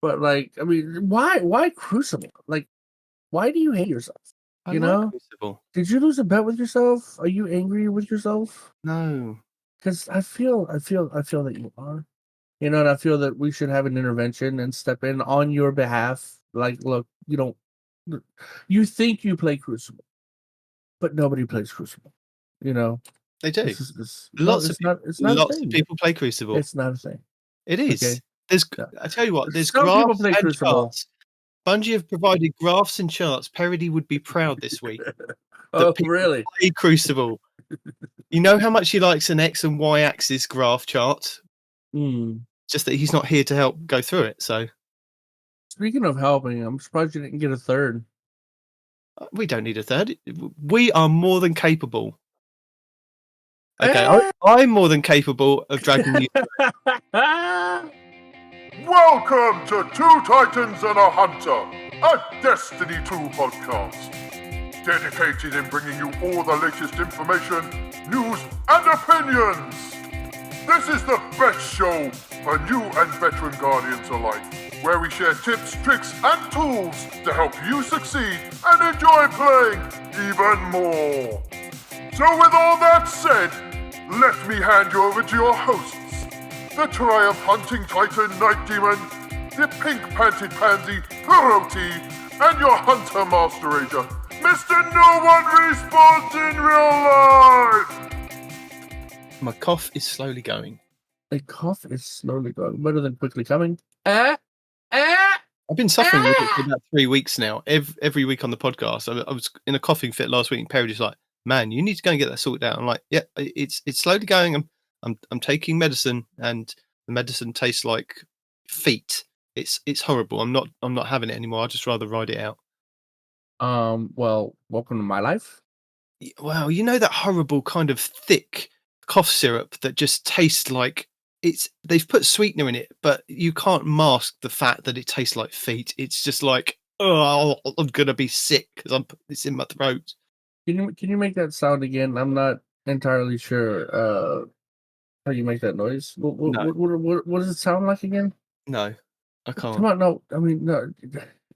But like, I mean, why Crucible? Like, why do you hate yourself? I You like know? Crucible. Did you lose a bet with yourself? Are you angry with yourself? No. Because I feel that you are. You know, and I feel that we should have an intervention and step in on your behalf. Like, look, you think you play Crucible, but nobody plays Crucible. You know, They do. no, it's not. It's not a Lots of thing. people play Crucible. It's not a thing. It Okay. is. There's. Yeah. I tell you what. There's Some people graphs play and Crucible. charts. Bungie have provided graphs and charts. Parody would be proud this week. Oh, really? Play Crucible. You know how much he likes an X and Y axis graph chart. Just that he's not here to help go through it. So, speaking of helping, I'm surprised you didn't get a third. We don't need a third. We are more than capable. Okay, I'm more than capable of dragging you. Welcome to Two Titans and a Hunter, a Destiny 2 podcast. Dedicated in bringing you all the latest information, news, and opinions. This is the best show for new and veteran Guardians alike, where we share tips, tricks, and tools to help you succeed and enjoy playing even more. So with all that said, let me hand you over to your hosts, the Triumph Hunting Titan Nitedemon, the pink-panted pansy Hiroti, and your Hunter Master Ranger, Mr. No One Respawns in Real Life! My cough is slowly going. A cough is slowly going, better than quickly coming. I've been suffering with it for about 3 weeks now. Every week on the podcast, I was in a coughing fit last week, and Perry was like, "Man, you need to go and get that sorted out." I'm like, "Yeah, it's slowly going. I'm taking medicine, and the medicine tastes like feet. It's horrible. I'm not having it anymore. I'd just rather ride it out." Well, welcome to my life. Well, you know that horrible kind of thick cough syrup that just tastes like they've put sweetener in it, but you can't mask the fact that it tastes like feet. It's just like, oh, I'm gonna be sick because it's in my throat. Can you make that sound again? I'm not entirely sure how you make that noise. What does it sound like again? No, I can't. Come on, no. I mean, no.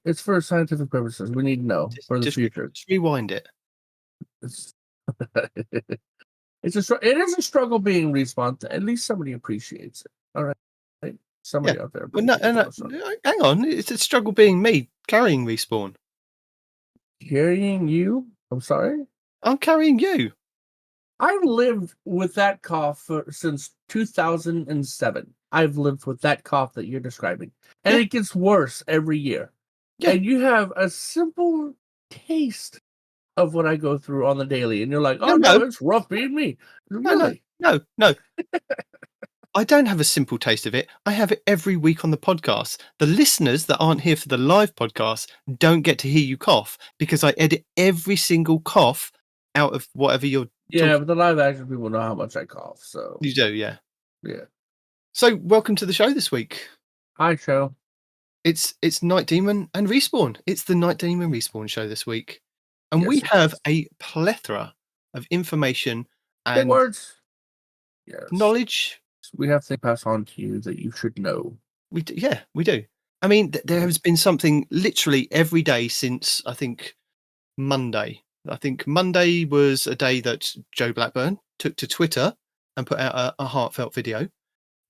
It's for scientific purposes. We need to know for the future. Just rewind it. It is a struggle being Respawn. At least somebody appreciates it. All right, somebody out there. Well, no, hang on. It's a struggle being me carrying Respawn. Carrying you? I'm sorry. I'm carrying you. I've lived with that cough since 2007. I've lived with that cough that you're describing, and it gets worse every year. Yeah. And you have a simple taste of what I go through on the daily, and you're like, "Oh no, it's rough being me." Really? No. I don't have a simple taste of it. I have it every week on the podcast. The listeners that aren't here for the live podcast don't get to hear you cough because I edit every single cough out of whatever you're. Yeah, but the live action people know how much I cough. So you do, yeah. Yeah. So welcome to the show this week. Hi, show. It's Nitedemon and Respawn. It's the Nitedemon Respawn show this week. And we have a plethora of information and words. Knowledge. We have to pass on to you that you should know. We do. I mean, there has been something literally every day since, I think, Monday. I think Monday was a day that Joe Blackburn took to Twitter and put out a heartfelt video.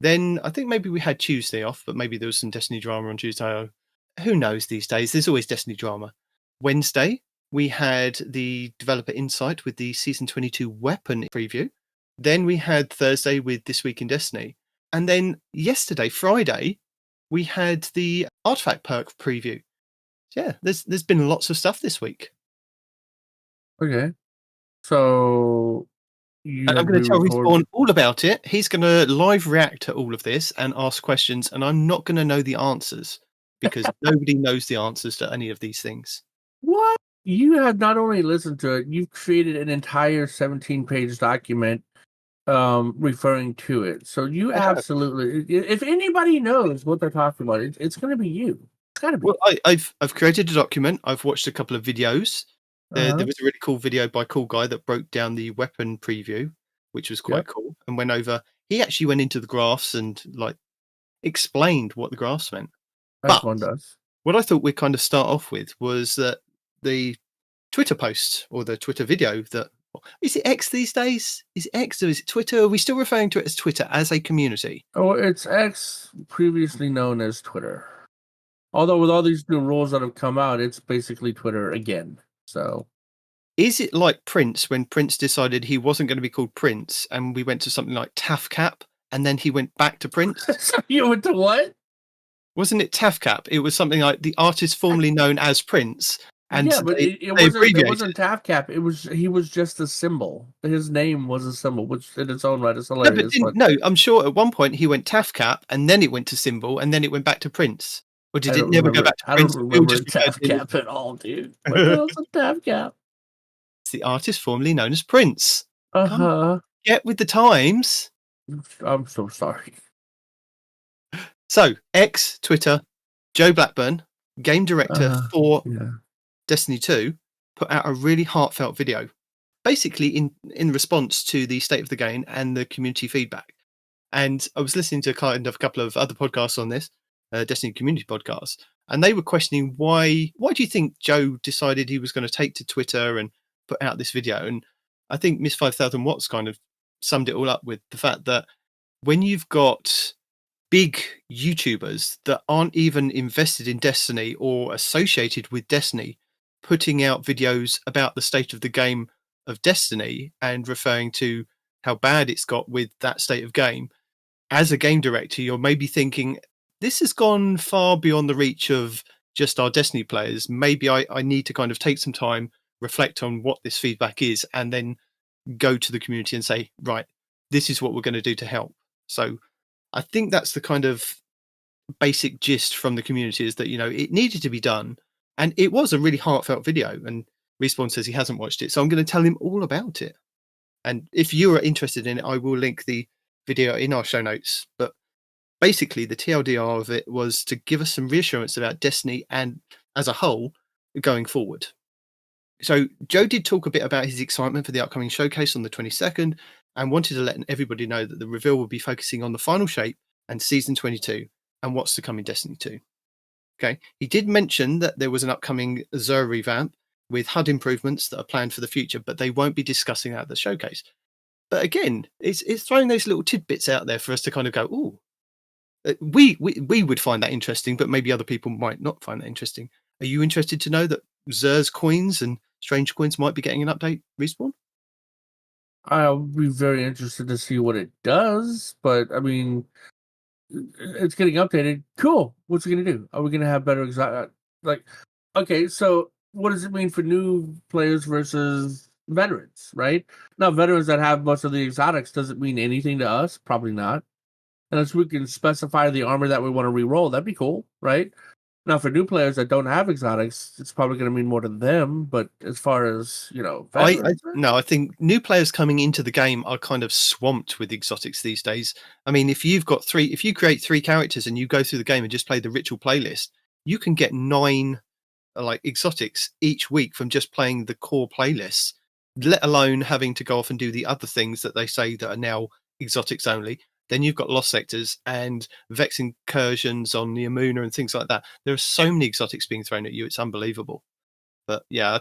Then I think maybe we had Tuesday off, but maybe there was some Destiny drama on Tuesday. Who knows these days? There's always Destiny drama. Wednesday, we had the developer insight with the Season 22 weapon preview. Then we had Thursday with This Week in Destiny. And then yesterday, Friday, we had the artifact perk preview. Yeah, there's been lots of stuff this week. Okay. So and I'm going to tell Respawn all about it. He's going to live react to all of this and ask questions, and I'm not going to know the answers because nobody knows the answers to any of these things. What? You have not only listened to it, you've created an entire 17-page document referring to it. So you absolutely, if anybody knows what they're talking about, it's going to be you. It's got to be. Well, I've created a document. I've watched a couple of videos. There was a really cool video by Cool Guy that broke down the weapon preview, which was quite cool, and went over. He actually went into the graphs and like explained what the graphs meant. As But one does. what I thought we'd kind of start off with was that the Twitter post or the Twitter video that is it X these days? Is it X or is it Twitter? Are we still referring to it as Twitter as a community? Oh, it's X, previously known as Twitter. Although with all these new rules that have come out, it's basically Twitter again. So Is it like Prince when Prince decided he wasn't going to be called Prince and we went to something like TAFCAP and then he went back to Prince? so you went to what? Wasn't it TAFCAP? It was something like the artist formerly known as Prince. And yeah, but they it wasn't. It abbreviated wasn't TAFCAP. He was just a symbol. His name was a symbol, which in its own right is No, but hilarious. I'm sure at one point he went TAFCAP and then it went to Symbol and then it went back to Prince. Or did it never go back to I Prince? don't We'll remember just refer to him TAFCAP at all, dude. What the hell's a TAFCAP? as the artist formerly known as Prince. Uh-huh. Get with the times. I'm so sorry. So, X, Twitter, Joe Blackburn, game director for Yeah. Destiny 2, put out a really heartfelt video, basically in response to the state of the game and the community feedback. And I was listening to kind of a couple of other podcasts on this, Destiny community podcasts, and they were questioning why do you think Joe decided he was going to take to Twitter and put out this video? And I think Miss 5000 Watts kind of summed it all up with the fact that when you've got big YouTubers that aren't even invested in Destiny or associated with Destiny putting out videos about the state of the game of Destiny and referring to how bad it's got with that state of game, as a game director, you're maybe thinking, this has gone far beyond the reach of just our Destiny players. Maybe I need to kind of take some time, reflect on what this feedback is, and then go to the community and say, right, this is what we're going to do to help. So I think that's the kind of basic gist from the community, is that, you know, it needed to be done. And it was a really heartfelt video. And Respawn says he hasn't watched it. So I'm going to tell him all about it. And if you are interested in it, I will link the video in our show notes. But basically, the TLDR of it was to give us some reassurance about Destiny and as a whole going forward. So Joe did talk a bit about his excitement for the upcoming showcase on the 22nd and wanted to let everybody know that the reveal will be focusing on the final shape and Season 22 and what's to come in Destiny 2. Okay, he did mention that there was an upcoming Xur revamp with HUD improvements that are planned for the future, but they won't be discussing that at the showcase. But again, it's throwing those little tidbits out there for us to kind of go, ooh, we would find that interesting, but maybe other people might not find that interesting. Are you interested to know that Xur's coins and strange coins might be getting an update, Respawn? I'll be very interested to see what it does, but I mean, it's getting updated. Cool. What's it going to do? Are we going to have better okay, so what does it mean for new players versus veterans, right? Now, veterans that have most of the exotics, does it mean anything to us? Probably not. Unless we can specify the armor that we want to re-roll, that'd be cool, right? Now, for new players that don't have exotics, it's probably going to mean more to them. But as far as, you know, veterans, I think new players coming into the game are kind of swamped with exotics these days. I mean, if you create 3 characters and you go through the game and just play the ritual playlist, you can get 9 like exotics each week from just playing the core playlists, let alone having to go off and do the other things that they say that are now exotics only. Then you've got lost sectors and Vex incursions on the Amuna and things like that. There are so many exotics being thrown at you; it's unbelievable. But yeah,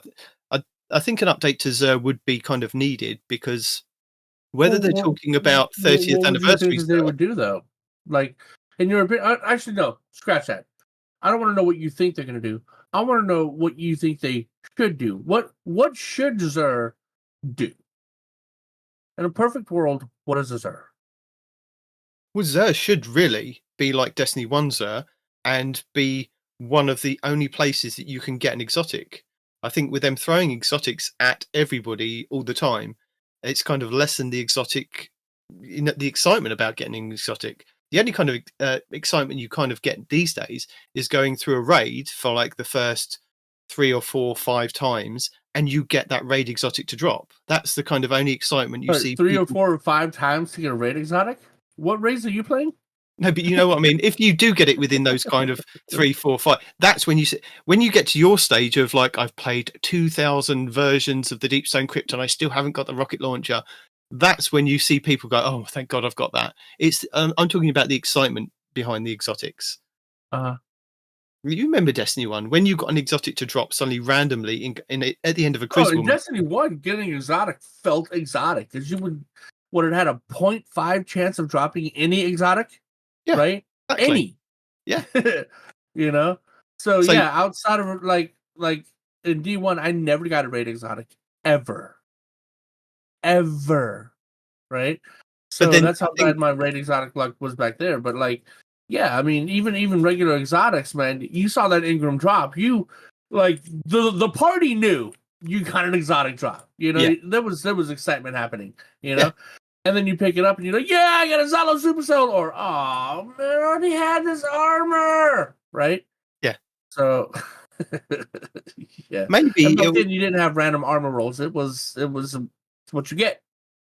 I think an update to Xur would be kind of needed, because whether they're talking about 30th anniversary, they would do though. Like, in your opinion, actually no, scratch that. I don't want to know what you think they're going to do. I want to know what you think they should do. What should Xur do? In a perfect world, what is Xur? well, Xur should really be like Destiny 1 Xur and be one of the only places that you can get an exotic. I think with them throwing exotics at everybody all the time, it's kind of lessened the exotic, the excitement about getting an exotic. The only kind of excitement you kind of get these days is going through a raid for like the first 3 or 4, 5 times, and you get that raid exotic to drop. That's the kind of only excitement you see. 3 or 4 or 5 times to get a raid exotic? What raids are you playing? No, but you know what I mean. If you do get it within those kind of 3, 4, 5, that's when you get to your stage of like, I've played 2,000 versions of the Deepstone Crypt and I still haven't got the rocket launcher. That's when you see people go, "Oh, thank God, I've got that." It's I'm talking about the excitement behind the exotics. You remember Destiny 1 when you got an exotic to drop suddenly randomly at the end of a Oh, crucible? in Destiny 1, getting exotic felt exotic because you would have had a 0.5 chance of dropping any exotic, Yeah, right? exactly. Any. Yeah. You know? So, So- yeah, outside of like in D1, I never got a raid exotic ever. Ever. Right? So then that's I how think- bad my raid exotic luck was back there. But like, yeah, I mean, even regular exotics, man, you saw that Ingram drop. You like the party knew you got an exotic drop. You know, Yeah. there was excitement happening, you know? Yeah. And then you pick it up and you're like, yeah, I got a Zalo Supercell, or oh man, I already had this armor. Right? Yeah. So yeah. Maybe And back it'll- then you didn't have random armor rolls. It was what you get,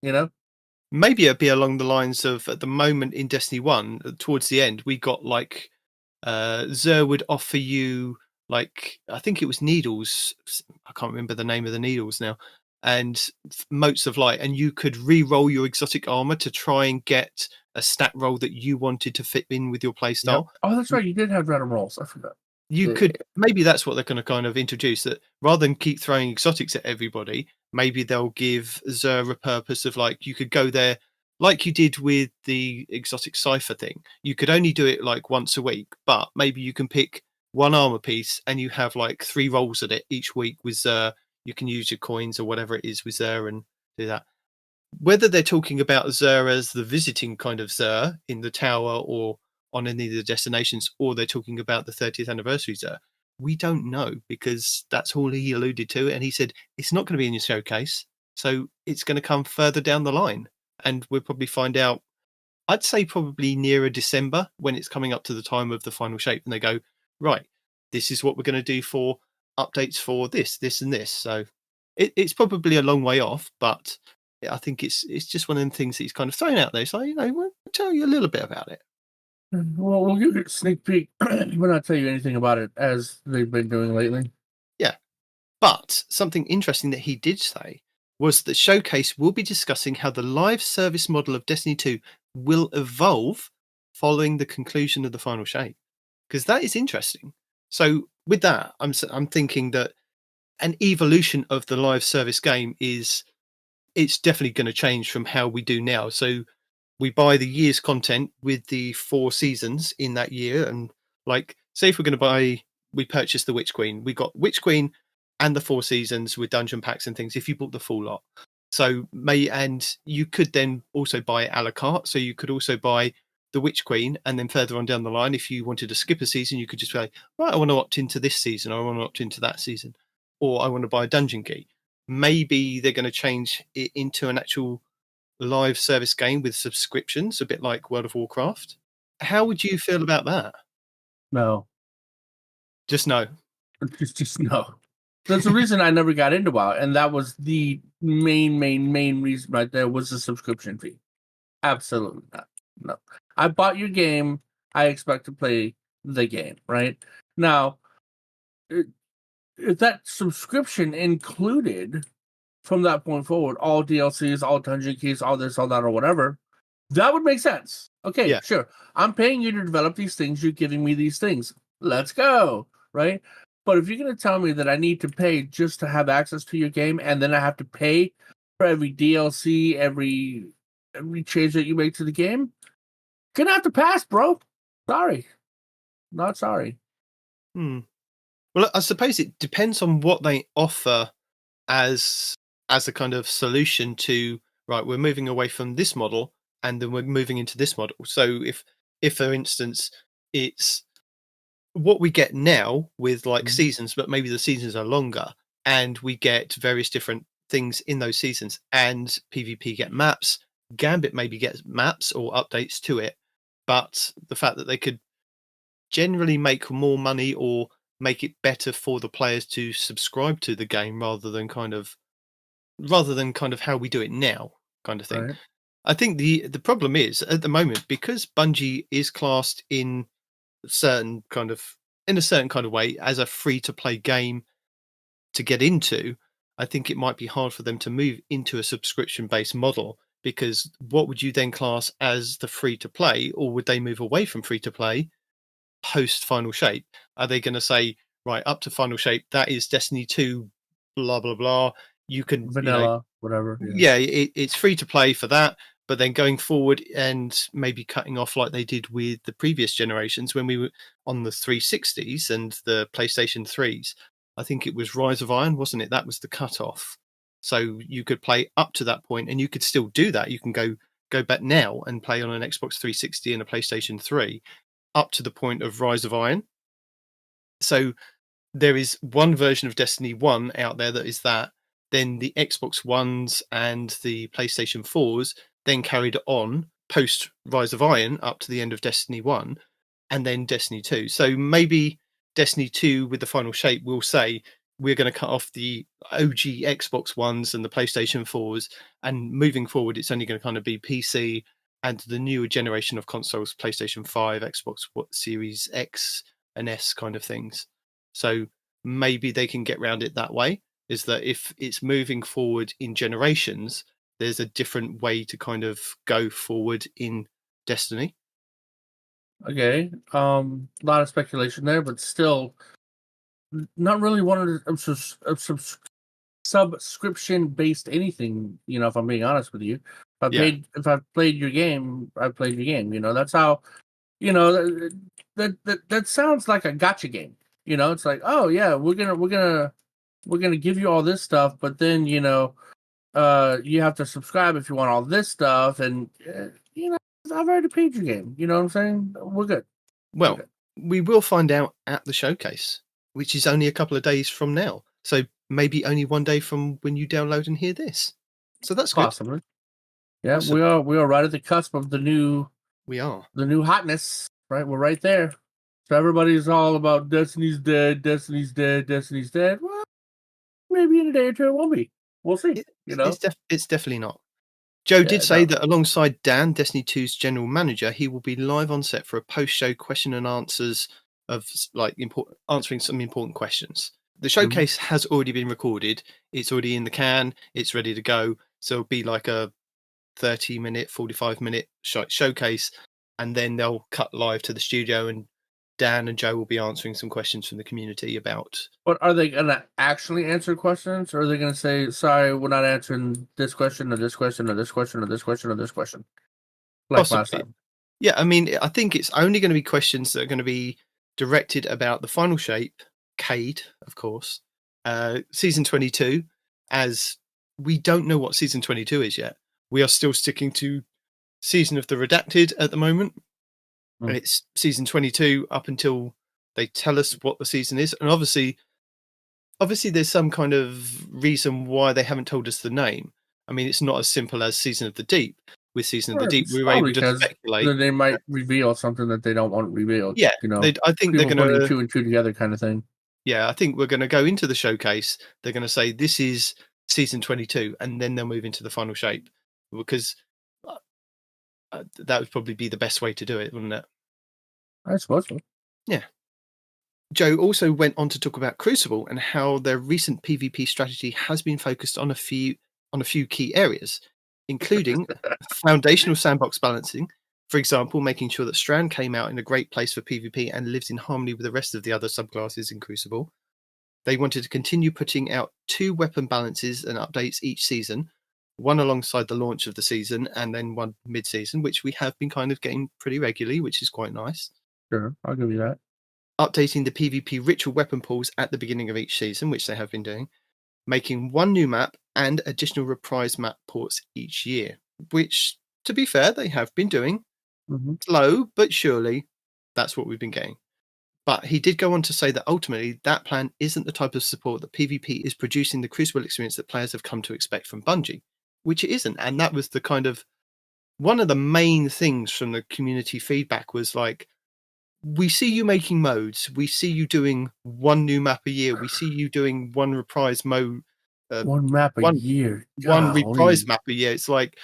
you know? maybe it'd be along the lines of at the moment in Destiny 1, towards the end, we got like Xur would offer you like I think it was needles. I can't remember the name of the needles now, and motes of light, and you could re-roll your exotic armor to try and get a stat roll that you wanted to fit in with your playstyle. Yep. Oh, that's right. You did have random rolls. I forgot. You Yeah. could maybe that's what they're going to kind of introduce, that rather than keep throwing exotics at everybody, maybe they'll give Xur a purpose of like you could go there like you did with the exotic cipher thing. You could only do it like once a week, but maybe you can pick one armor piece and you have like 3 rolls at it each week with Xur. You can use your coins or whatever it is with Xur and do that. Whether they're talking about Xur as the visiting kind of Xur in the tower or on any of the destinations, or they're talking about the 30th anniversary Xur, we don't know, because that's all he alluded to. And he said it's not going to be in your showcase, so it's going to come further down the line. And we'll probably find out, I'd say probably nearer December, when it's coming up to the time of the final shape. And they go, right, this is what we're going to do for updates for this, and this. So it's probably a long way off, but I think it's just one of the things that he's kind of thrown out there. So, we'll tell you a little bit about it. Well, we'll give you a sneak peek. We'll not tell you anything about it as they've been doing lately. Yeah. But something interesting that he did say was that Showcase will be discussing how the live service model of Destiny 2 will evolve following the conclusion of the final shape. Because that is interesting. So with that, I'm thinking that an evolution of the live service game it's definitely going to change from how we do now. So we buy the year's content with the 4 seasons in that year, and like say if we're going to we purchase the Witch Queen, we got Witch Queen and the 4 seasons with dungeon packs and things if you bought the full lot. So and you could then also buy a la carte, so you could also buy the Witch Queen, and then further on down the line, if you wanted to skip a season, you could just say, right, I want to opt into this season, or I want to opt into that season, or I want to buy a dungeon key. Maybe they're going to change it into an actual live service game with subscriptions, a bit like World of Warcraft. How would you feel about that? No, Just no. just no. That's the reason I never got into WoW, and that was the main reason right there was the subscription fee. Absolutely not. No, I bought your game. I expect to play the game. Right now, if that subscription included from that point forward all DLCs, all dungeon keys, all this, all that, or whatever, that would make sense. Okay, Yeah. sure. I'm paying you to develop these things. You're giving me these things. Let's go. Right? But if you're going to tell me that I need to pay just to have access to your game, and then I have to pay for every DLC, every change that you make to the game, gonna have to pass, bro. Sorry. Not sorry. Well, I suppose it depends on what they offer as a kind of solution to, right, we're moving away from this model and then we're moving into this model. So if for instance it's what we get now with like seasons, but maybe the seasons are longer and we get various different things in those seasons, and PvP get maps, Gambit maybe gets maps or updates to it, but the fact that they could generally make more money or make it better for the players to subscribe to the game rather than kind of how we do it now, kind of thing. Right. I think the problem is at the moment, because Bungie is classed in a certain kind of way as a free to play game to get into, I think it might be hard for them to move into a subscription based model, because what would you then class as the free to play, or would they move away from free to play post Final Shape? Are they going to say, right, up to Final Shape, that is Destiny 2, blah, blah, blah. You can, vanilla, whatever. it's free to play for that. But then going forward and maybe cutting off like they did with the previous generations when we were on the 360s and the PlayStation 3s. I think it was Rise of Iron, wasn't it? That was the cutoff. So you could play up to that point, and you could still do that. You can go back now and play on an Xbox 360 and a PlayStation 3 up to the point of Rise of Iron. So there is one version of Destiny 1 out there that is that. Then the Xbox Ones and the PlayStation 4s then carried on post Rise of Iron up to the end of Destiny 1 and then Destiny 2. So maybe Destiny 2 with the Final Shape will say we're going to cut off the OG Xbox Ones and the PlayStation 4s, and moving forward it's only going to kind of be PC and the newer generation of consoles, PlayStation 5, Xbox Series X and S kind of things. So maybe they can get around it that way, is that if it's moving forward in generations, there's a different way to kind of go forward in Destiny. Okay. A lot of speculation there, but still not really one of subscription based anything, if I'm being honest with you. If I've played your game, I've played your game. That's how that sounds like a gotcha game. It's like, oh yeah, we're gonna give you all this stuff, but then you have to subscribe if you want all this stuff, and I've already paid your game. You know what I'm saying? We're good. Well, we will find out at the showcase, which is only a couple of days from now. So maybe only one day from when you download and hear this. So that's possibly. Good. Yeah, Awesome. we are right at the cusp of the new hotness. Right, we're right there. So everybody's all about Destiny's dead, Destiny's dead, Destiny's dead. Well, maybe in a day or two it won't be. We'll see. It's definitely not. Joe did say that alongside Dan, Destiny 2's general manager, he will be live on set for a post-show question and answers of answering some important questions. The showcase has already been recorded. It's already in the can. It's ready to go. So it'll be like a 30-minute, 45-minute showcase, and then they'll cut live to the studio, and Dan and Joe will be answering some questions from the community about. But are they going to actually answer questions, or are they going to say, sorry, we're not answering this question, or this question, or this question, or this question, or this question? Like Possibly. last time. Yeah, I mean, I think it's only going to be questions that are going to be directed about the Final Shape, Cade, of course, Season 22, as we don't know what Season 22 is yet. We are still sticking to Season of the Redacted at the moment. And it's Season 22 up until they tell us what the season is. And obviously there's some kind of reason why they haven't told us the name. I mean, it's not as simple as Season of the Deep. With Season of the Deep, we were able to speculate that they might reveal something that they don't want revealed. Yeah, I think they're going to putting two and two together, kind of thing. Yeah, I think we're going to go into the showcase. They're going to say this is Season 22, and then they'll move into the Final Shape, because that would probably be the best way to do it, wouldn't it? I suppose so. Yeah. Joe also went on to talk about Crucible and how their recent PvP strategy has been focused on a few key areas, including foundational sandbox balancing. For example, making sure that Strand came out in a great place for PvP and lives in harmony with the rest of the other subclasses in Crucible. They wanted to continue putting out 2 weapon balances and updates each season, one alongside the launch of the season and then one mid-season, which we have been kind of getting pretty regularly, which is quite nice. Sure, I'll give you that. Updating the PvP ritual weapon pools at the beginning of each season, which they have been doing. Making 1 new map and additional reprise map ports each year, which, to be fair, they have been doing. Slow, but surely that's what we've been getting. But he did go on to say that ultimately that plan isn't the type of support that PvP is producing the Crucible experience that players have come to expect from Bungie, which it isn't. And that was the kind of one of the main things from the community feedback was like, we see you making modes, we see you doing 1 new map a year, we see you doing 1 reprise mode, 1 map a year, 1 reprise map a year. It's like,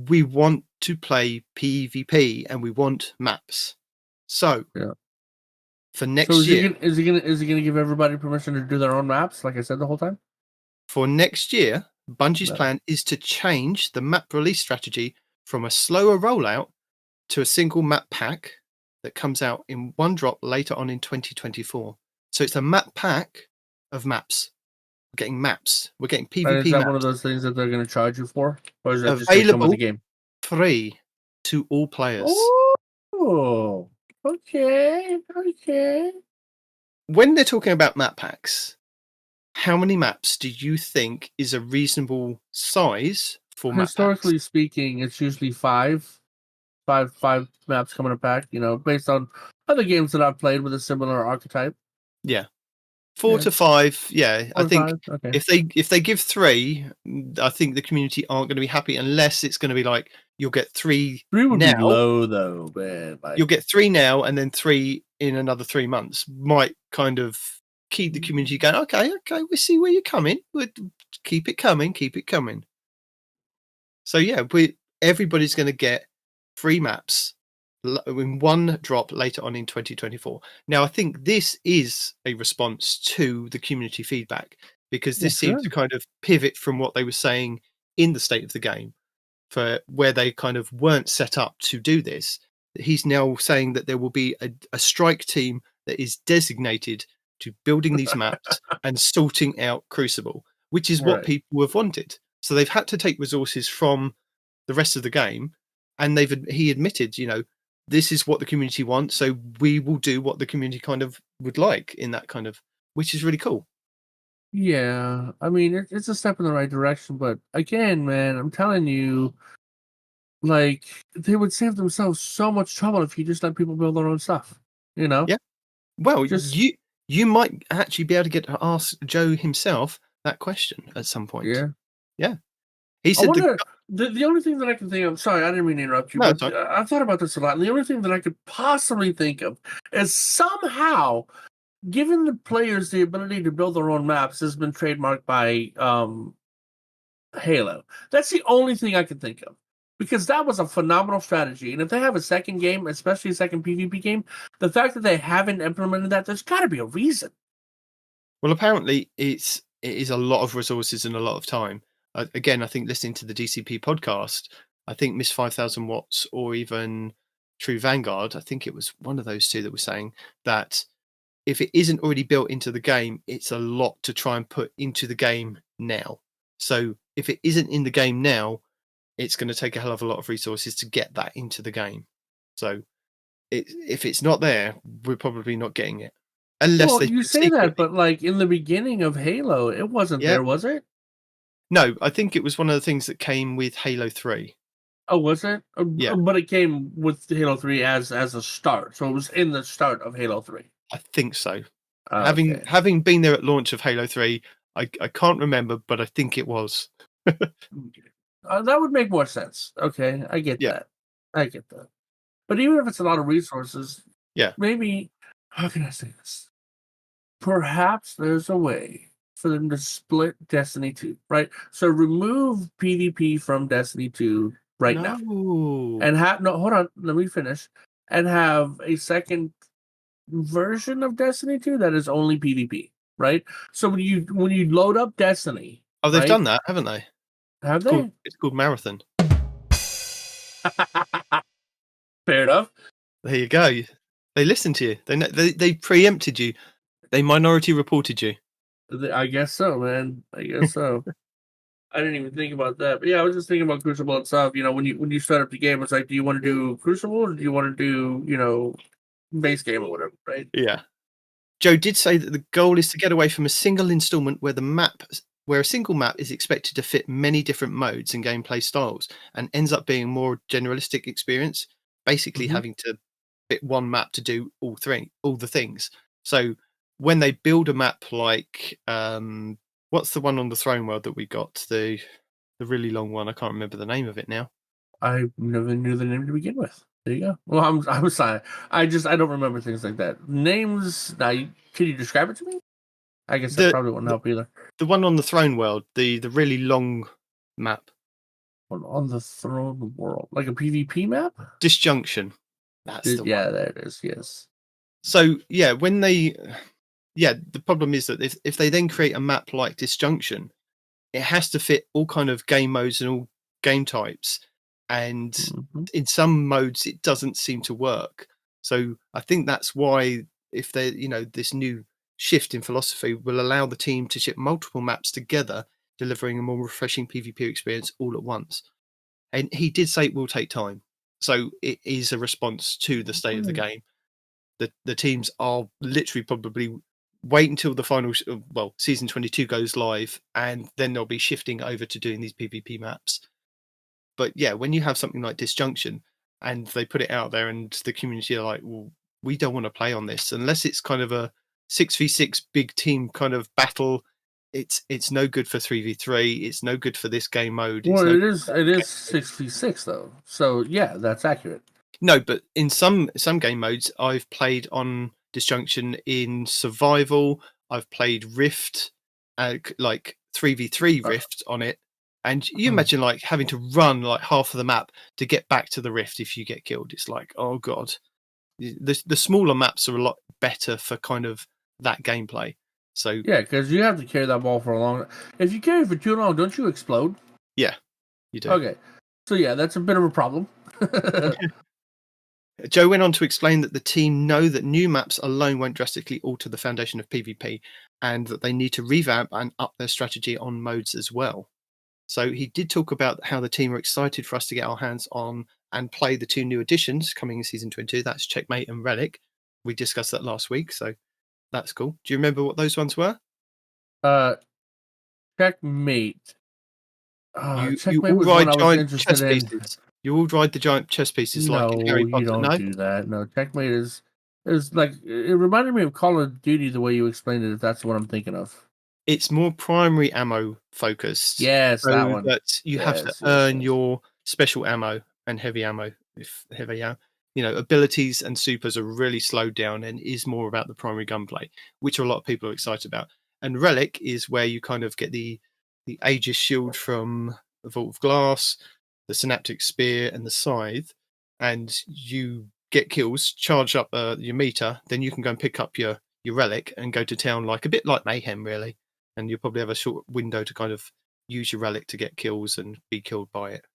we want to play PvP and we want maps. So for next year, is he gonna give everybody permission to do their own maps, like I said the whole time? For next year, Bungie's plan is to change the map release strategy from a slower rollout to a single map pack that comes out in one drop later on in 2024. So it's a map pack of maps. We're getting maps. We're getting And is PvP that maps one of those things that they're going to charge you for, or is that just going to come with available the game? free to all players. Oh, okay. When they're talking about map packs, how many maps do you think is a reasonable size for map packs? Historically speaking, it's usually five maps coming in a pack. Based on other games that I've played with a similar archetype. Yeah. 4 Yeah. to 5, yeah. 4 I to think 5, okay. if they give 3, I think the community aren't going to be happy unless it's going to be like you'll get 3 3 would now. be low though, man. You'll get 3 now and then 3 in another 3 months. Might kind of keep the community going, okay, we see where you're coming. We'll keep it coming. So yeah, everybody's going to get free maps in one drop later on in 2024. Now, I think this is a response to the community feedback because this seems to kind of pivot from what they were saying in the state of the game, for where they kind of weren't set up to do this. He's now saying that there will be a strike team that is designated to building these maps and sorting out Crucible, which is what people have wanted. So they've had to take resources from the rest of the game, and he admitted, this is what the community wants, so we will do what the community kind of would like in that kind of, which is really cool. Yeah, I mean, it's a step in the right direction, but again, man, I'm telling you, like, they would save themselves so much trouble if you just let people build their own stuff, Yeah. Well, Just- you might actually be able to get to ask Joe himself that question at some point. Yeah. He said the only thing that I can think of, sorry, I didn't mean to interrupt you, No, but I've thought about this a lot, and the only thing that I could possibly think of is somehow giving the players the ability to build their own maps has been trademarked by Halo. That's the only thing I can think of. Because that was a phenomenal strategy. And if they have a second game, especially a second PvP game, the fact that they haven't implemented that, there's got to be a reason. Well, apparently it is a lot of resources and a lot of time. Again, I think listening to the DCP podcast, I think Miss 5000 Watts or even True Vanguard, I think it was one of those two that was saying that if it isn't already built into the game, it's a lot to try and put into the game now. So if it isn't in the game now, it's going to take a hell of a lot of resources to get that into the game. So if it's not there, we're probably not getting it. Unless they you say that, but like in the beginning of Halo, it wasn't there, was it? No, I think it was one of the things that came with Halo 3. Oh, was it? Yeah. But it came with Halo 3 as a start. So it was in the start of Halo 3. I think so. Okay. Having been there at launch of Halo 3, I can't remember, but I think it was. That would make more sense. Okay, I get that. But even if it's a lot of resources, maybe, how can I say this? Perhaps there's a way for them to split Destiny 2, right? So remove PvP from Destiny 2 now. And hold on, let me finish. And have a second version of Destiny 2 that is only PvP, right? So when you load up Destiny... Oh, they've done that, haven't they? Have they? It's called Marathon. Fair enough. There you go. They listened to you. They preempted you. They minority reported you. I guess so, man. I guess so. I didn't even think about that. But yeah, I was just thinking about Crucible itself. When you start up the game, it's like, do you want to do Crucible or do you want to do, base game or whatever, right? Yeah. Joe did say that the goal is to get away from a single installment where a single map is expected to fit many different modes and gameplay styles and ends up being a more generalistic experience, basically having to fit one map to do all the things. So when they build a map like what's the one on the Throne World that we got, the really long one, I can't remember the name of it now. I never knew the name to begin with. There you go. Well, I'm sorry. I don't remember things like that. Names. Now, can you describe it to me? I guess that probably wouldn't help either. The one on the Throne World, the really long map. On the Throne World, like a PvP map. Disjunction. That's the one. Yeah, there it is. Yes. So yeah, the problem is that if they then create a map like Disjunction, it has to fit all kind of game modes and all game types, and in some modes it doesn't seem to work. So I think that's why, if they, this new shift in philosophy will allow the team to ship multiple maps together, delivering a more refreshing PvP experience all at once. And he did say it will take time. So it is a response to the state of the game. The teams are literally probably wait until the final, season 22 goes live, and then they'll be shifting over to doing these PvP maps. But yeah, when you have something like Disjunction and they put it out there and the community are like, well, we don't want to play on this unless it's kind of a 6v6 big team kind of battle. It's no good for 3v3. It's no good for this game mode. Well, it is 6v6 though. So yeah, that's accurate. No, but in some game modes, I've played on Disjunction in Survival. I've played Rift, like 3v3 Rift on it. And you imagine like having to run like half of the map to get back to the Rift if you get killed. It's like, oh god. The smaller maps are a lot better for kind of that gameplay. So yeah, because you have to carry that ball for a long. If you carry it for too long, don't you explode? Yeah, you do. Okay, so yeah, that's a bit of a problem. Joe went on to explain that the team know that new maps alone won't drastically alter the foundation of PvP, and that they need to revamp and up their strategy on modes as well. So he did talk about how the team are excited for us to get our hands on and play the 2 new additions coming in Season 22. That's Checkmate and Relic. We discussed that last week, so that's cool. Do you remember what those ones were? Checkmate. You all ride giant chess pieces. You all ride the giant chess pieces like in Harry Potter. You don't do that. No, Checkmate is like, it reminded me of Call of Duty the way you explained it, if that's what I'm thinking of. It's more primary ammo focused. Yes, so that one. That you have to earn your special ammo and heavy ammo. If heavy ammo, abilities and supers are really slowed down and is more about the primary gunplay, which a lot of people are excited about. And Relic is where you kind of get the Aegis shield from the Vault of Glass, the Synaptic Spear, and the Scythe, and you get kills, charge up your meter, then you can go and pick up your Relic and go to town, like a bit like Mayhem, really. And you'll probably have a short window to kind of use your Relic to get kills and be killed by it.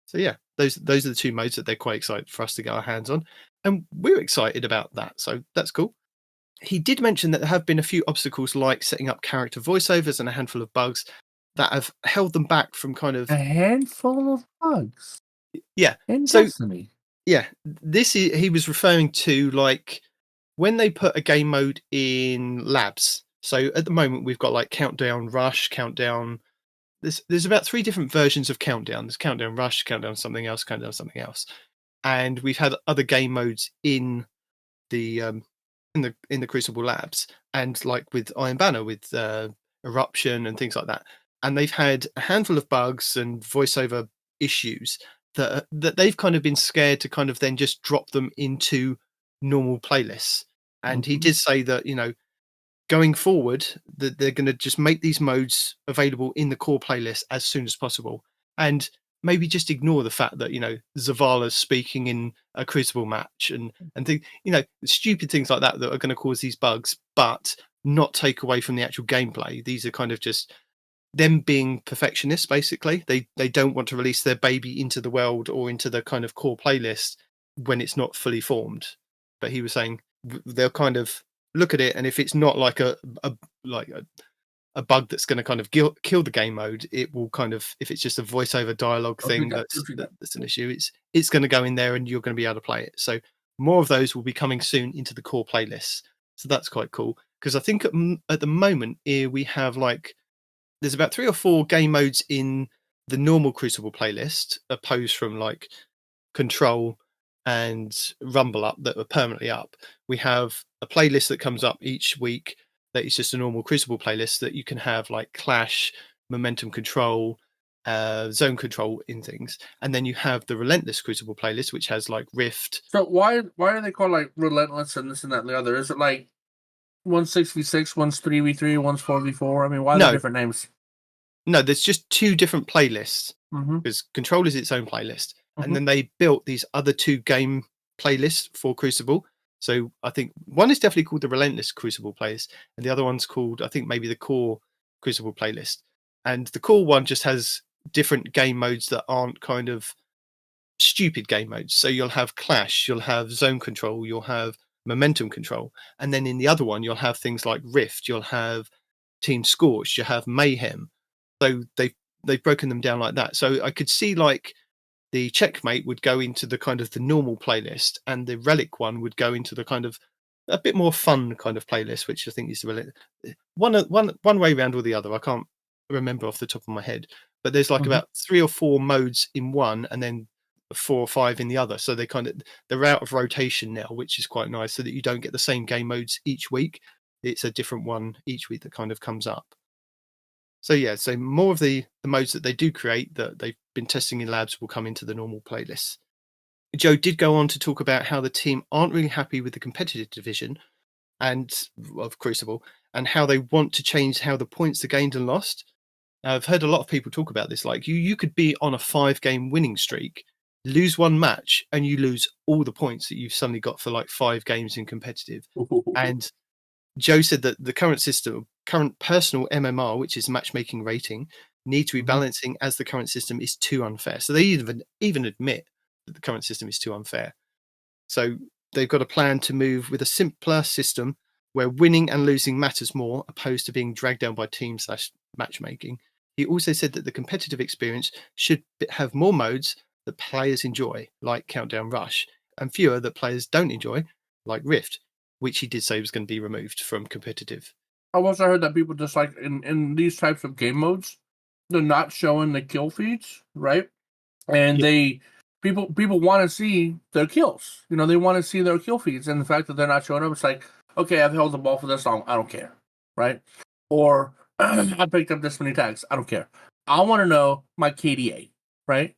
So yeah, those are the 2 modes that they're quite excited for us to get our hands on, and we're excited about that. So that's cool. He did mention that there have been a few obstacles, like setting up character voiceovers and a handful of bugs that have held them back from kind of a handful of bugs. Yeah, in Destiny. Yeah, he was referring to like when they put a game mode in labs. So at the moment we've got like Countdown Rush, Countdown. There's about 3 different versions of Countdown. There's Countdown Rush, Countdown something else, Countdown something else, and we've had other game modes in the Crucible labs, and like with Iron Banner with Eruption and things like that. And they've had a handful of bugs and voiceover issues that they've kind of been scared to kind of then just drop them into normal playlists. And he did say that going forward, that they're going to just make these modes available in the core playlist as soon as possible, and maybe just ignore the fact that Zavala's speaking in a Crucible match and stupid things like that are going to cause these bugs, but not take away from the actual gameplay. These are kind of just them being perfectionists, basically. They don't want to release their baby into the world or into the kind of core playlist when it's not fully formed. But he was saying they'll kind of look at it, and if it's not like a bug that's going to kind of kill the game mode, it will kind of, if it's just a voiceover dialogue thing that's an issue, it's going to go in there and you're going to be able to play it. So more of those will be coming soon into the core playlists. So that's quite cool, because I think at the moment here we have there's about 3 or 4 game modes in the normal Crucible playlist, opposed from like Control and Rumble Up that are permanently up. We have a playlist that comes up each week that is just a normal Crucible playlist that you can have like Clash, Momentum Control, Zone Control in things. And then you have the Relentless Crucible playlist, which has like Rift. So why are they called like Relentless and this and that and the other? Is it like one's 6v6, one's 3v3, one's 4v4? I mean, why are there different names? No, there's just 2 different playlists, because Control is its own playlist. And then they built these other 2 game playlists for Crucible. So I think one is definitely called the Relentless Crucible playlist, and the other one's called, I think, maybe the Core Crucible playlist. And the Core one just has different game modes that aren't kind of stupid game modes. So you'll have Clash, you'll have Zone Control, you'll have Momentum Control, and then in the other one you'll have things like Rift, you'll have Team Scorched, you have Mayhem. So they've broken them down like that. So I could see like the Checkmate would go into the kind of the normal playlist, and the Relic one would go into the kind of a bit more fun kind of playlist, which I think is one way around or the other. I can't remember off the top of my head, but there's like about 3 or 4 modes in one, and then 4 or 5 in the other. So they're out of rotation now, which is quite nice, so that you don't get the same game modes each week. It's a different one each week that kind of comes up. So yeah, so more of the modes that they do create that they've been testing in labs will come into the normal playlists. Joe did go on to talk about how the team aren't really happy with the competitive division and of Crucible, and how they want to change how the points are gained and lost. Now, I've heard a lot of people talk about this. Like you could be on a 5-game winning streak, lose one match, and you lose all the points that you've suddenly got for like 5 games in competitive. And Joe said that the current personal MMR, which is matchmaking rating, need to be balancing, as the current system is too unfair. So they even admit that the current system is too unfair. So they've got a plan to move with a simpler system where winning and losing matters more, opposed to being dragged down by team/matchmaking. He also said that the competitive experience should have more modes that players enjoy, like Countdown Rush, and fewer that players don't enjoy, like Rift, which he did say was going to be removed from competitive. I also heard that people just like in these types of game modes, they're not showing the kill feeds, right? And people want to see their kills. You know, they want to see their kill feeds, and the fact that they're not showing up, it's like, okay, I've held the ball for this long, I don't care, right? Or I picked up this many tags, I don't care. I want to know my KDA, right?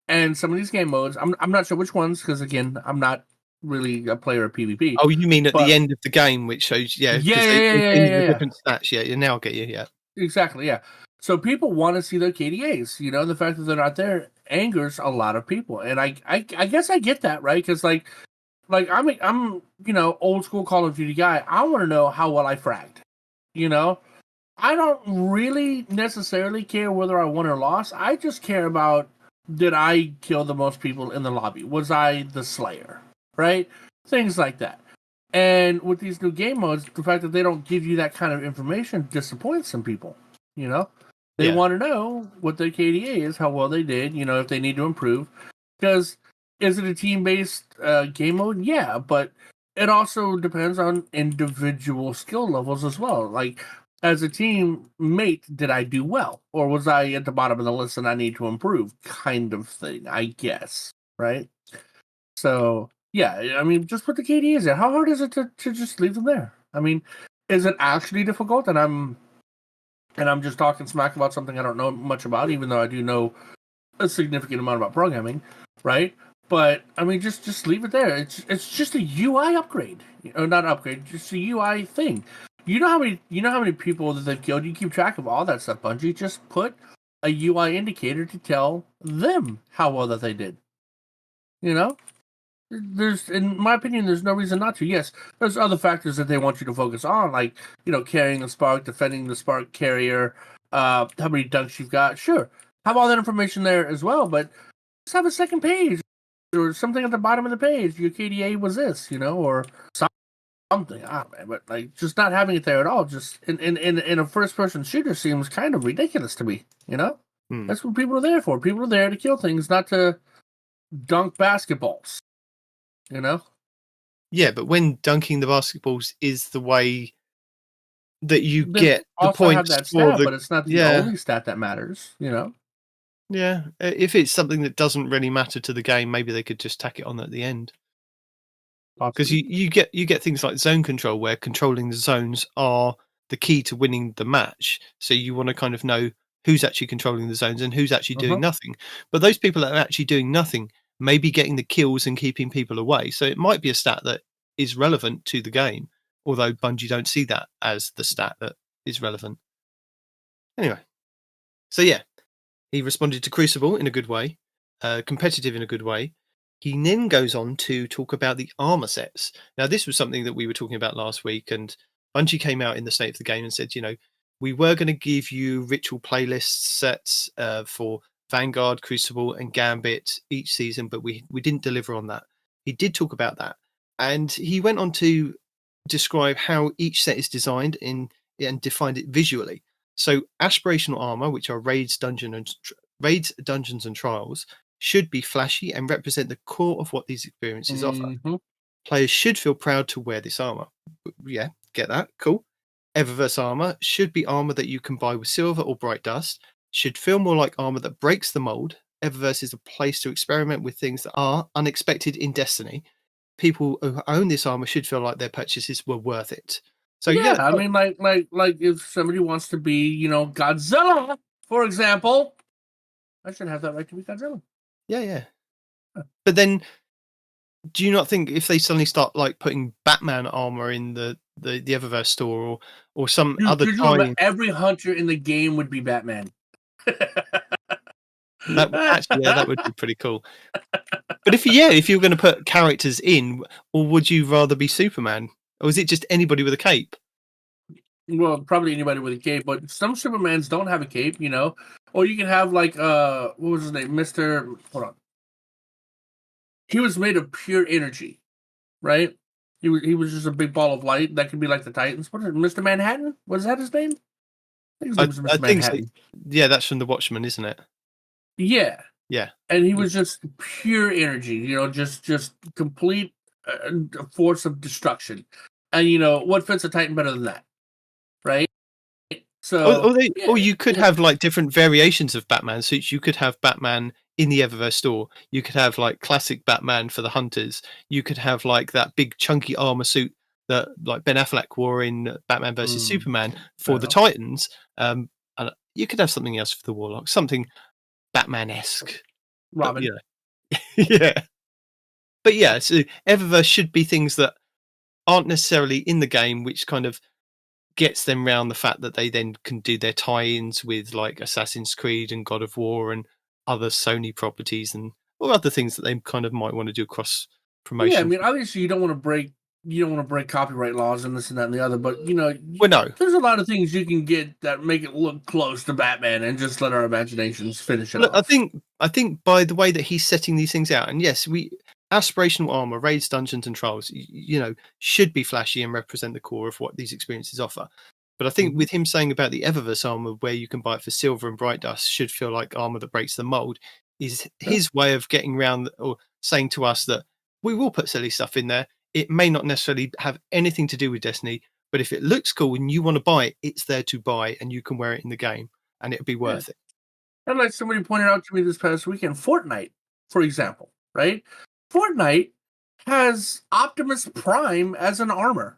And some of these game modes, I'm not sure which ones, because again, I'm not really a player of PvP. Oh, you mean at the end of the game, which shows, the different stats. Yeah, now I'll get you. Yeah, exactly. Yeah. So people want to see their KDAs. You know, the fact that they're not there angers a lot of people, and I guess I get that, right? Because like I'm old school Call of Duty guy. I want to know how well I fragged. You know, I don't really necessarily care whether I won or lost. I just care about, did I kill the most people in the lobby? Was I the Slayer? Right? Things like that. And with these new game modes, the fact that they don't give you that kind of information disappoints some people. You know, they want to know what their KDA is, how well they did, you know, if they need to improve. Because is it a team-based game mode? Yeah, but it also depends on individual skill levels as well. Like, as a teammate, did I do well? Or was I at the bottom of the list and I need to improve? Kind of thing, I guess. Right? So, yeah, I mean, just put the KDAs there. How hard is it to just leave them there? I mean, is it actually difficult? And I'm just talking smack about something I don't know much about, even though I do know a significant amount about programming, right? But I mean, just leave it there. It's just a UI upgrade, not upgrade, just a UI thing. You know how many people that they've killed. You keep track of all that stuff, Bungie. Just put a UI indicator to tell them how well that they did. You know, there's, in my opinion, there's no reason not to. Yes, there's other factors that they want you to focus on, like, carrying the spark, defending the spark carrier, how many dunks you've got. Sure, have all that information there as well, but just have a second page or something at the bottom of the page. Your KDA was this, or something. But like, just not having it there at all, just in a first-person shooter, seems kind of ridiculous to me. That's what people are there for. People are there to kill things, not to dunk basketballs. Yeah, but when dunking the basketballs is the way that you get the also points have that for stat, but it's not the only stat that matters. Yeah, if it's something that doesn't really matter to the game, maybe they could just tack it on at the end. Because you get things like zone control, where controlling the zones are the key to winning the match. So you want to kind of know who's actually controlling the zones and who's actually doing nothing. But those people that are actually doing nothing may be getting the kills and keeping people away. So it might be a stat that is relevant to the game, although Bungie don't see that as the stat that is relevant. Anyway, so yeah, he responded to Crucible in a good way, competitive in a good way. He then goes on to talk about the armor sets. Now, this was something that we were talking about last week, and Bungie came out in the State of the Game and said, we were going to give you ritual playlist sets for Vanguard, Crucible, and Gambit each season, but we didn't deliver on that. He did talk about that, and he went on to describe how each set is designed and defined it visually. So aspirational armor, which are raids, dungeons, and trials, should be flashy and represent the core of what these experiences offer. Mm-hmm. Players should feel proud to wear this armor. Yeah, get that? Cool. Eververse armor should be armor that you can buy with silver or bright dust. Should feel more like armor that breaks the mold. Eververse is a place to experiment with things that are unexpected in Destiny. People who own this armor should feel like their purchases were worth it. So yeah, I mean, like if somebody wants to be, Godzilla, for example, I should have that right to be Godzilla. Yeah. But then, do you not think if they suddenly start like putting Batman armor in the Eververse store or some other time, every hunter in the game would be Batman. that would be pretty cool. But if you were going to put characters in, or would you rather be Superman, or is it just anybody with a cape? Well, probably anybody with a cape, but some Supermans don't have a cape, Or you can have like what was his name, Hold on. He was made of pure energy, right? He was just a big ball of light that could be like the Titans. What is it, Mr. Manhattan? Was that his name? I think his name was Mr. Manhattan. So. Yeah, that's from The Watchmen, isn't it? Yeah. Yeah. And he was just pure energy, just complete force of destruction. And what fits a Titan better than that, right? So, or you could have like different variations of Batman. So you could have Batman in the Eververse store. You could have like classic Batman for the hunters. You could have like that big chunky armor suit that like Ben Affleck wore in Batman versus Superman for the Titans. And you could have something else for the Warlock, something Batman-esque. Robin. Yeah. But yeah, so Eververse should be things that aren't necessarily in the game, which kind of gets them around the fact that they then can do their tie-ins with like Assassin's Creed and God of War and other Sony properties and or other things that they kind of might want to do cross promotion. Yeah, I mean, obviously you don't want to break copyright laws and this and that and the other, but no. There's a lot of things you can get that make it look close to Batman and just let our imaginations finish it off. I think by the way that he's setting these things out, and yes, aspirational armor, raids, dungeons, and trials, should be flashy and represent the core of what these experiences offer. But I think with him saying about the Eververse armor, where you can buy it for silver and bright dust, should feel like armor that breaks the mold, is his way of getting around or saying to us that we will put silly stuff in there. It may not necessarily have anything to do with Destiny, but if it looks cool and you want to buy it, it's there to buy, and you can wear it in the game, and it'll be worth it. And like somebody pointed out to me this past weekend, Fortnite, for example, right? Fortnite has Optimus Prime as an armor.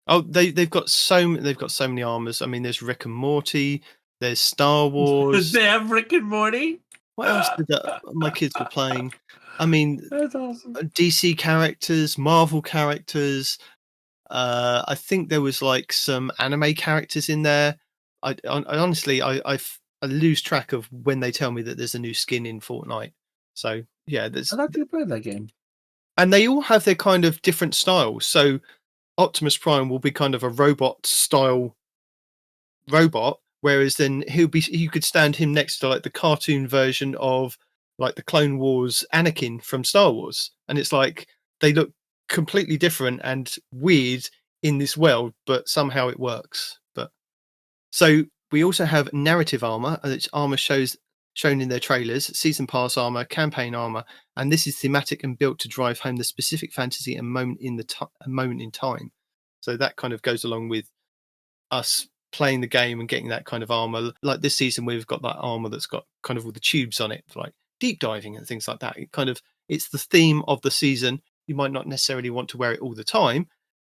Oh, they've got so many armors. I mean, there's Rick and Morty. There's Star Wars. They have Rick and Morty. What else did my kids were playing? I mean, that's awesome. DC characters, Marvel characters. I think there was like some anime characters in there. I honestly lose track of when they tell me that there's a new skin in Fortnite. So yeah, I thought you played that game. And they all have their kind of different styles. So Optimus Prime will be kind of a robot style robot, whereas then you could stand him next to like the cartoon version of like the Clone Wars Anakin from Star Wars, and it's like they look completely different and weird in this world, but somehow it works. But so we also have narrative armor, which armor shown in their trailers, season pass armor, campaign armor, and this is thematic and built to drive home the specific fantasy and moment in time. So that kind of goes along with us playing the game and getting that kind of armor. Like this season, we've got that armor that's got kind of all the tubes on it, like deep diving and things like that. It's the theme of the season. You might not necessarily want to wear it all the time,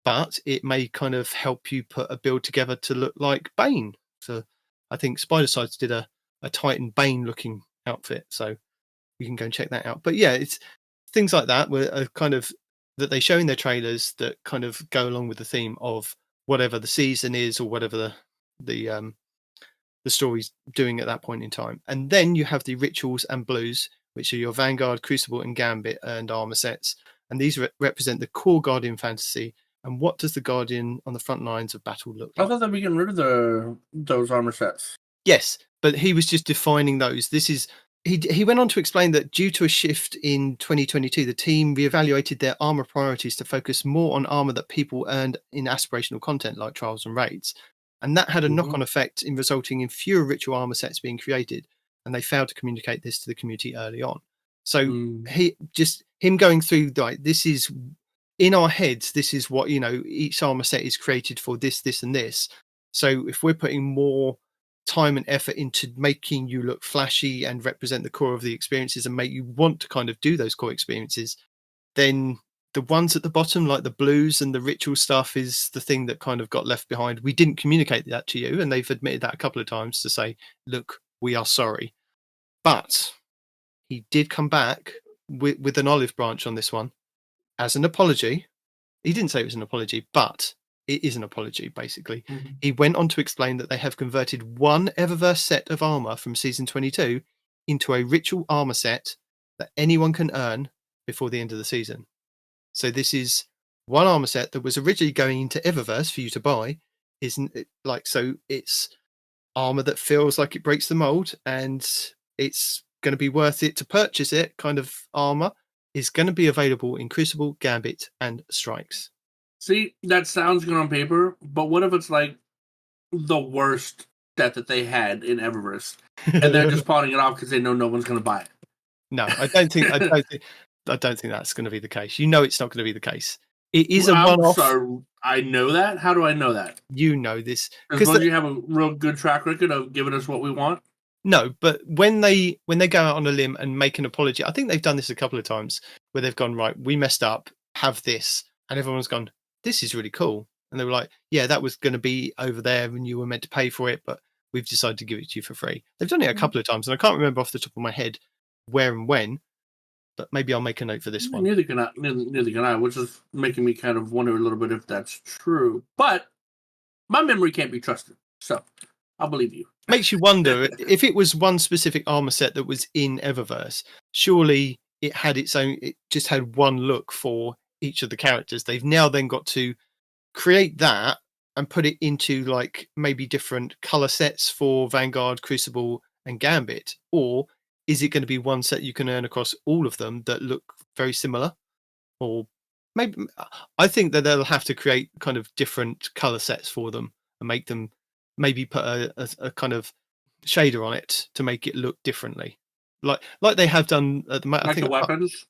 but it may kind of help you put a build together to look like Bane. So I think Spider-Sides did a Titan Bane looking outfit, so you can go and check that out. But yeah, it's things like that where kind of that they show in their trailers that kind of go along with the theme of whatever the season is or whatever the story's doing at that point in time. And then you have the rituals and blues, which are your Vanguard, Crucible, and Gambit earned armor sets, and these represent the core Guardian fantasy. And what does the Guardian on the front lines of battle look like? I thought that we getting rid of those armor sets. Yes, but he was just defining those. He went on to explain that due to a shift in 2022, the team reevaluated their armor priorities to focus more on armor that people earned in aspirational content like trials and raids. And that had a knock-on effect in resulting in fewer ritual armor sets being created, and they failed to communicate this to the community early on. So him going through, like, this is in our heads, this is what, each armor set is created for this, this, and this. So if we're putting more time and effort into making you look flashy and represent the core of the experiences and make you want to kind of do those core experiences, then the ones at the bottom, like the blues and the ritual stuff, is the thing that kind of got left behind. We didn't communicate that to you, and they've admitted that a couple of times to say, look, we are sorry. But he did come back with an olive branch on this one as an apology. He didn't say it was an apology, but it is an apology, basically. He went on to explain that they have converted one Eververse set of armor from Season 22 into a ritual armor set that anyone can earn before the end of the season. So this is one armor set that was originally going into Eververse for you to buy. Isn't it so it's armor that feels like it breaks the mold, and it's going to be worth it to purchase it. Kind of armor is going to be available in Crucible, Gambit, and Strikes. See, that sounds good on paper, but what if it's like the worst set that they had in Eververse, and they're just pawning it off because they know no one's going to buy it? No, I don't think that's going to be the case. It's not going to be the case. It is a one-off. Sorry, I know that. How do I know that? You know this because you have a real good track record of giving us what we want. No, but when they go out on a limb and make an apology, I think they've done this a couple of times where they've gone, right, we messed up, have this, and everyone's gone, this is really cool, and they were like, yeah, that was going to be over there and you were meant to pay for it, but we've decided to give it to you for free. They've done it a couple of times, and I can't remember off the top of my head where and when, but maybe I'll make a note for this one. Neither can I, which is making me kind of wonder a little bit if that's true. But my memory can't be trusted, so I'll believe you. Makes you wonder if it was one specific armor set that was in Eververse, surely it had its own, it just had one look for each of the characters. They've now then got to create that and put it into like maybe different color sets for Vanguard, Crucible, and Gambit. Or is it going to be one set you can earn across all of them that look very similar? Or maybe, I think that they'll have to create kind of different color sets for them and make them, maybe put a kind of shader on it to make it look differently, like they have done at the I think the weapons.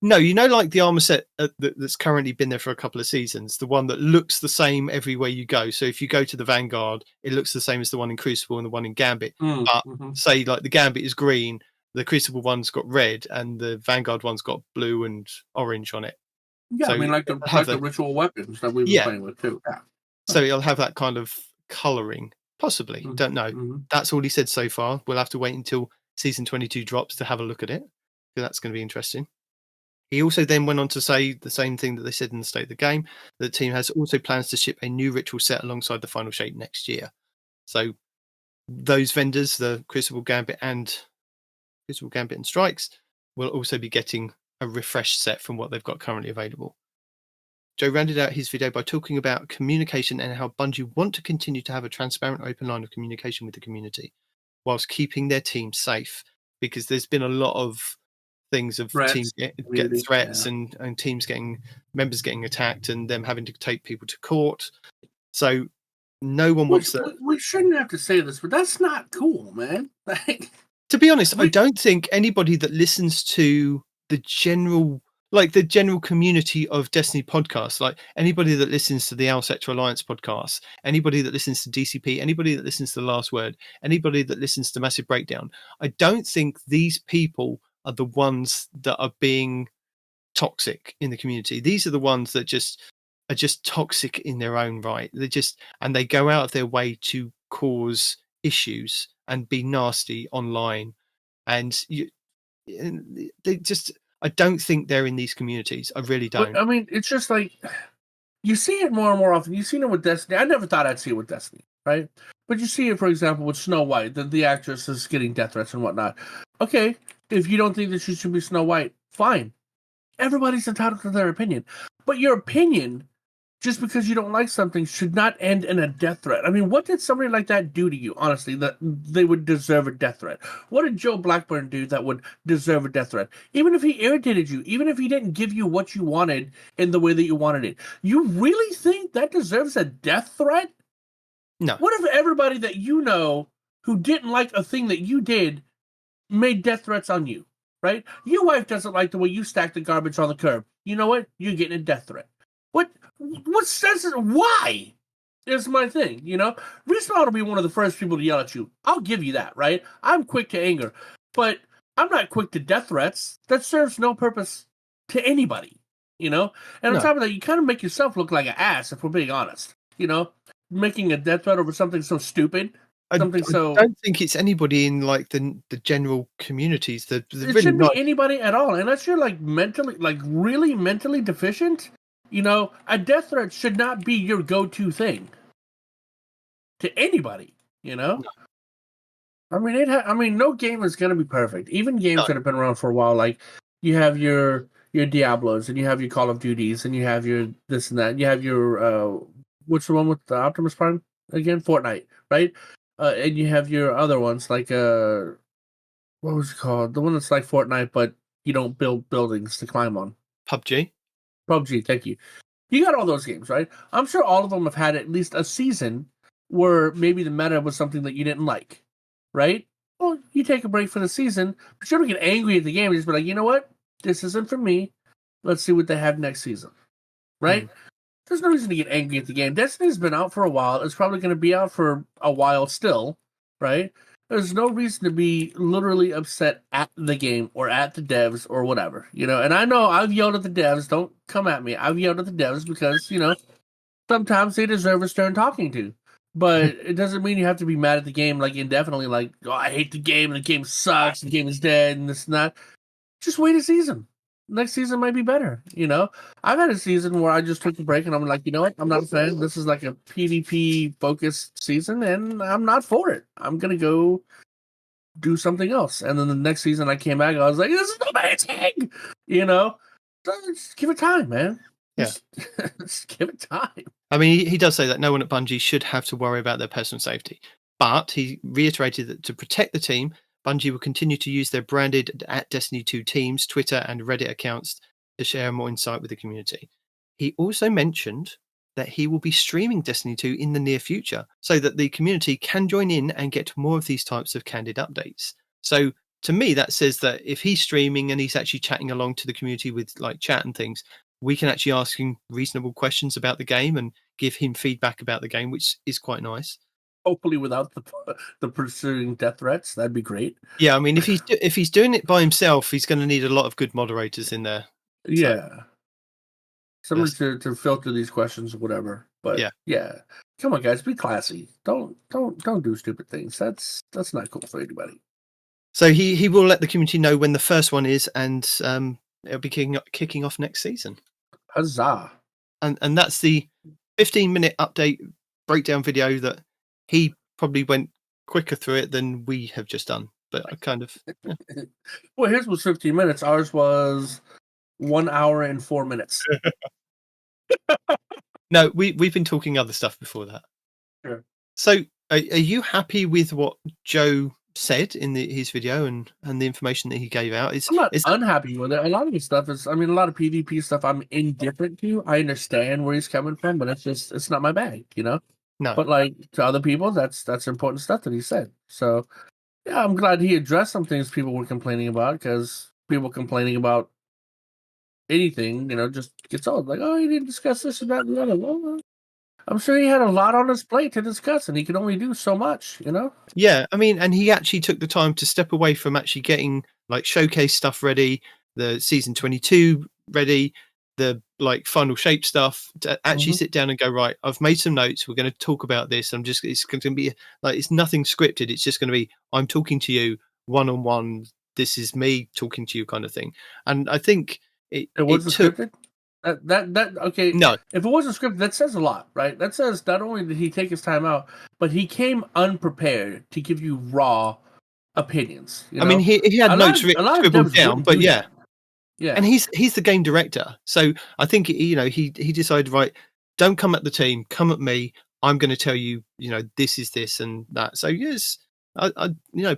No, like the armor set that's currently been there for a couple of seasons, the one that looks the same everywhere you go. So if you go to the Vanguard, it looks the same as the one in Crucible and the one in Gambit. But say like the Gambit is green, the Crucible one's got red, and the Vanguard one's got blue and orange on it. Yeah, so I mean like the ritual weapons that we've been playing with too. Yeah. So it'll have that kind of colouring, possibly. Don't know. That's all he said so far. We'll have to wait until Season 22 drops to have a look at it. So that's going to be interesting. He also then went on to say the same thing that they said in the state of the game, that the team has also plans to ship a new ritual set alongside the final shape next year. So those vendors, the Crucible Gambit and Strikes, will also be getting a refreshed set from what they've got currently available. Joe rounded out his video by talking about communication and how Bungie want to continue to have a transparent, open line of communication with the community whilst keeping their team safe, because there's been a lot of things of teams get threats and teams getting members getting attacked and them having to take people to court. So no one wants that. We shouldn't have to say this, but that's not cool, man. To be honest, I don't think anybody that listens to the general community of Destiny podcasts, like anybody that listens to the Al Sector Alliance podcast, anybody that listens to DCP, anybody that listens to The Last Word, anybody that listens to Massive Breakdown, I don't think these people are the ones that are being toxic in the community. These are the ones that are just toxic in their own right. They go out of their way to cause issues and be nasty online. And I don't think they're in these communities. I really don't. But, I mean, it's just like you see it more and more often. You've seen it with Destiny. I never thought I'd see it with Destiny, right? But you see it, for example, with Snow White, the actress is getting death threats and whatnot. Okay, if you don't think that she should be Snow White, fine. Everybody's entitled to their opinion. But your opinion just because you don't like something should not end in a death threat. I mean, what did somebody like that do to you, honestly, that they would deserve a death threat? What did Joe Blackburn do that would deserve a death threat? Even if he irritated you, even if he didn't give you what you wanted in the way that you wanted it, you really think that deserves a death threat? No. What if everybody that you know who didn't like a thing that you did made death threats on you, right? Your wife doesn't like the way you stack the garbage on the curb. You know what? You're getting a death threat. What sense is why? Is my thing, you know? Respawn will be one of the first people to yell at you. I'll give you that, right? I'm quick to anger, but I'm not quick to death threats. That serves no purpose to anybody, you know? And on top of that, you kind of make yourself look like an ass, if we're being honest, you know? Making a death threat over something so stupid. I don't think it's anybody in like the general communities. It really shouldn't be anybody at all, unless you're like really mentally deficient. You know, a death threat should not be your go-to thing to anybody. You know, no. I mean, no game is going to be perfect. Even games that have been around for a while, like you have your Diablos and you have your Call of Duties and you have your this and that. And you have your what's the one with the Optimus Prime again? Fortnite, right? And you have your other ones like what was it called? The one that's like Fortnite, but you don't build buildings to climb on. PUBG, thank you. You got all those games, right? I'm sure all of them have had at least a season where maybe the meta was something that you didn't like, right? Well, you take a break for the season, but you don't get angry at the game. You just be like, you know what? This isn't for me. Let's see what they have next season, right? There's no reason to get angry at the game. Destiny's been out for a while. It's probably going to be out for a while still, right? There's no reason to be literally upset at the game or at the devs or whatever, you know? And I know I've yelled at the devs. Don't come at me. I've yelled at the devs because, you know, sometimes they deserve a stern talking to. But it doesn't mean you have to be mad at the game like indefinitely, like, oh, I hate the game and the game sucks, the game is dead and this and that. Just wait a season. Next season might be better, you know? I've had a season where I just took a break and I'm like, you know what? I'm not a fan. This is like a PvP-focused season, and I'm not for it. I'm going to go do something else. And then the next season I came back, I was like, this is amazing! You know? Just give it time, man. Yeah. Just give it time. I mean, he does say that no one at Bungie should have to worry about their personal safety. But he reiterated that to protect the team, Bungie will continue to use their branded @Destiny2 teams, Twitter and Reddit accounts to share more insight with the community. He also mentioned that he will be streaming Destiny 2 in the near future so that the community can join in and get more of these types of candid updates. So to me, that says that if he's streaming and he's actually chatting along to the community with like chat and things, we can actually ask him reasonable questions about the game and give him feedback about the game, which is quite nice. Hopefully without the pursuing death threats, that'd be great. Yeah, I mean, if he's doing it by himself, he's going to need a lot of good moderators in there. Yeah, somebody to filter these questions or whatever. But yeah, come on, guys, be classy. Don't do stupid things. That's not cool for anybody. So he will let the community know when the first one is, and it'll be kicking off next season. Huzzah! And that's the 15-minute update breakdown video that he probably went quicker through it than we have just done. But I kind of... Yeah. Well, his was 15 minutes. Ours was 1 hour and 4 minutes. No, we've been talking other stuff before that. Sure. So are you happy with what Joe said in his video and the information that he gave out? I'm not unhappy with it. A lot of the stuff is, I mean, a lot of PvP stuff I'm indifferent to. I understand where he's coming from, but it's not my bag, you know? No. But like to other people, that's important stuff that he said. So yeah, I'm glad he addressed some things people were complaining about, because people complaining about anything, you know, just gets old. Like, oh, you didn't discuss this and that and the other. Well, I'm sure he had a lot on his plate to discuss, and he could only do so much, you know? Yeah, I mean, and he actually took the time to step away from actually getting like showcase stuff ready, the season 22 ready, the like final shape stuff, to actually sit down and go, right, I've made some notes, we're going to talk about this. It's going to be like, it's nothing scripted. It's just going to be, I'm talking to you one-on-one. This is me talking to you kind of thing. And I think it wasn't scripted. Okay. No, if it wasn't scripted, that says a lot, right? That says not only did he take his time out, but he came unprepared to give you raw opinions. You know? I mean, he had notes scribbled down, but yeah. Yeah, and he's the game director, so I think he decided, right, don't come at the team, come at me. I'm going to tell you, this is this and that. So yes, I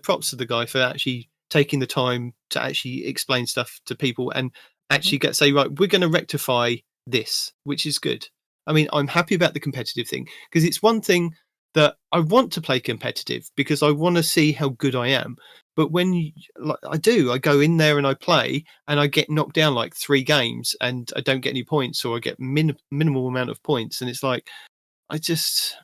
props to the guy for actually taking the time to actually explain stuff to people and actually say, right, we're going to rectify this, which is good. I mean, I'm happy about the competitive thing because it's one thing that I want to play competitive because I want to see how good I am. But when I go in there and I play and I get knocked down like 3 games and I don't get any points or I get minimal amount of points. And it's like, it's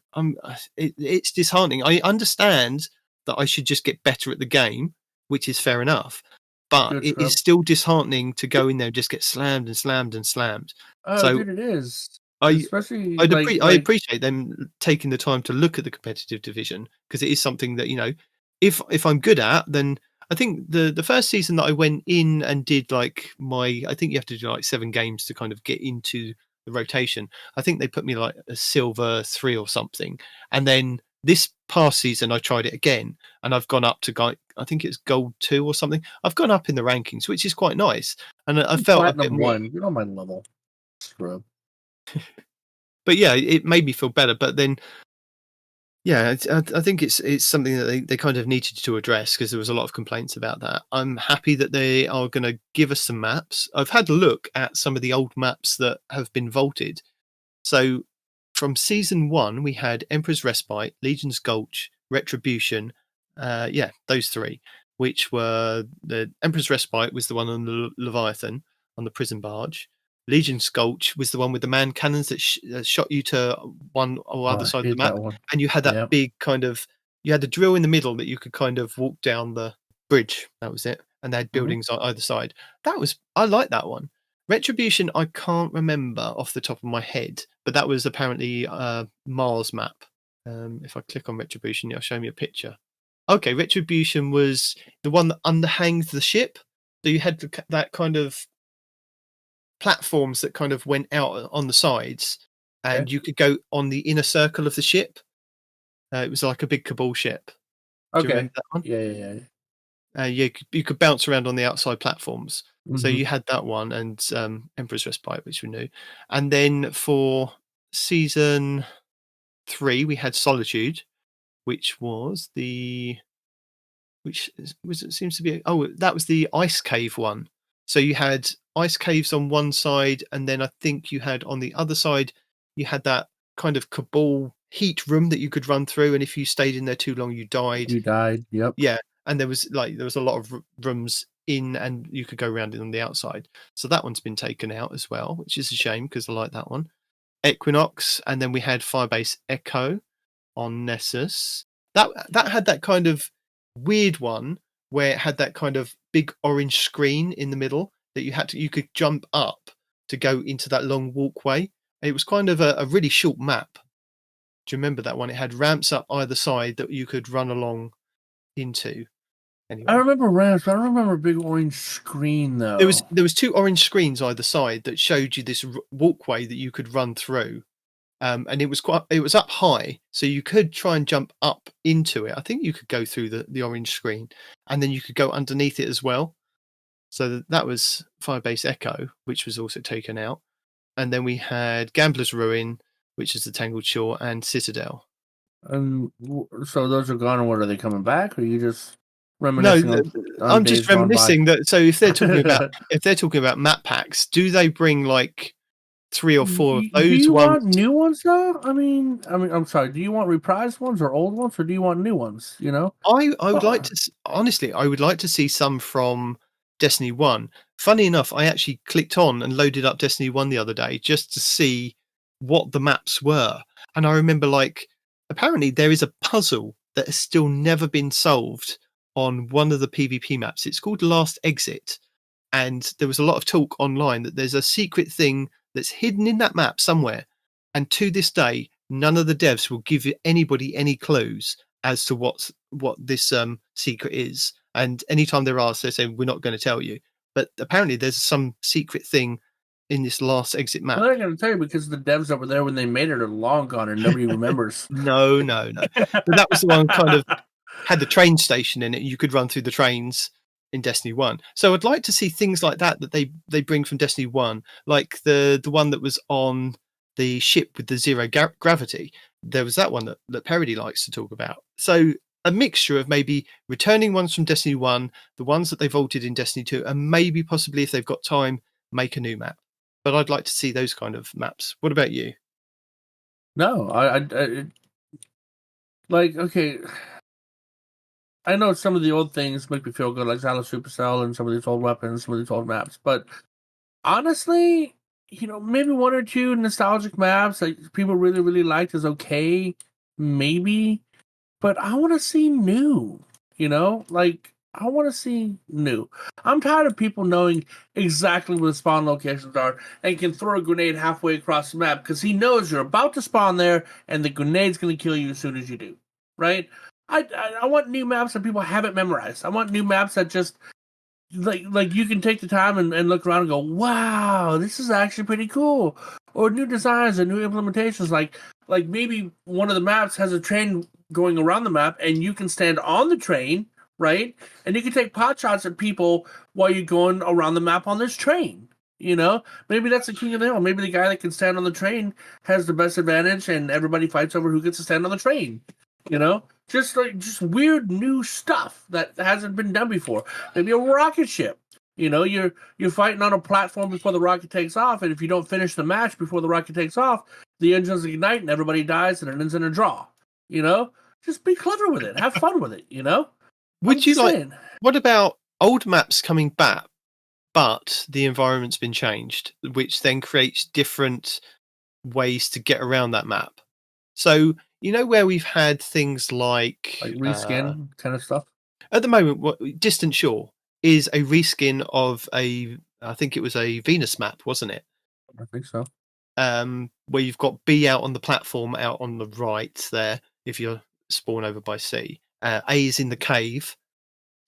disheartening. I understand that I should just get better at the game, which is fair enough. But it is still disheartening to go in there and just get slammed and slammed and slammed. Oh, dude, it is. I Especially, appreciate them taking the time to look at the competitive division because it is something that if I'm good at, then I think the first season that I went in and did I think you have to do like 7 games to kind of get into the rotation. I think they put me like a silver 3 or something, and then this past season I tried it again and I've gone up to I think it's gold 2 or something. I've gone up in the rankings, which is quite nice, and I felt platinum a bit more. 1. You're on my level, scrub. But yeah, it made me feel better. But then, yeah, I think it's something that they kind of needed to address because there was a lot of complaints about that. I'm happy that they are going to give us some maps. I've had a look at some of the old maps that have been vaulted. So from season 1, we had Emperor's Respite, Legion's Gulch, Retribution. Those 3, which were the Emperor's Respite was the one on the Leviathan on the prison barge. Legion's Gulch was the one with the man cannons that shot you to one or other side of the map, and you had that big kind of you had the drill in the middle that you could kind of walk down the bridge. That was it, and they had buildings on either side. I like that one. Retribution, I can't remember off the top of my head, but that was apparently Mars map. If I click on Retribution, it'll show me a picture. Okay, Retribution was the one that underhangs the ship. So you had that kind of platforms that kind of went out on the sides, and you could go on the inner circle of the ship. It was like a big Cabal ship. Do you remember that one? Yeah. You could bounce around on the outside platforms. So you had that one and Emperor's Respite, which we knew. And then for season 3, we had Solitude, which was that was the ice cave one. So you had ice caves on one side, and then I think you had on the other side, you had that kind of Cabal heat room that you could run through, and if you stayed in there too long, you died. Yep. Yeah, and there was a lot of rooms in, and you could go around it on the outside. So that one's been taken out as well, which is a shame because I like that one. Equinox, and then we had Firebase Echo on Nessus. That had that kind of weird one where it had that kind of big orange screen in the middle that you could jump up to go into that long walkway. It was kind of a really short map. Do you remember that one? It had ramps up either side that you could run along into. Anyway. I remember ramps, but I don't remember a big orange screen though. There was 2 orange screens either side that showed you this walkway that you could run through. And it was up high, so you could try and jump up into it. I think you could go through the orange screen, and then you could go underneath it as well. So that was Firebase Echo, which was also taken out. And then we had Gambler's Ruin, which is the Tangled Shore, and Citadel. So those are gone, and what, are they coming back, or are you just reminiscing? No, I'm just reminiscing that. So if they're talking about map packs, do they bring like 3 or 4 of those ones? Do you want new ones though? I mean, I'm sorry. Do you want reprised ones or old ones, or do you want new ones? I would like to honestly. I would like to see some from Destiny 1. Funny enough, I actually clicked on and loaded up Destiny 1 the other day just to see what the maps were, and I remember apparently there is a puzzle that has still never been solved on one of the PvP maps. It's called Last Exit, and there was a lot of talk online that there's a secret thing that's hidden in that map somewhere, and to this day none of the devs will give anybody any clues as to what this secret is, and anytime they're asked, they say we're not going to tell you. But apparently there's some secret thing in this Last Exit map. Well, they're going to tell you because the devs that were there when they made it are long gone and nobody remembers. No. But that was the one kind of had the train station in it. You could run through the trains in Destiny 1. So I'd like to see things like that they bring from Destiny 1, like the one that was on the ship with the zero gravity. There was that one that Parody likes to talk about. So a mixture of maybe returning ones from Destiny 1, the ones that they vaulted in Destiny 2, and maybe possibly, if they've got time, make a new map. But I'd like to see those kind of maps. What about you? No, I like, okay, I know some of the old things make me feel good, like Xala Supercell and some of these old weapons, some of these old maps, but honestly, maybe one or two nostalgic maps that people really, really liked is okay, maybe, but I want to see new, like, I want to see new. I'm tired of people knowing exactly where the spawn locations are and can throw a grenade halfway across the map because he knows you're about to spawn there and the grenade's going to kill you as soon as you do, right? I want new maps that people haven't memorized. I want new maps that just like you can take the time and look around and go, wow, this is actually pretty cool. Or new designs and new implementations. Like maybe one of the maps has a train going around the map and you can stand on the train, right? And you can take pot shots at people while you're going around the map on this train. Maybe that's the king of the hill. Maybe the guy that can stand on the train has the best advantage and everybody fights over who gets to stand on the train. Just weird new stuff that hasn't been done before. Maybe a rocket ship. You're fighting on a platform before the rocket takes off, and if you don't finish the match before the rocket takes off, the engines ignite and everybody dies, and it ends in a draw. Just be clever with it. Have fun with it. Would you like? What about old maps coming back, but the environment's been changed, which then creates different ways to get around that map? So where we've had things like reskin kind of stuff. At the moment, Distant Shore is a reskin of I think it was a Venus map, wasn't it? I think so. Where you've got B out on the platform, out on the right there, if you're spawn over by C. A is in the cave,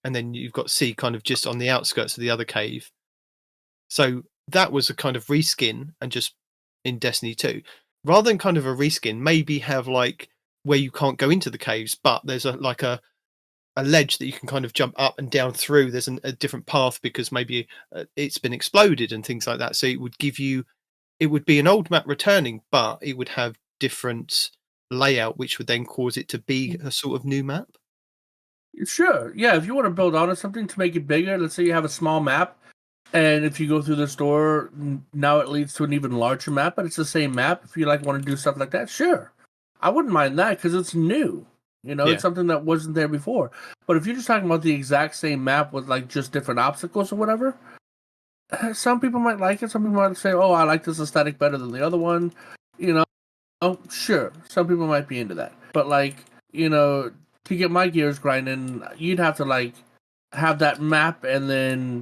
and then you've got C kind of just on the outskirts of the other cave. So that was a kind of reskin, and just in Destiny 2. Rather than kind of a reskin, maybe have like where you can't go into the caves, but there's a ledge that you can kind of jump up and down through. There's a different path because maybe it's been exploded and things like that. So it would be an old map returning, but it would have different layout, which would then cause it to be a sort of new map. Sure. Yeah. If you want to build onto something to make it bigger, let's say you have a small map, and if you go through this door, now it leads to an even larger map, but it's the same map. If you want to do stuff like that, sure. I wouldn't mind that because it's new. It's something that wasn't there before. But if you're just talking about the exact same map with just different obstacles or whatever, some people might like it. Some people might say, oh, I like this aesthetic better than the other one. Oh, sure. Some people might be into that. But to get my gears grinding, you'd have to have that map and then,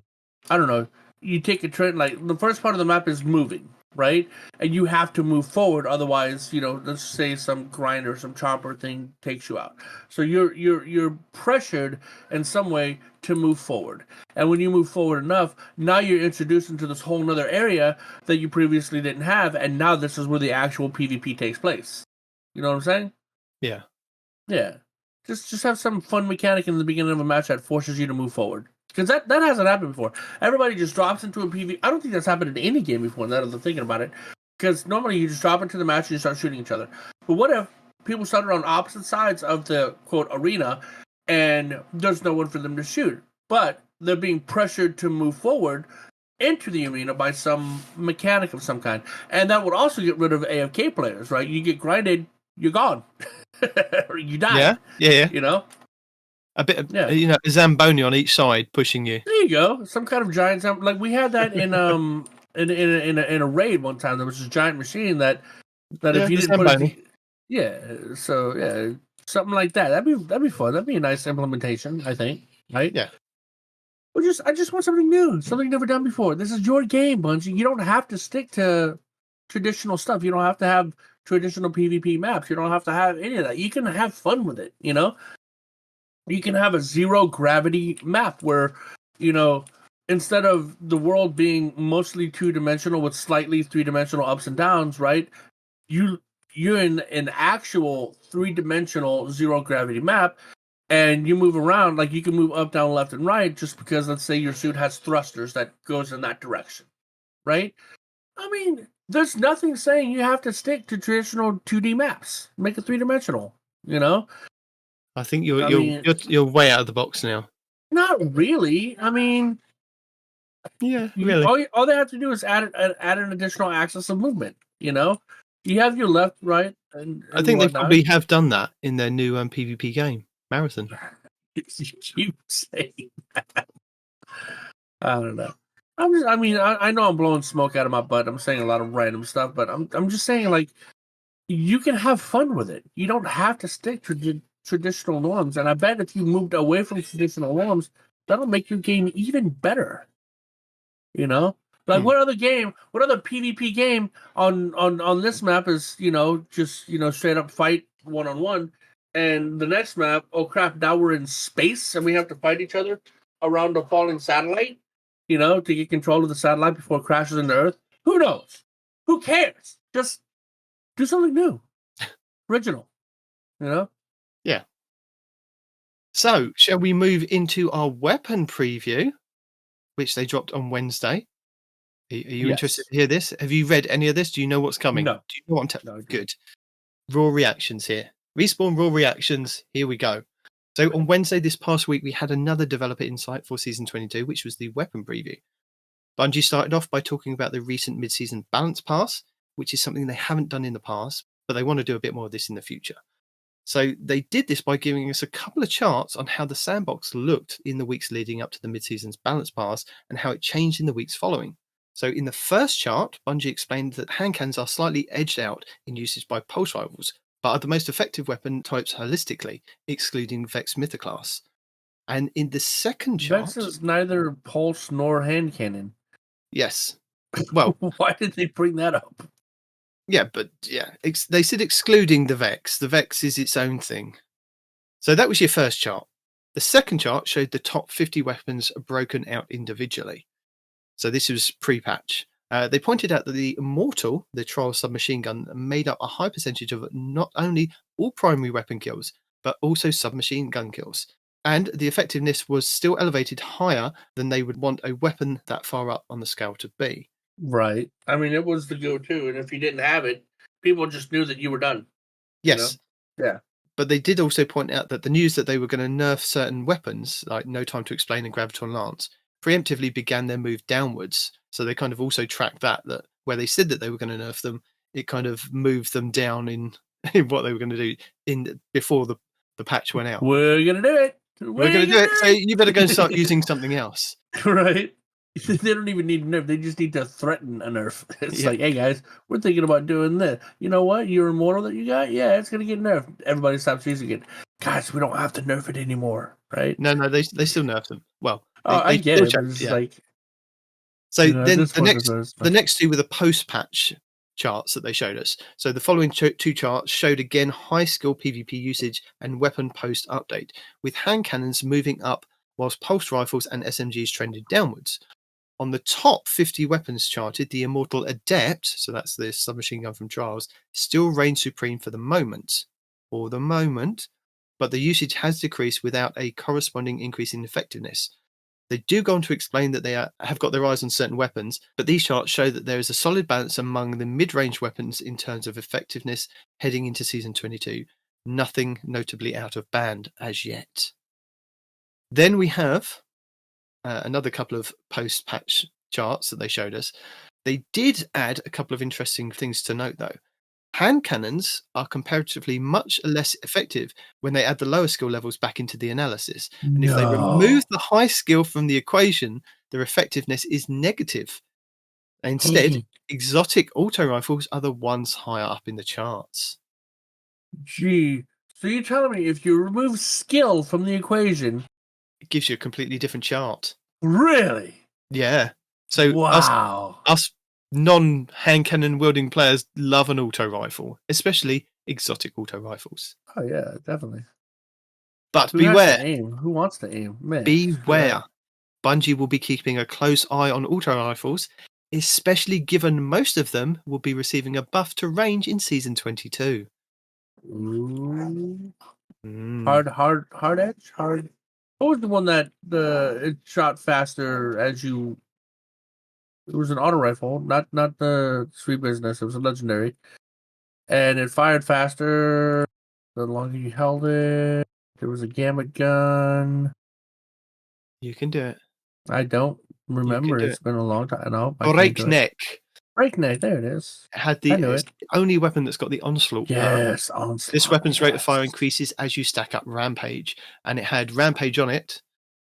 I don't know, you take a train, the first part of the map is moving, right? And you have to move forward, otherwise, let's say some grinder, some chopper thing takes you out. So you're pressured in some way to move forward. And when you move forward enough, now you're introduced into this whole nother area that you previously didn't have, and now this is where the actual PvP takes place. You know what I'm saying? Yeah. Yeah. Just have some fun mechanic in the beginning of a match that forces you to move forward. Because that hasn't happened before. Everybody just drops into a PvP. I don't think that's happened in any game before, now that I'm thinking about it. Because normally you just drop into the match and you start shooting each other. But what if people started on opposite sides of the, quote, arena, and there's no one for them to shoot? But they're being pressured to move forward into the arena by some mechanic of some kind. And that would also get rid of AFK players, right? You get grinded, you're gone. Or you die. Yeah. A bit of, a Zamboni on each side pushing you. There you go. Some kind of giant, we had that in in a raid one time. There was this giant machine that if you didn't put it, something like that. That'd be fun. That'd be a nice implementation, I think. Right? Yeah. I just want something new, something never done before. This is your game, Bungie. You don't have to stick to traditional stuff. You don't have to have traditional PvP maps. You don't have to have any of that. You can have fun with it. You can have a zero gravity map where, instead of the world being mostly 2-dimensional with slightly 3-dimensional ups and downs, right? You're in an actual 3-dimensional zero gravity map, and you move around, you can move up, down, left, and right just because, let's say, your suit has thrusters that goes in that direction, right? I mean, there's nothing saying you have to stick to traditional 2D maps. Make it 3-dimensional. You know, I think I mean, you're way out of the box now. not really. I mean, Yeah, really. all they have to do is add an additional axis of movement. You know, you have your left, right, and I think they whatnot. probably have done that in their new PvP game, Marathon. You keep saying that. I don't know. I know I'm blowing smoke out of my butt. I'm saying a lot of random stuff, but I'm just saying, like, you can have fun with it. You don't have to stick to traditional norms. And I bet if you moved away from traditional norms, that'll make your game even better. You know, like what other PvP game on this map is just straight up fight 1-on-1, and the next map, oh crap, now we're in space and we have to fight each other around a falling satellite, to get control of the satellite before it crashes into Earth. Who knows? Who cares? Just do something new, original. Yeah. So, shall we move into our weapon preview, which they dropped on Wednesday? Are you interested to hear this? Have you read any of this? Do you know what's coming? No. Do you know what I'm Good. Raw reactions here. Respawn raw reactions. Here we go. So on Wednesday this past week, we had another developer insight for Season 22, which was the weapon preview. Bungie started off by talking about the recent mid-season balance pass, which is something they haven't done in the past, but they want to do a bit more of this in the future. So they did this by giving us a couple of charts on how the sandbox looked in the weeks leading up to the mid-season's balance pass and how it changed in the weeks following. So in the first chart, Bungie explained that hand cannons are slightly edged out in usage by pulse rifles, but are the most effective weapon types holistically, excluding Vex Mythoclast. And in the second chart... Vex is neither pulse nor hand cannon. Yes. Well... Why did they bring that up? Yeah, but they said excluding the Vex. The Vex is its own thing. So that was your first chart. The second chart showed the top 50 weapons broken out individually. So this was pre-patch. They pointed out that the Immortal, the trial submachine gun, made up a high percentage of not only all primary weapon kills, but also submachine gun kills. And the effectiveness was still elevated higher than they would want a weapon that far up on the scale to be. Right. I mean, it was the go-to, and if you didn't have it, people just knew that you were done. Yes. Yeah. But they did also point out that the news that they were going to nerf certain weapons, like No Time to Explain and Graviton Lance, preemptively began their move downwards. So they kind of also tracked that where they said that they were going to nerf them, it kind of moved them down in what they were going to do before the patch went out. We're going to do it. We're going to do it. So you better go and start using something else. Right. They don't even need a nerf. They just need to threaten a nerf. It's like, hey guys, we're thinking about doing this. You know what? Your Immortal that you got? Yeah, it's going to get nerfed. Everybody stops using it. Guys, we don't have to nerf it anymore. Right? No, they still nerf them. Well, I get it. It's like... So then the next two were the post-patch charts that they showed us. So the following two charts showed again high skill PvP usage and weapon post update, with hand cannons moving up whilst pulse rifles and SMGs trended downwards. On the top 50 weapons charted, the Immortal Adept, so that's the submachine gun from Trials, still reigns supreme for the moment, but the usage has decreased without a corresponding increase in effectiveness. They do go on to explain that they have got their eyes on certain weapons, but these charts show that there is a solid balance among the mid-range weapons in terms of effectiveness heading into Season 22. Nothing notably out of band as yet. Then we have another couple of post-patch charts that they showed us. They did add a couple of interesting things to note, though. Hand cannons are comparatively much less effective when they add the lower skill levels back into the analysis. And if they remove the high skill from the equation, their effectiveness is negative. Instead, exotic auto rifles are the ones higher up in the charts. Gee, so you're telling me if you remove skill from the equation... It gives you a completely different chart. Really? Yeah. So wow. Us non-hand cannon wielding players love an auto rifle, especially exotic auto rifles. Oh yeah, definitely. But beware. Who wants to aim? Man, beware. Bungie will be keeping a close eye on auto rifles, especially given most of them will be receiving a buff to range in Season 22. Ooh. Hard edge? What was the one that it shot faster as you It was an auto rifle, not the sweet business. It was a legendary, and it fired faster the longer you held it. There was a gamut gun. You can do it. I don't You can remember. do It's it. been a long time. No, I can't do it. Breakneck Breakneck. There it is. had I knew it's it. the only weapon that's got the onslaught power. Yes, onslaught. This weapon's rate of fire yes. increases as you stack up rampage, and it had rampage on it.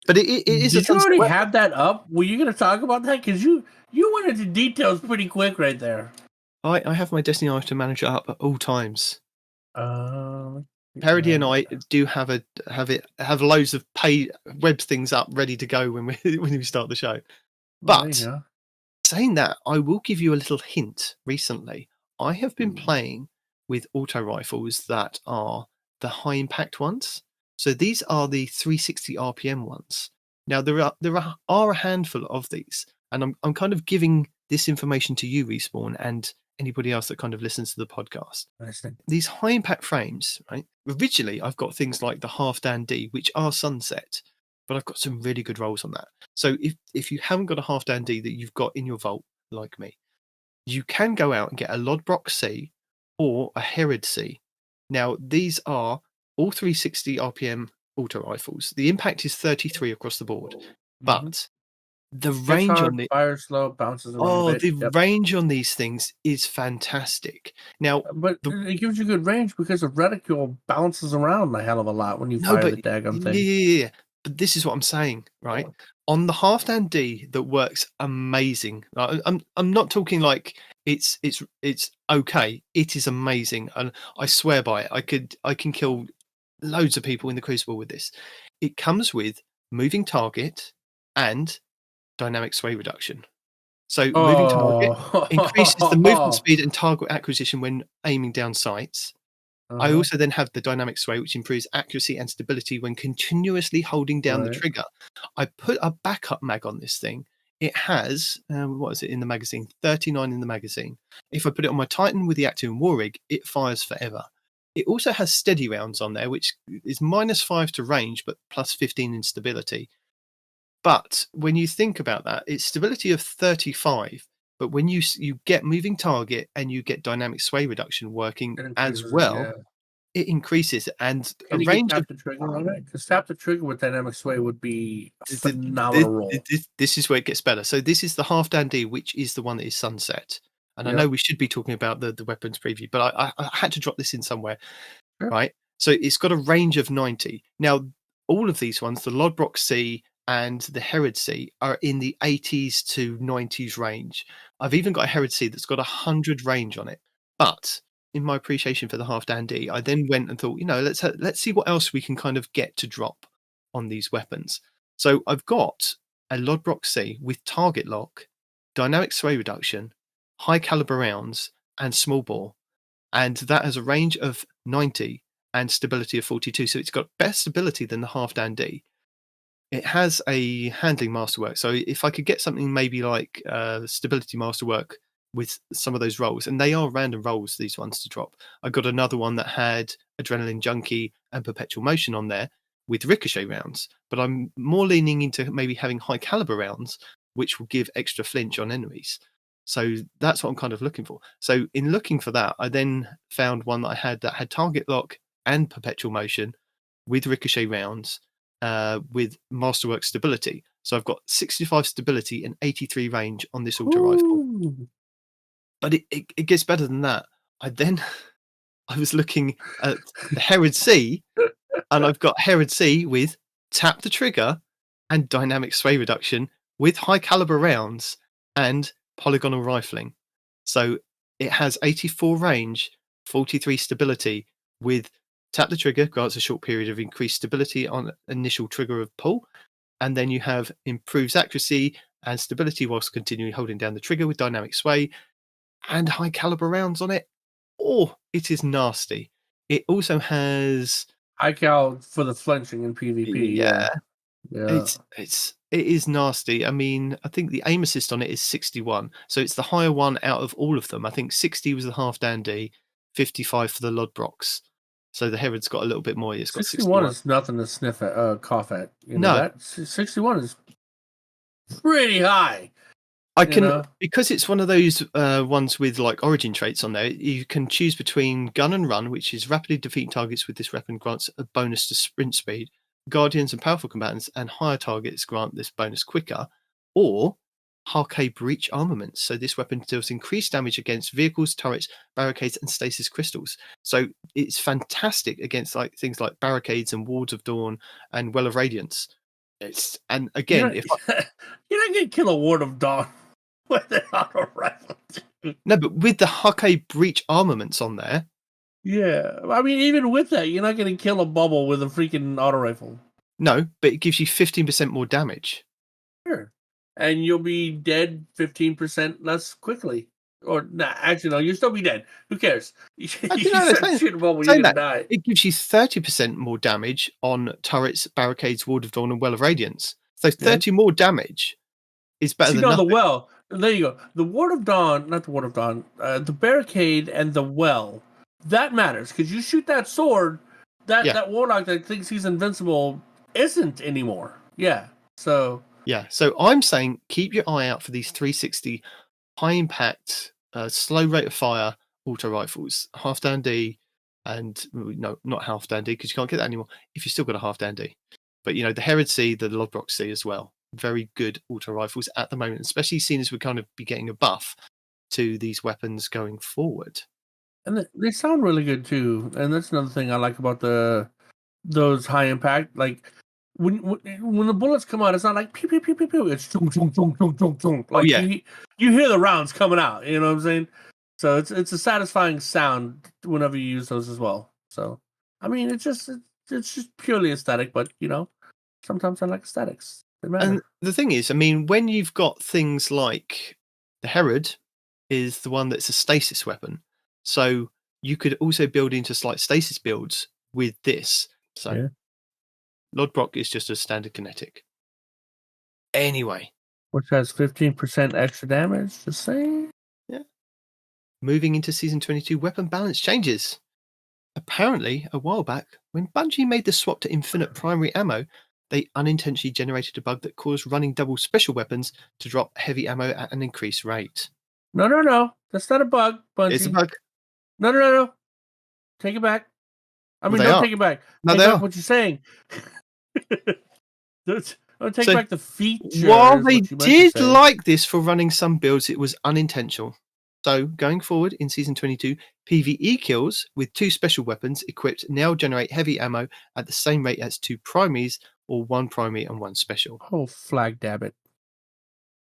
But it is. Did a you already weapon. have that up? Were you going to talk about that? Because you went into details pretty quick right there. I have my Destiny Item Manager up at all times. Parody Parody and I do have loads of pay web things up ready to go when we start the show. But saying that, I will give you a little hint. Recently, I have been playing with auto rifles that are the high impact ones. So these are the 360 RPM ones. Now there are a handful of these, and I'm kind of giving this information to you, Respawn, and anybody else that kind of listens to the podcast. These high impact frames, right? Originally, I've got things like the Halfdan D, which are sunset, but I've got some really good rolls on that. So if you haven't got a Halfdan D that you've got in your vault, like me, you can go out and get a Lodbrok C or a Herod C. Now, these are all 360 RPM auto rifles. The impact is 33 across the board, but the range on the fire slow, bounces around a bit. range on these things is fantastic. Now, but it gives you good range because the reticule bounces around a hell of a lot when you fire the daggum thing. Yeah. But this is what I'm saying, right? On the Halfdan D, that works amazing. I'm not talking like it's okay. It is amazing, and I swear by it. I can kill loads of people in the Crucible with this. It comes with moving target and dynamic sway reduction. So moving target increases the movement speed and target acquisition when aiming down sights. I also then have the dynamic sway, which improves accuracy and stability when continuously holding down the trigger. I put a backup mag on this thing. It has, what is it in the magazine? 39 in the magazine. If I put it on my Titan with the Active War Rig, it fires forever. It also has steady rounds on there, which is -5 to range, but +15 in stability. But when you think about that, it's stability of 35. But when you get moving target and you get dynamic sway reduction working as well, it increases. And can you range tap the trigger on it? Because tap the trigger with dynamic sway would be a phenomenal roll. This is where it gets better. So this is the Halfdan D, which is the one that is sunset. And I know we should be talking about the weapons preview, but I had to drop this in somewhere, right? So it's got a range of 90. Now, all of these ones, the Lodbrok C and the Herod C, are in the 80s to 90s range. I've even got a Herod C that's got 100 range on it. But in my appreciation for the Halfdan D, I then went and thought, let's see what else we can kind of get to drop on these weapons. So I've got a Lodbrok C with target lock, dynamic sway reduction, high caliber rounds, and small bore. And that has a range of 90 and stability of 42. So it's got better stability than the Halfdan D. It has a handling masterwork. So if I could get something maybe like stability masterwork with some of those rolls, and they are random rolls, these ones to drop. I got another one that had Adrenaline Junkie and Perpetual Motion on there with ricochet rounds, but I'm more leaning into maybe having high caliber rounds, which will give extra flinch on enemies. So that's what I'm kind of looking for. So in looking for that, I then found one that I had that had target lock and Perpetual Motion with ricochet rounds, with masterwork stability. So I've got 65 stability and 83 range on this auto rifle. But it gets better than that. I was looking at the Herod C, and I've got Herod C with tap the trigger and dynamic sway reduction with high caliber rounds and polygonal rifling. So it has 84 range, 43 stability with tap the trigger, grants a short period of increased stability on initial trigger of pull. And then you have improves accuracy and stability whilst continuing holding down the trigger with dynamic sway and high caliber rounds on it. Oh, it is nasty. It also has high cal for the flinching in PvP. Yeah. It is nasty. I mean, I think the aim assist on it is 61. So it's the higher one out of all of them. I think 60 was the Halfdan D, 55 for the Lodbroks. So the Herod's got a little bit more. It's got 61 is nothing to sniff at, cough at. No. That 61 is pretty high. I You can, know? because it's one of those ones with like origin traits on there. You can choose between gun and run, which is rapidly defeating targets with this weapon grants a bonus to sprint speed. Guardians and powerful combatants and higher targets grant this bonus quicker, or Harke breach armaments. So this weapon deals increased damage against vehicles, turrets, barricades, and stasis crystals. So it's fantastic against like things like barricades and wards of dawn and well of radiance. And You're again, not, if you're not gonna kill a Ward of Dawn with an auto rifle. no, but with the Harke breach armaments on there, Yeah, I mean, even with that, you're not gonna kill a bubble with a freaking auto rifle. no, but it gives you 15% more damage. Sure, and you'll be dead 15% less quickly. Or nah, actually, no, you'll still be dead. Who cares? You Actually, no, start shooting a bubble, you're saying gonna that, die. it gives you 30% more damage on turrets, barricades, ward of dawn, and well of radiance. So 30 more damage is better See, than no, the nothing. well. There you go. The Ward of Dawn, not the Ward of Dawn. The barricade and the well. That matters because you shoot that sword. That warlock that thinks he's invincible isn't anymore. Yeah. So Yeah, so I'm saying keep your eye out for these 360 high impact, slow rate of fire auto rifles, half down D, and no, not half down D because you can't get that anymore if you've still got a half down D. But the Herod C, the Lodbrok C as well, very good auto rifles at the moment, especially seeing as we kind of be getting a buff to these weapons going forward. and they sound really good too. And that's another thing I like about those high impact. Like when the bullets come out, it's not like pew pew pew pew pew. It's chung chung chung chung chung chung. Oh Like yeah, you hear the rounds coming out. You know what I'm saying? So it's a satisfying sound whenever you use those as well. So I mean, it's just purely aesthetic, but sometimes I like aesthetics. They matter. and the thing is, I mean, when you've got things like the Herod is the one that's a stasis weapon, so you could also build into slight stasis builds with this. So Yeah. Lodbrok is just a standard kinetic. Anyway, Which has 15% extra damage. Just saying. yeah. Moving into season 22, weapon balance changes. Apparently, a while back, when Bungie made the swap to infinite primary ammo, they unintentionally generated a bug that caused running double special weapons to drop heavy ammo at an increased rate. No. That's not a bug, Bungie. It's a bug. No. Take it back. I mean, they don't are. take it back. No, Take they back are. what you're saying. Don't take So, back the feature. while is they what you meant to did say. like this for running some builds, it was unintentional. So, going forward in Season 22, PvE kills with 2 special weapons equipped now generate heavy ammo at the same rate as 2 primaries, or 1 primary and 1 special. Oh, flag dab it.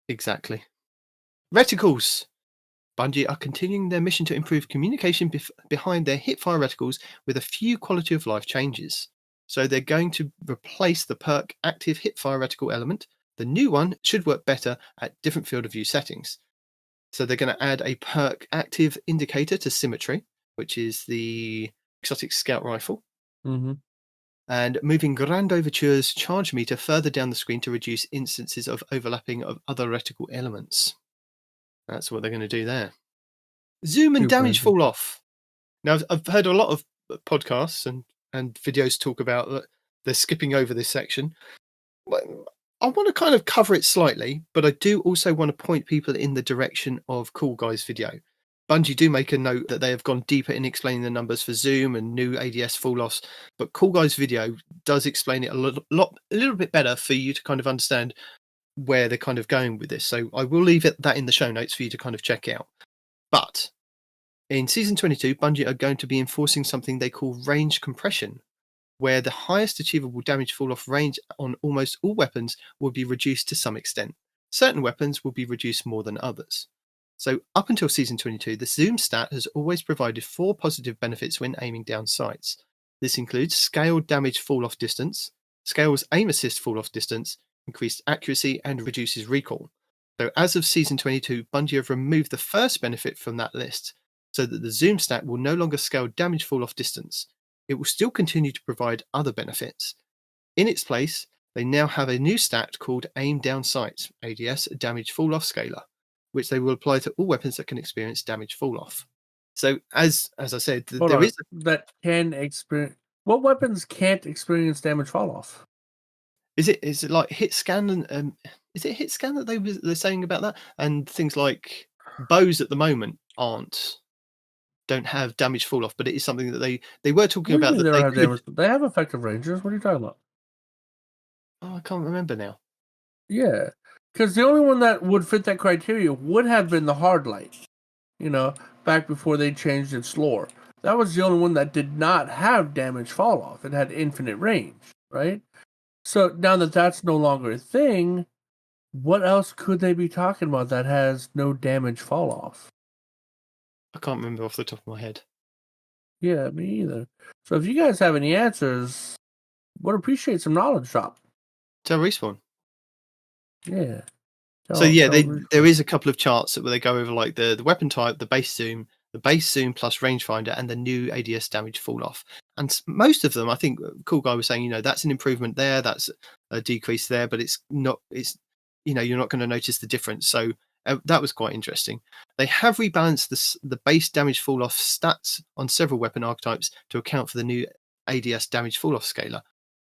Exactly. Reticles. Bungie are continuing their mission to improve communication behind their hipfire reticles with a few quality of life changes. So they're going to replace the perk active hipfire reticle element. The new one should work better at different field of view settings. So they're going to add a perk active indicator to symmetry, which is the exotic scout rifle, Mm-hmm. and moving Grand Overture's charge meter further down the screen to reduce instances of overlapping of other reticle elements. That's what they're going to do there. Zoom and Super damage interesting. fall off. Now, I've heard a lot of podcasts and videos talk about that they're skipping over this section. I want to kind of cover it slightly, but I do also want to point people in the direction of Cool Guy's video. Bungie do make a note that they have gone deeper in explaining the numbers for Zoom and new ADS fall offs, but Cool Guy's video does explain it a little bit better for you to kind of understand where they're kind of going with this. So I will leave that in the show notes for you to kind of check out. But in Season 22, Bungie are going to be enforcing something they call range compression, where the highest achievable damage fall-off range on almost all weapons will be reduced to some extent. Certain weapons will be reduced more than others. So up until Season 22, the Zoom stat has always provided 4 positive benefits when aiming down sights. This includes scaled damage fall-off distance, scales aim assist fall-off distance, increased accuracy, and reduces recoil. So as of Season 22, Bungie have removed the first benefit from that list, so that the Zoom stat will no longer scale damage fall-off distance. It will still continue to provide other benefits. In its place, they now have a new stat called Aim Down Sight, ADS, Damage Fall-Off Scaler, which they will apply to all weapons that can experience damage fall-off. So, as I said, that can experience. What weapons can't experience damage fall off? Is it like hit scan and is it hit scan that they're saying about that? And things like bows at the moment don't have damage fall off, but it is something that they were talking What do you about mean that they they don't have could. damage? They have effective rangers. What are you talking about? Oh, I can't remember now. Yeah, because the only one that would fit that criteria would have been the hard light. You know, back before they changed its lore. That was the only one that did not have damage fall off. It had infinite range, right? So now that that's no longer a thing, what else could they be talking about that has no damage fall off? I can't remember off the top of my head. Yeah, me either. So if you guys have any answers, would appreciate some knowledge drop. Tell Respawn. Yeah. So yeah, Respawn. there is a couple of charts where they go over like the weapon type, the base zoom plus rangefinder, and the new ADS damage fall off. And most of them, I think, Cool Guy was saying, that's an improvement there, that's a decrease there, but it's not. It's you're not going to notice the difference. So that was quite interesting. They have rebalanced the base damage fall off stats on several weapon archetypes to account for the new ADS damage fall off scaler.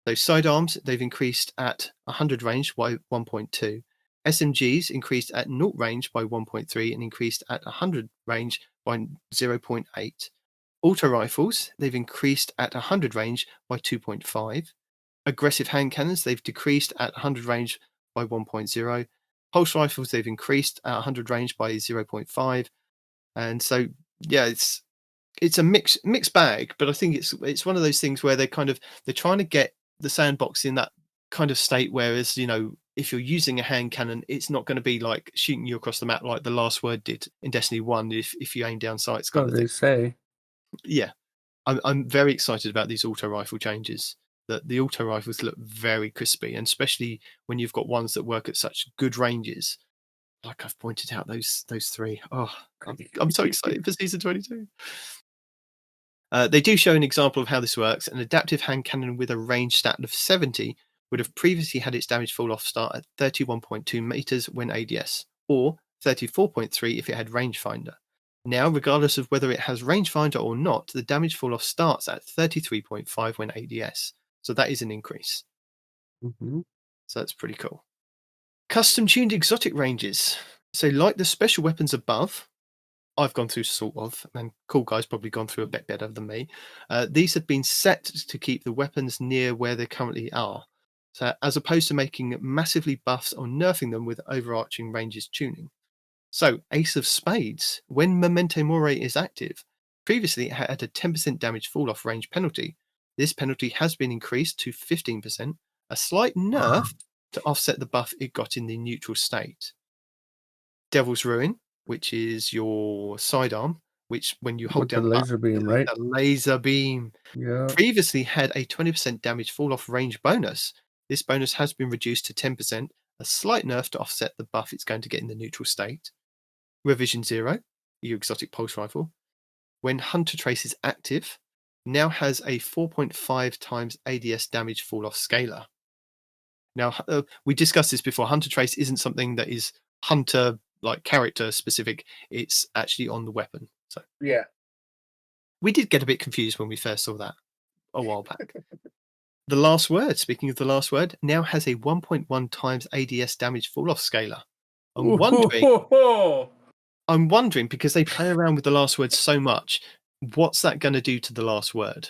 So sidearms they've increased at 100 range by 1.2. SMGs increased at 0 range by 1.3 and increased at 100 range by 0.8. Auto rifles, they've increased at 100 range by 2.5. Aggressive hand cannons, they've decreased at 100 range by 1.0. Pulse rifles, they've increased at 100 range by 0.5. And so, yeah, it's a mixed bag, but I think it's one of those things where they're trying to get the sandbox in that kind of state, whereas if you're using a hand cannon, it's not going to be like shooting you across the map like the Last Word did in Destiny 1 if you aim down sights kind So of they thing. say. Yeah, I'm very excited about these auto rifle changes. That the auto rifles look very crispy, and especially when you've got ones that work at such good ranges. Like I've pointed out those three. Oh, I'm so excited for season 22. They do show an example of how this works. An adaptive hand cannon with a range stat of 70 would have previously had its damage fall off start at 31.2 meters when ADS, or 34.3 if it had rangefinder. Now, regardless of whether it has rangefinder or not, the damage fall off starts at 33.5 when ADS. So that is an increase. Mm-hmm. So that's pretty cool. Custom tuned exotic ranges. So, like the special weapons above, I've gone through sort of, and Cool Guy's probably gone through a bit better than me. These have been set to keep the weapons near where they currently are. So, as opposed to making massively buffs or nerfing them with overarching ranges tuning. So, Ace of Spades, when Memento Mori is active, previously it had a 10% damage fall off range penalty. This penalty has been increased to 15%, a slight nerf to offset the buff it got in the neutral state. Devil's Ruin, which is your sidearm, which when you hold With down the laser beam, right? the laser beam, Yeah. previously had a 20% damage fall off range bonus. This bonus has been reduced to 10%, a slight nerf to offset the buff it's going to get in the neutral state. Revision 0, your exotic pulse rifle, when Hunter Trace is active, now has a 4.5 times ADS damage fall off scaler. Now, we discussed this before. Hunter Trace isn't something that is Hunter like character specific. It's actually on the weapon. So Yeah. we did get a bit confused when we first saw that a while back. The Last Word, speaking of the Last Word, now has a 1.1 times ADS damage fall off scaler. I'm wondering because they play around with the Last Word so much, what's that going to do to the Last Word?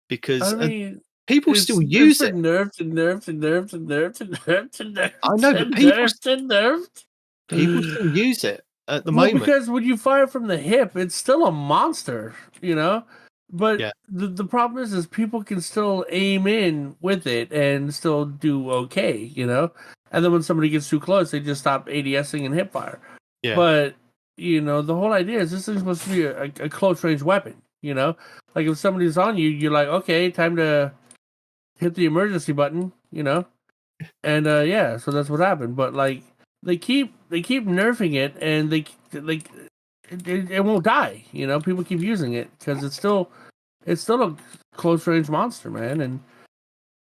Because I mean, people still use it. Nerfed and nerfed and nerfed and nerfed and nerfed and nerfed. I know, but nerfed. People still use it at the Well, moment. because when you fire from the hip, it's still a monster, But Yeah. the problem is people can still aim in with it and still do okay, And then when somebody gets too close, they just stop ADSing and hip fire. Yeah. But the whole idea is this thing's supposed to be a close range weapon, Like if somebody's on you, you're like, okay, time to hit the emergency button, And yeah, so that's what happened. But like they keep nerfing it, and it won't die. People keep using it because it's still a close range monster, man. And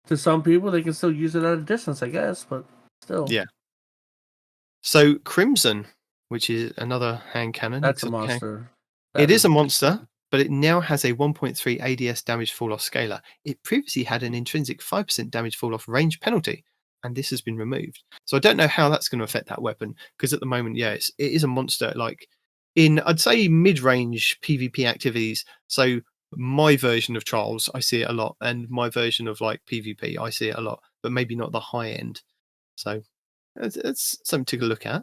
to some people, they can still use it at a distance, I guess. But still, Yeah. So Crimson, which is another hand cannon, that's a monster. It is a monster, but it now has a 1.3 ADS damage fall off scaler. It previously had an intrinsic 5% damage fall off range penalty, and this has been removed. So I don't know how that's going to affect that weapon, because at the moment, it is a monster. Like in, I'd say, mid-range PvP activities. So my version of Trials, I see it a lot, and my version of like PvP, I see it a lot, but maybe not the high end. So it's something to look at.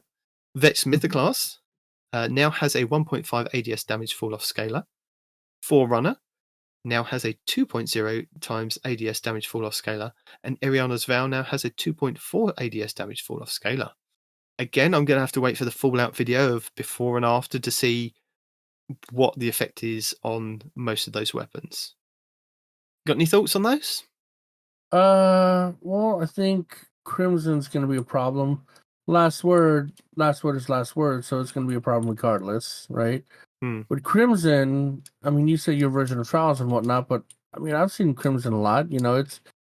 Vex Mythoclast now has a 1.5 ADS damage fall off scaler. Forerunner now has a 2.0 times ADS damage fall off scaler, and Eriana's Vow now has a 2.4 ADS damage fall off scaler. Again, I'm going to have to wait for the Fallout video of before and after to see what the effect is on most of those weapons. Got any thoughts on those? Well, I think Crimson's going to be a problem. Last word is last word, so it's going to be a problem regardless, right? With Crimson, I mean, you say your version of Trials and whatnot, but I mean, I've seen Crimson a lot. You know,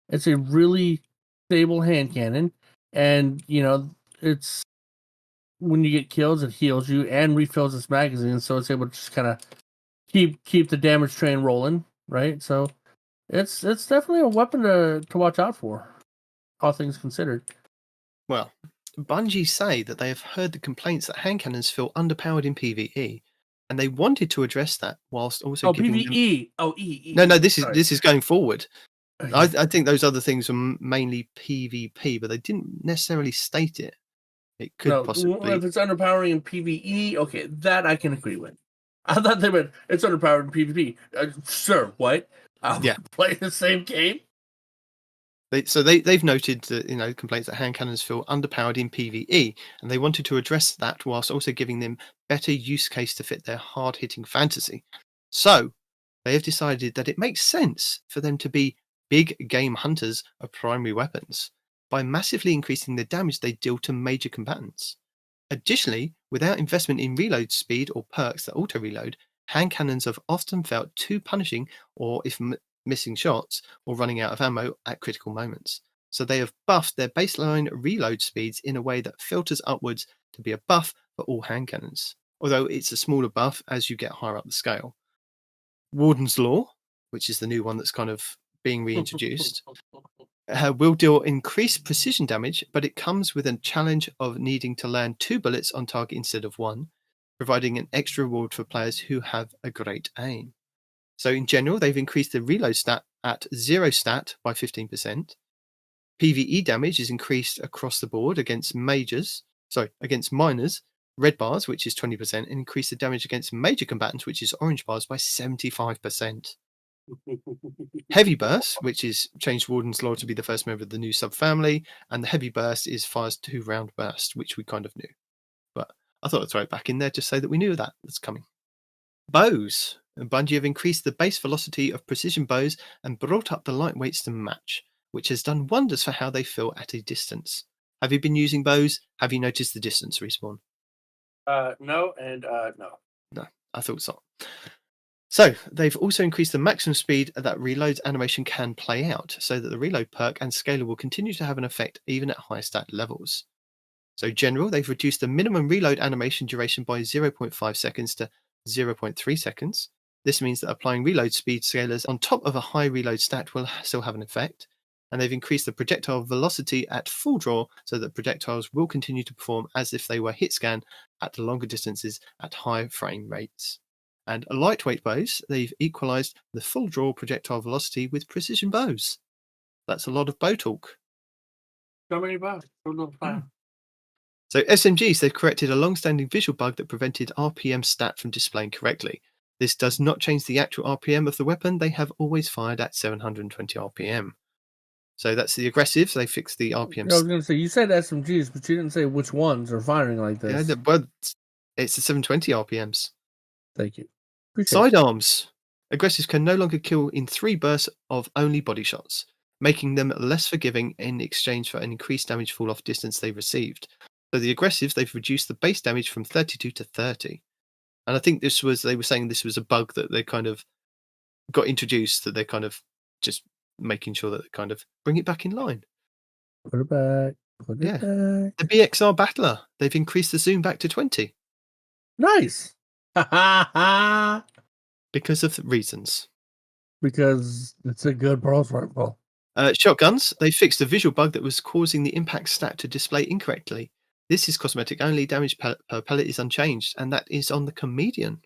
it's a really stable hand cannon, and you know, it's when you get kills, it heals you and refills its magazine, so it's able to just kind of keep the damage train rolling, right? So it's definitely a weapon to watch out for, all things considered. Well, Bungie say that they have heard the complaints that hand cannons feel underpowered in PvE, and they wanted to address that whilst also giving PvE. them... E. No, Sorry. this is going forward. Okay. I think those other things are mainly PvP, but they didn't necessarily state it. It could possibly... If it's underpowering in PvE, okay, that I can agree with. I thought they meant it's underpowered in PvP. Sure, what? I'll play the same game? They've noted that, complaints that hand cannons feel underpowered in PvE, and they wanted to address that whilst also giving them better use case to fit their hard-hitting fantasy. So they have decided that it makes sense for them to be big game hunters of primary weapons by massively increasing the damage they deal to major combatants. Additionally, without investment in reload speed or perks that auto-reload, hand cannons have often felt too punishing, or if missing shots or running out of ammo at critical moments. So they have buffed their baseline reload speeds in a way that filters upwards to be a buff for all hand cannons, although it's a smaller buff as you get higher up the scale. Warden's Law, which is the new one that's kind of being reintroduced, will deal increased precision damage, but it comes with a challenge of needing to land 2 bullets on target instead of 1, providing an extra reward for players who have a great aim. So in general, they've increased the reload stat at 0 stat by 15%. PvE damage is increased across the board against minors, red bars, which is 20%, and increased the damage against major combatants, which is orange bars, by 75%. Heavy Burst, which is changed Warden's Law to be the first member of the new subfamily, and the Heavy Burst is fires 2-round burst, which we kind of knew. But I thought I'd throw it back in there just so that we knew that's coming. Bows. Bungie have increased the base velocity of precision bows and brought up the lightweights to match, which has done wonders for how they feel at a distance. Have you been using bows? Have you noticed the distance, Respawn? No, and no. No, I thought so. So, they've also increased the maximum speed that reload animation can play out, so that the reload perk and scaler will continue to have an effect even at higher stat levels. So, general, they've reduced the minimum reload animation duration by 0.5 seconds to 0.3 seconds. This means that applying reload speed scalers on top of a high reload stat will still have an effect. And they've increased the projectile velocity at full draw so that projectiles will continue to perform as if they were hit scan at longer distances at high frame rates. And lightweight bows, they've equalized the full draw projectile velocity with precision bows. That's a lot of bow talk. So many bows. So SMGs, they've corrected a long-standing visual bug that prevented RPM stat from displaying correctly. This does not change the actual RPM of the weapon. They have always fired at 720 RPM. So that's the aggressive. They fixed the RPM. I was going to say, you said SMGs, but you didn't say which ones are firing like this. Yeah, well, it's the 720 RPMs. Thank you. Sidearms. Aggressives can no longer kill in 3 bursts of only body shots, making them less forgiving in exchange for an increased damage fall-off distance they received. So the aggressives, they've reduced the base damage from 32 to 30. And I think they were saying this was a bug that they kind of got introduced, that they're kind of just making sure that they kind of bring it back in line. Put it back. The BXR Battler, they've increased the zoom back to 20. Nice. Because of reasons. Because it's a good bronze rifle. Shotguns, they fixed a visual bug that was causing the impact stat to display incorrectly. This is cosmetic only, damage per pellet is unchanged, and that is on the comedian.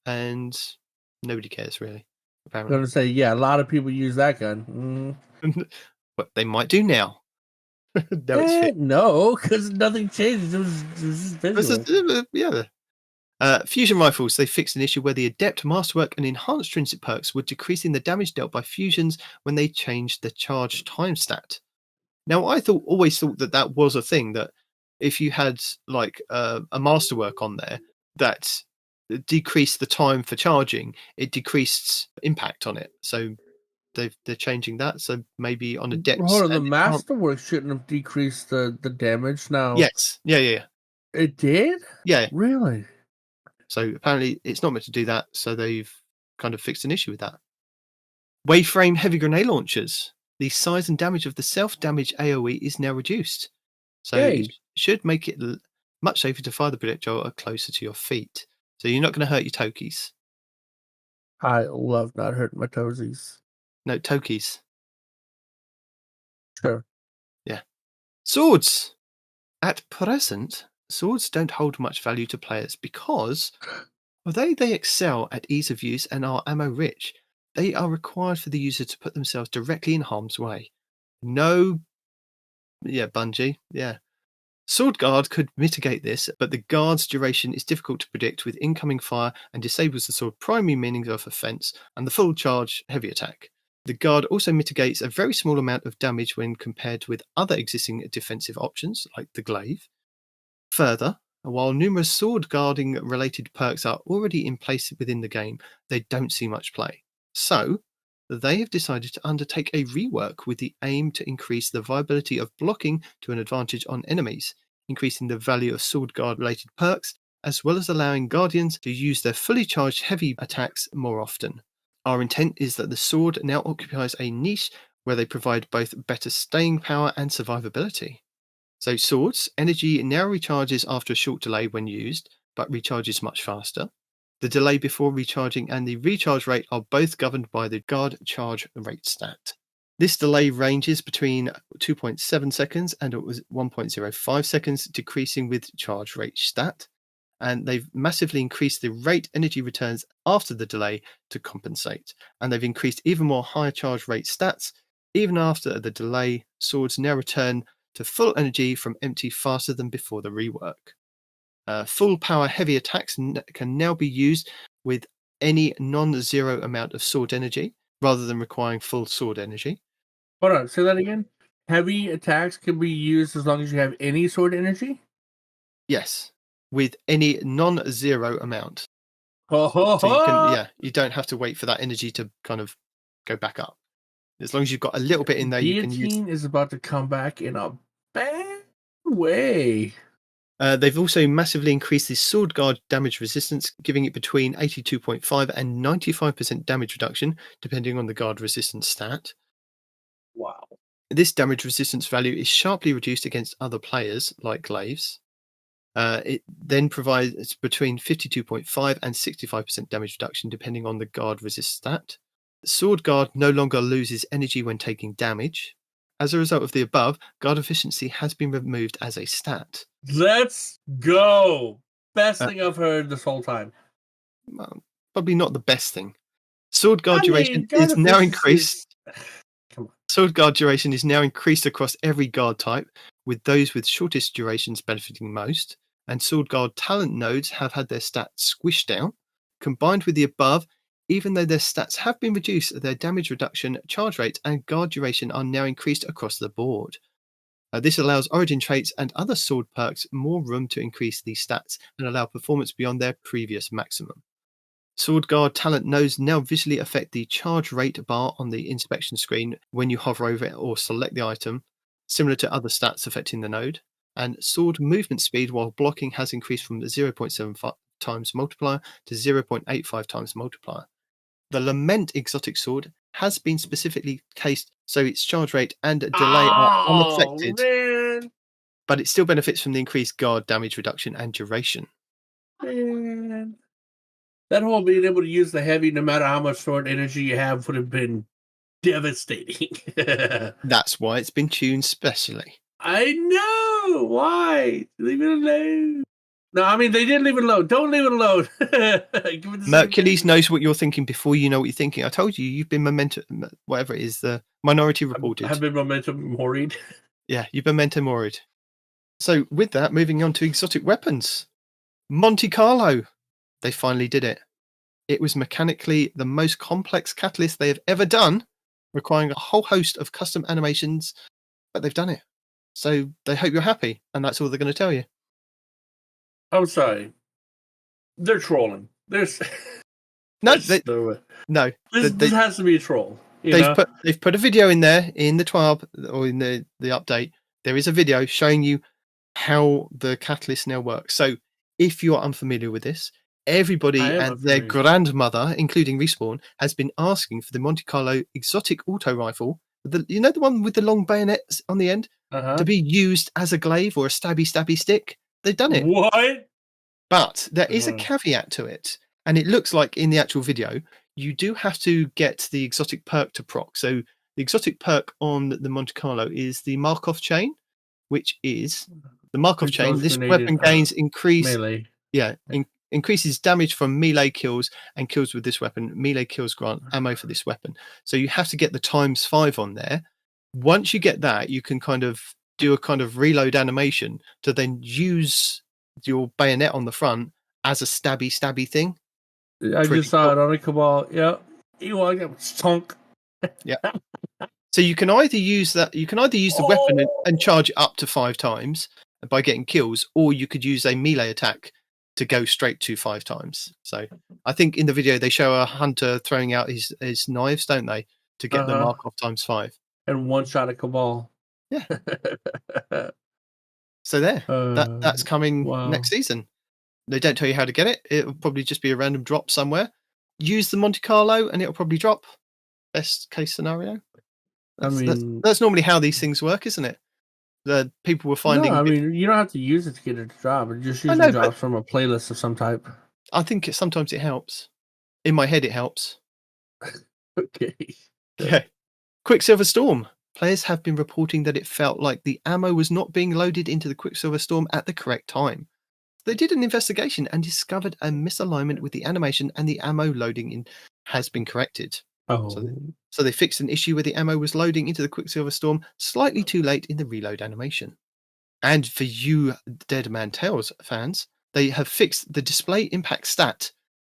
And nobody cares, really, I'm apparently. going to say, yeah, a lot of people use that gun. But they might do now. Now it's fixed. No, because nothing changed. It was just visual. Yeah. Fusion rifles, they fixed an issue where the Adept, Masterwork, and Enhanced Trinsic perks were decreasing the damage dealt by fusions when they changed the charge time stat. Now, I always thought that was a thing, that if you had like a Masterwork on there that decreased the time for charging, it decreased impact on it. So they're changing that. So maybe on Adepts. Hold on, the Masterwork shouldn't have decreased the damage. Now, yes, yeah. It did? Yeah. Really? So apparently it's not meant to do that, so they've kind of fixed an issue with that. Waveframe heavy grenade launchers. The size and damage of the self-damage AoE is now reduced. So it should make it much safer to fire the projectile closer to your feet. So you're not going to hurt your tokies. I love not hurting my toesies. No, tokies. Sure. Yeah. Swords. At present, swords don't hold much value to players because, although they excel at ease of use and are ammo rich, they are required for the user to put themselves directly in harm's way. Bungie, yeah. Sword Guard could mitigate this, but the guard's duration is difficult to predict with incoming fire and disables the sword's primary meaning of offense and the full charge heavy attack. The guard also mitigates a very small amount of damage when compared with other existing defensive options, like the glaive. Further, while numerous sword guarding related perks are already in place within the game, they don't see much play. So, they have decided to undertake a rework with the aim to increase the viability of blocking to an advantage on enemies, increasing the value of sword guard related perks, as well as allowing guardians to use their fully charged heavy attacks more often. Our intent is that the sword now occupies a niche where they provide both better staying power and survivability. So swords, energy now recharges after a short delay when used, but recharges much faster. The delay before recharging and the recharge rate are both governed by the guard charge rate stat. This delay ranges between 2.7 seconds and 1.05 seconds, decreasing with charge rate stat. And they've massively increased the rate energy returns after the delay to compensate. And they've increased even more higher charge rate stats. Even after the delay, swords now return to full energy from empty faster than before the rework. Full power heavy attacks can now be used with any non-zero amount of sword energy, rather than requiring full sword energy. Hold on, say that again. Heavy attacks can be used as long as you have any sword energy? Yes, with any non-zero amount. So you don't have to wait for that energy to kind of go back up. As long as you've got a little bit in there, you can use. Guillotine is about to come back in a bad way. They've also massively increased the sword guard damage resistance, giving it between 82.5 and 95% damage reduction, depending on the guard resistance stat. Wow. This damage resistance value is sharply reduced against other players, like glaives. It then provides between 52.5 and 65% damage reduction, depending on the guard resist stat. Sword guard no longer loses energy when taking damage. As a result of the above, guard efficiency has been removed as a stat. Let's go! Best thing I've heard this whole time. Well, probably not the best thing. Sword guard duration is now increased. Sword guard duration is now increased across every guard type, with those with shortest durations benefiting most. And sword guard talent nodes have had their stats squished down. Combined with the above, even though their stats have been reduced, their damage reduction, charge rate, and guard duration are now increased across the board. This allows origin traits and other sword perks more room to increase these stats and allow performance beyond their previous maximum. Sword guard talent nodes now visually affect the charge rate bar on the inspection screen when you hover over it or select the item, similar to other stats affecting the node. And sword movement speed while blocking has increased from 0.75 times multiplier to 0.85 times multiplier. The Lament exotic sword has been specifically cased so its charge rate and delay are unaffected, man. but it still benefits from the increased guard damage reduction and duration. Man. That whole being able to use the heavy no matter how much sword energy you have would have been devastating. That's why it's been tuned specially. I know. Why? Leave it alone. No, I mean, they did leave it alone. Don't leave it alone. Give it the same Mercules thing. knows what you're thinking before you know what you're thinking. I told you, you've been whatever it is, the Minority Reported. Have been momentum worried. Yeah, you've been worried. So with that, moving on to exotic weapons. Monte Carlo. They finally did it. It was mechanically the most complex catalyst they have ever done, requiring a whole host of custom animations, but they've done it. So they hope you're happy, and that's all they're going to tell you. I'm sorry. They're trolling. There's No, no. This has to be a troll. They've put a video in there in the TWAB or in the update. There is a video showing you how the catalyst now works. So if you're unfamiliar with this, everybody and their grandmother, including Respawn, has been asking for the Monte Carlo exotic auto rifle, the one with the long bayonets on the end, to be used as a glaive or a stabby stick. They've done it. What? But there is a caveat to it. And it looks like in the actual video, you do have to get the exotic perk to proc. So the exotic perk on the Monte Carlo is the Markov chain, which is the Markov chain. This weapon gains melee. Increases damage from melee kills and kills with this weapon. Melee kills grant ammo for this weapon. So you have to get the ×5 on there. Once you get that, you can kind of do a kind of reload animation to then use your bayonet on the front as a stabby thing. I just saw it on a Cabal. Yeah. You want to get stunk. Yeah. So you can either use that, the weapon and charge it up to 5 times by getting kills, or you could use a melee attack to go straight to 5 times. So I think in the video they show a hunter throwing out his knives, don't they, to get the Markov ×5. And one shot at Cabal. Yeah. So there, that's coming next season. They don't tell you how to get it. It'll probably just be a random drop somewhere. Use the Monte Carlo and it'll probably drop. Best case scenario. That's normally how these things work, isn't it? The people were finding. No, you don't have to use it to get it to drop. It just usually drops from a playlist of some type. I think sometimes it helps. In my head, it helps. Okay. Yeah. Quicksilver Storm. Players have been reporting that it felt like the ammo was not being loaded into the Quicksilver Storm at the correct time. They did an investigation and discovered a misalignment with the animation, and the ammo loading in has been corrected. Oh. So they fixed an issue where the ammo was loading into the Quicksilver Storm slightly too late in the reload animation. And for you Dead Man Tales fans, they have fixed the display impact stat.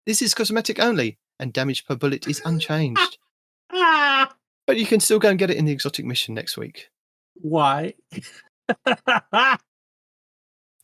This is cosmetic only, and damage per bullet is unchanged. But you can still go and get it in the exotic mission next week. Why?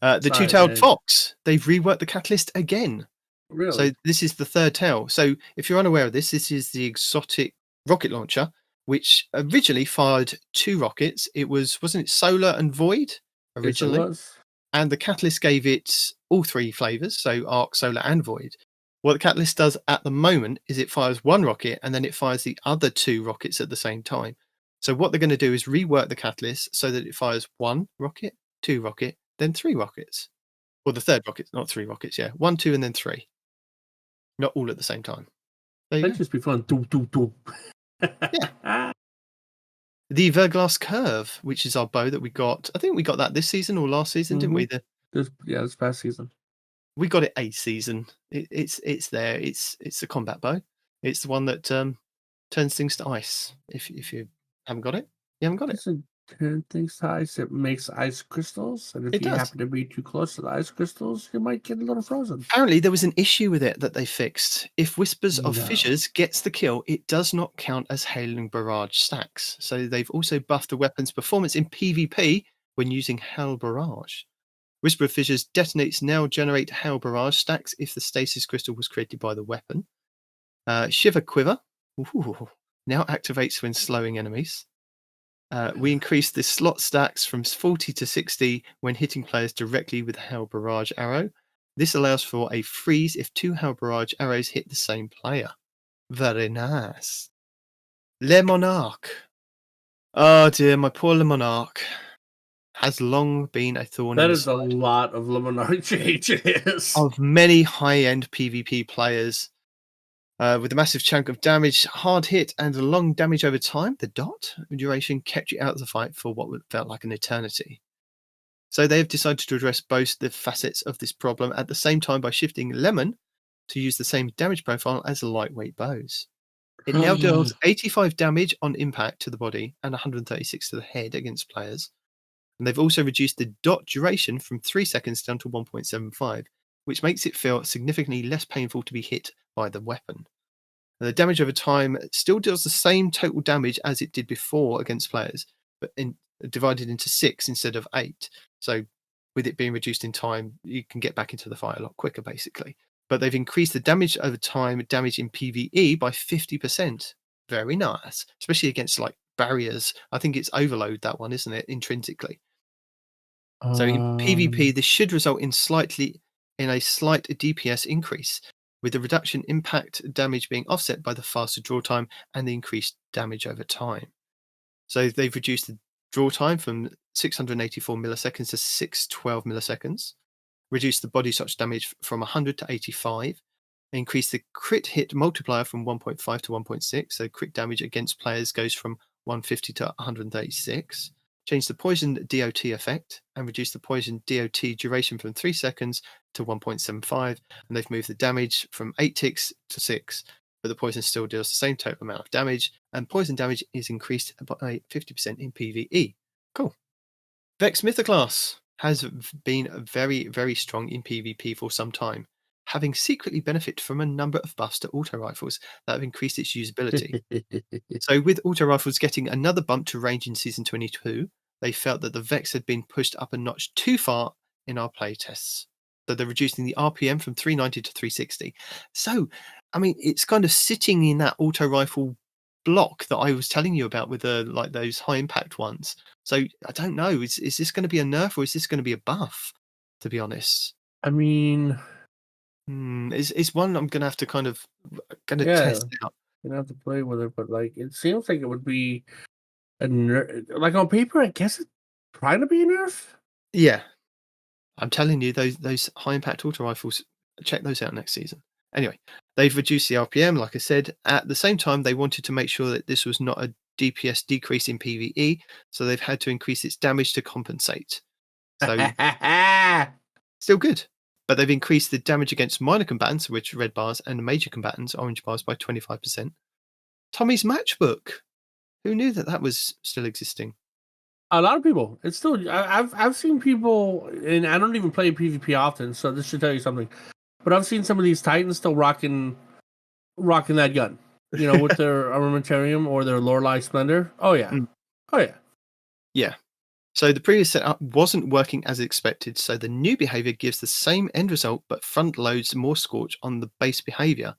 The Two-Tailed Fox, they've reworked the catalyst again. Really? So this is the third tail. So if you're unaware of this is the exotic rocket launcher, which originally fired 2 rockets. It wasn't it solar and void originally? Yes, it was. And the catalyst gave it all 3 flavors, so arc, solar, and void. What the catalyst does at the moment is it fires 1 rocket and then it fires the other 2 rockets at the same time. So what they're going to do is rework the catalyst so that it fires 1 rocket, 2 rocket, then 3 rockets. Or the third rocket, not 3 rockets, yeah. 1, 2, and then 3. Not all at the same time. That'd just be fun. Yeah. The Verglass Curve, which is our bow that we got. I think we got that this season or last season, didn't we? This past season. We got it a season. It's there. It's the combat bow. It's the one that turns things to ice. If you haven't got it, you haven't got it. Turn things to ice. It makes ice crystals, and if you happen to be too close to the ice crystals, you might get a little frozen. Apparently, there was an issue with it that they fixed. If Whispers of Fissures gets the kill, it does not count as Hailing Barrage stacks. So they've also buffed the weapon's performance in PvP when using Hail Barrage. Whisper of Fissures detonates now generate Hail Barrage stacks if the stasis crystal was created by the weapon. Shiver Quiver now activates when slowing enemies. We increased the slot stacks from 40 to 60 when hitting players directly with a Hail Barrage arrow. This allows for a freeze if 2 Hail Barrage arrows hit the same player. Very nice. Le Monarch. Oh dear, my poor Le Monarch has long been a thorn in the side. That is a lot of Le Monarch changes. Of many high-end PvP players. With a massive chunk of damage, hard hit, and a long damage over time, the dot duration kept you out of the fight for what felt like an eternity. So they have decided to address both the facets of this problem at the same time by shifting Lemon to use the same damage profile as lightweight bows. It now deals 85 damage on impact to the body and 136 to the head against players. And they've also reduced the dot duration from 3 seconds down to 1.75, which makes it feel significantly less painful to be hit by the weapon. The damage over time still deals the same total damage as it did before against players, but divided into 6 instead of 8. So with it being reduced in time, you can get back into the fight a lot quicker, basically. But they've increased the damage over time, damage in PvE by 50%. Very nice, especially against like barriers. I think it's overload, that one, isn't it, intrinsically? So in PvP, this should result in a slight DPS increase, with the reduction impact damage being offset by the faster draw time and the increased damage over time. So they've reduced the draw time from 684 milliseconds to 612 milliseconds, reduced the body touch damage from 100 to 85, increased the crit hit multiplier from 1.5 to 1.6, so crit damage against players goes from 150 to 136, changed the poison DOT effect, and reduced the poison DOT duration from 3 seconds to 1.75, and they've moved the damage from 8 ticks to 6, but the poison still deals the same total amount of damage, and poison damage is increased by 50% in PvE. Cool. Vex Mythoclass has been very, very strong in PvP for some time, having secretly benefited from a number of buffs to auto rifles that have increased its usability. So with auto rifles getting another bump to range in Season 22, they felt that the Vex had been pushed up a notch too far in our playtests. So they're reducing the RPM from 390 to 360. So, I mean, it's kind of sitting in that auto rifle block that I was telling you about with like those high impact ones. So I don't know. Is this going to be a nerf or is this going to be a buff? To be honest, I mean, it's one I'm going to have to kind of test out. You have to play with it, but like it seems like it would be a nerf. Like on paper, I guess it's trying to be a nerf. Yeah, I'm telling you, those high impact auto rifles. Check those out next season. Anyway, they've reduced the RPM, like I said. At the same time, they wanted to make sure that this was not a DPS decrease in PvE, so they've had to increase its damage to compensate. So, still good. But they've increased the damage against minor combatants, which are red bars, and the major combatants, orange bars, by 25%. Tommy's Matchbook. Who knew that was still existing? A lot of people. It's still. I've seen people, and I don't even play PvP often, so this should tell you something. But I've seen some of these Titans still rocking that gun. You know, with their Armamentarium or their Lorelei Splendor. Oh yeah. Oh yeah. Yeah. So the previous setup wasn't working as expected, so the new behavior gives the same end result, but front loads more Scorch on the base behavior.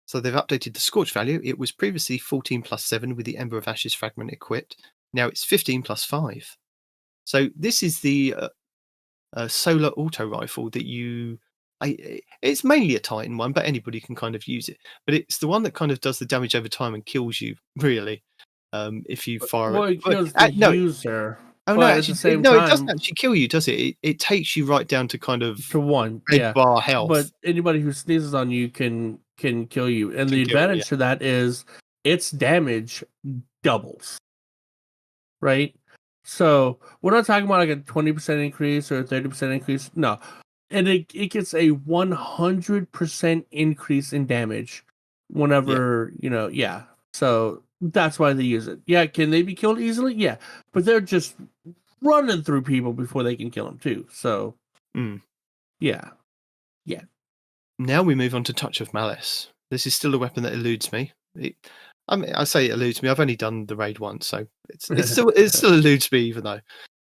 So they've updated the Scorch value. It was previously 14 plus 7 with the Ember of Ashes fragment equipped. Now it's 15 plus 5. So this is the solar auto rifle that it's mainly a Titan one, but anybody can kind of use it. But it's the one that kind of does the damage over time and kills you, really, if you fire it. It kills the user. Oh no! Actually, it doesn't actually kill you, does it? It takes you right down to kind of red bar health. But anybody who sneezes on you can kill you, and the advantage to that is its damage doubles. Right. So we're not talking about like a 20% increase or a 30% increase. No, and it gets a 100% increase in damage whenever So that's why they use it. Yeah, can they be killed easily? Yeah, but they're just running through people before they can kill them too. So, yeah. Now we move on to Touch of Malice. This is still a weapon that eludes me. I say it eludes me. I've only done the raid once, so it still eludes me, even though.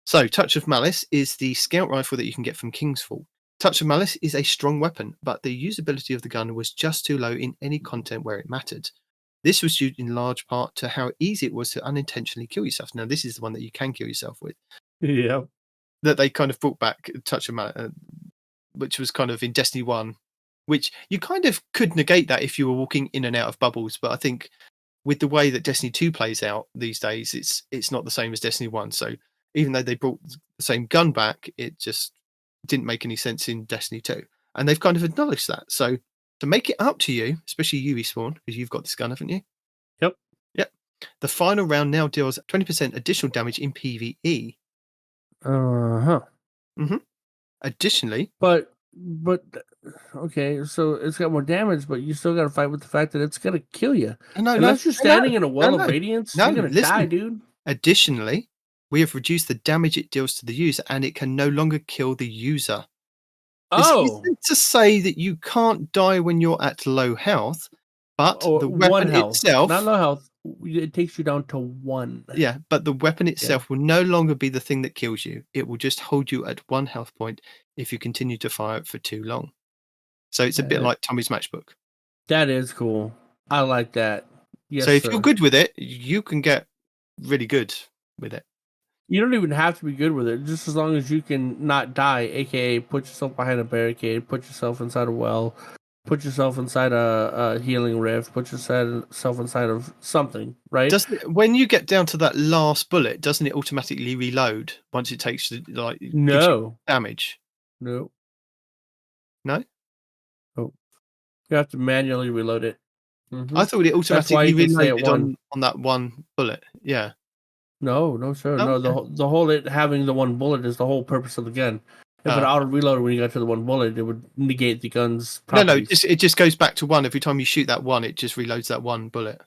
So, Touch of Malice is the scout rifle that you can get from Kingsfall. Touch of Malice is a strong weapon, but the usability of the gun was just too low in any content where it mattered. This was due in large part to how easy it was to unintentionally kill yourself. Now, this is the one that you can kill yourself with. Yeah. That they kind of brought back Touch of Malice, which was kind of in Destiny 1, which you kind of could negate that if you were walking in and out of bubbles. But I think with the way that Destiny 2 plays out these days, it's not the same as Destiny 1. So even though they brought the same gun back, it just didn't make any sense in Destiny 2. And they've kind of acknowledged that. So To make it up to you, especially you, Respawn, because you've got this gun, haven't you? Yep. Yep. The final round now deals 20% additional damage in PvE. Uh-huh. Additionally, But okay, so it's got more damage, but you still got to fight with the fact that it's gonna kill you. Unless you're standing in a well of radiance, you're gonna die, dude. Additionally, we have reduced the damage it deals to the user, and it can no longer kill the user. This isn't to say that you can't die when you're at low health, but the weapon itself, not low health, it takes you down to 1. Yeah, but the weapon itself will no longer be the thing that kills you. It will just hold you at 1 health point if you continue to fire it for too long. So it's a bit like Tommy's matchbook. That is cool. I like that. Yes, so if you're good with it, you can get really good with it. You don't even have to be good with it, just as long as you can not die, aka put yourself behind a barricade, put yourself inside a well, put yourself inside a healing rift, put yourself inside of something, right? When you get down to that last bullet, doesn't it automatically reload once it takes no damage? No. No? Oh. You have to manually reload it. Mm-hmm. I thought it automatically reloaded on that one bullet. Yeah. No, sir. No, the whole having the one bullet is the whole purpose of the gun. If it auto reloaded when you got to the one bullet, it would negate the gun's properties. No, it just goes back to 1 every time you shoot that one. It just reloads that one bullet.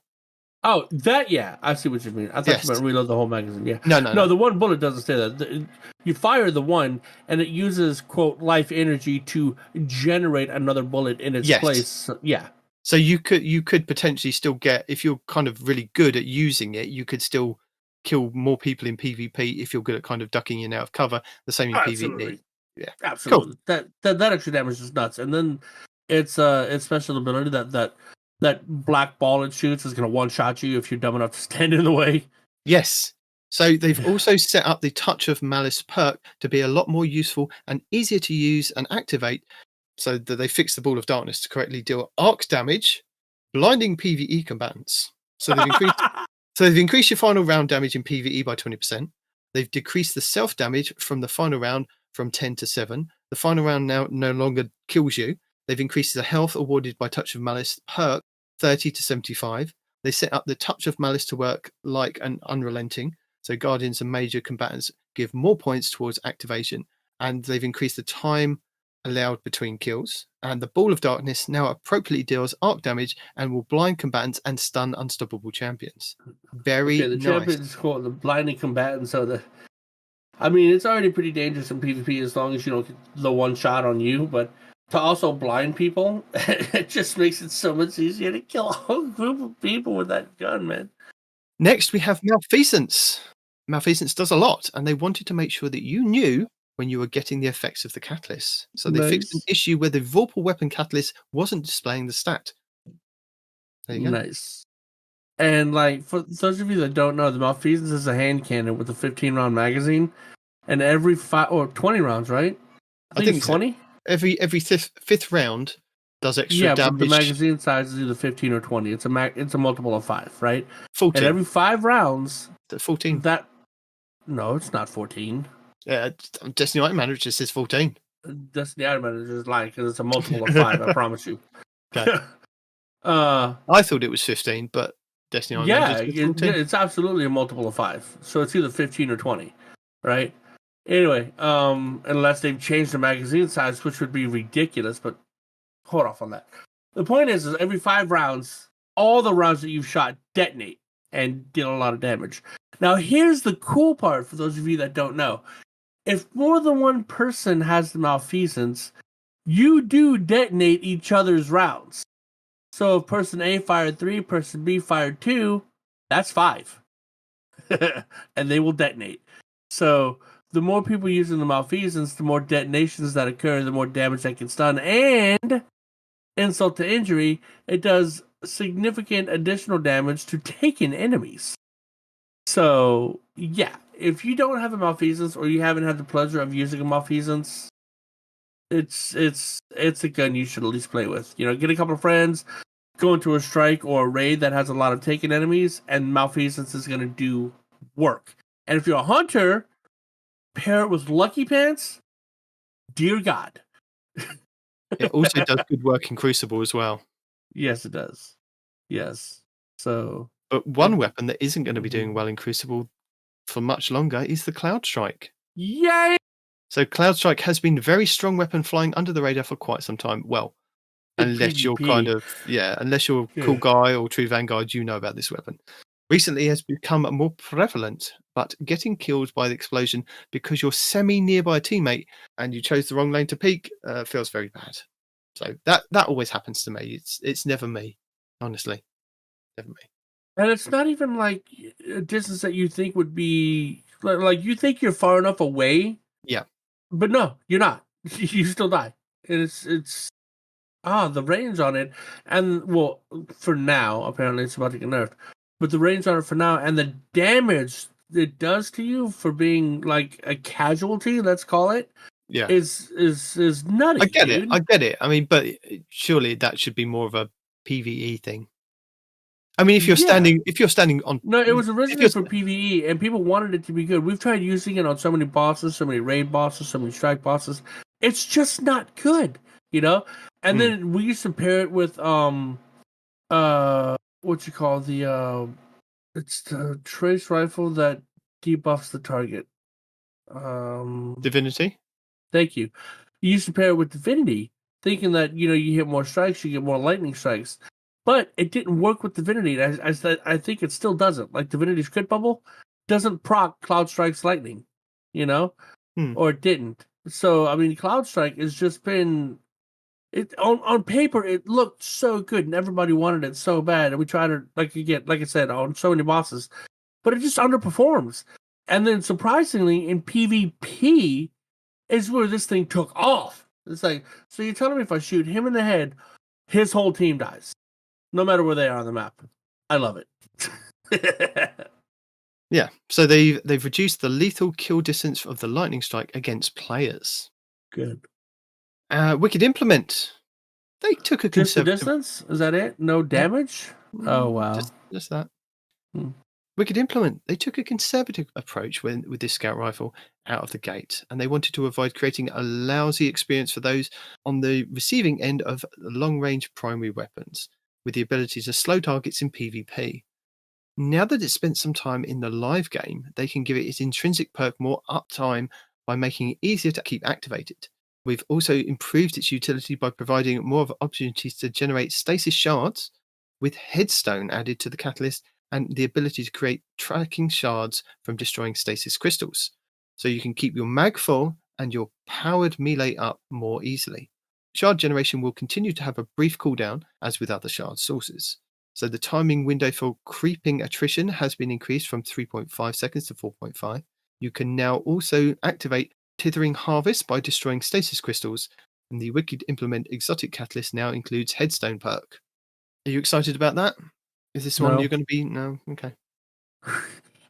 Oh, that I see what you mean. I thought you meant reload the whole magazine. Yeah, no. The one bullet doesn't say that. You fire the one, and it uses quote life energy to generate another bullet in its place. So, yeah. So you could potentially still get, if you're kind of really good at using it, you could still kill more people in PvP if you're good at kind of ducking in and out of cover. The same in PvE. Yeah, absolutely. Cool. That extra damage is nuts. And then its special ability that black ball it shoots is going to one shot you if you're dumb enough to stand in the way. Yes. So they've also set up the Touch of Malice perk to be a lot more useful and easier to use and activate. So that they fixed the Ball of Darkness to correctly deal arc damage, blinding PvE combatants. So they've increased your final round damage in PvE by 20%. They've decreased the self damage from the final round from 10 to 7. The final round now no longer kills you. They've increased the health awarded by Touch of Malice perk 30 to 75. They set up the Touch of Malice to work like an unrelenting. So Guardians and major combatants give more points towards activation. And they've increased the time allowed between kills, and the Ball of Darkness now appropriately deals arc damage and will blind combatants and stun unstoppable champions. Very the nice. Champions called the blinding combatants. So it's already pretty dangerous in PvP as long as you don't get the one shot on you, but to also blind people, it just makes it so much easier to kill a whole group of people with that gun, man. Next, we have Malfeasance. Malfeasance does a lot, and they wanted to make sure that you knew when you were getting the effects of the catalyst. So they fixed an issue where the Vorpal weapon catalyst wasn't displaying the stat. There you go. Nice. And for those of you that don't know, the Malfeasance is a hand cannon with a 15-round magazine, and every 5 or 20 rounds, right? I think it's 20. Every fifth round does extra damage. But the magazine size is either 15 or 20. It's a multiple of 5, right? 14. And every 5 rounds, 14. No, it's not 14. Yeah, Destiny Item Manager says 14. Destiny Item Manager is lying because it's a multiple of 5. I promise you. Okay. I thought it was 15, but Destiny Item Manager says 14. It's absolutely a multiple of 5. So it's either 15 or 20, right? Anyway, unless they've changed the magazine size, which would be ridiculous, but hold off on that. The point is every 5 rounds, all the rounds that you've shot detonate and deal a lot of damage. Now, here's the cool part for those of you that don't know. If more than one person has the Malfeasance, you do detonate each other's rounds. So if person A fired 3, person B fired 2, that's 5. And they will detonate. So the more people using the Malfeasance, the more detonations that occur, the more damage that gets done. And insult to injury, it does significant additional damage to taken enemies. So, yeah, if you don't have a Malfeasance or you haven't had the pleasure of using a Malfeasance, it's a gun you should at least play with. Get a couple of friends, go into a strike or a raid that has a lot of taken enemies, and Malfeasance is going to do work. And if you're a hunter, pair it with Lucky Pants, dear God. It also does good work in Crucible as well. Yes, it does. Yes. So. But one weapon that isn't going to be doing well in Crucible for much longer is the Cloud Strike. Yay! So Cloud Strike has been a very strong weapon flying under the radar for quite some time. Well, unless you're unless you're a cool guy or true Vanguard, you know about this weapon. Recently, it has become more prevalent, but getting killed by the explosion because you're semi-nearby a teammate and you chose the wrong lane to peek feels very bad. So that always happens to me. It's never me, honestly, never me. And it's not even like a distance that you think would be like you think you're far enough away. Yeah, but no, you're not. You still die. It's the range on it, and well, for now apparently it's about to get nerfed. But the range on it for now and the damage it does to you for being like a casualty, let's call it, yeah, is nutty. I get dude. it. I get it. I mean, but surely that should be more of a PvE thing. I mean, if you're standing on, no, it was originally for PvE, and people wanted it to be good. We've tried using it on so many bosses, so many raid bosses, so many strike bosses. It's just not good, you know. And then we used to pair it with what you call it's the trace rifle that debuffs the target. Divinity. Thank you. You used to pair it with Divinity, thinking that you hit more strikes, you get more lightning strikes. But it didn't work with Divinity. I think it still doesn't. Like Divinity's crit bubble doesn't proc Cloud Strike's lightning, or it didn't. So I mean, Cloud Strike has just been on paper. It looked so good, and everybody wanted it so bad. And we tried it like I said, on so many bosses, but it just underperforms. And then surprisingly, in PvP, is where this thing took off. It's like, so you're telling me if I shoot him in the head, his whole team dies. No matter where they are on the map. I love it. Yeah, so they've reduced the lethal kill distance of the lightning strike against players. Good. Wicked Implement. They took a conservative... Just the distance? Is that it? No damage? Oh, wow. Just that. Wicked Implement. They took a conservative approach with this scout rifle out of the gate, and they wanted to avoid creating a lousy experience for those on the receiving end of long-range primary weapons, with the ability to slow targets in PvP. Now that it's spent some time in the live game, they can give it its intrinsic perk more uptime by making it easier to keep activated. We've also improved its utility by providing more of opportunities to generate stasis shards, with Headstone added to the catalyst and the ability to create tracking shards from destroying stasis crystals. So you can keep your mag full and your powered melee up more easily. Shard generation will continue to have a brief cooldown, as with other shard sources. So the timing window for creeping attrition has been increased from 3.5 seconds to 4.5. You can now also activate Tithering Harvest by destroying stasis crystals, and the Wicked Implement Exotic Catalyst now includes Headstone perk. Are you excited about that? Is this one you're going to be? No? Okay.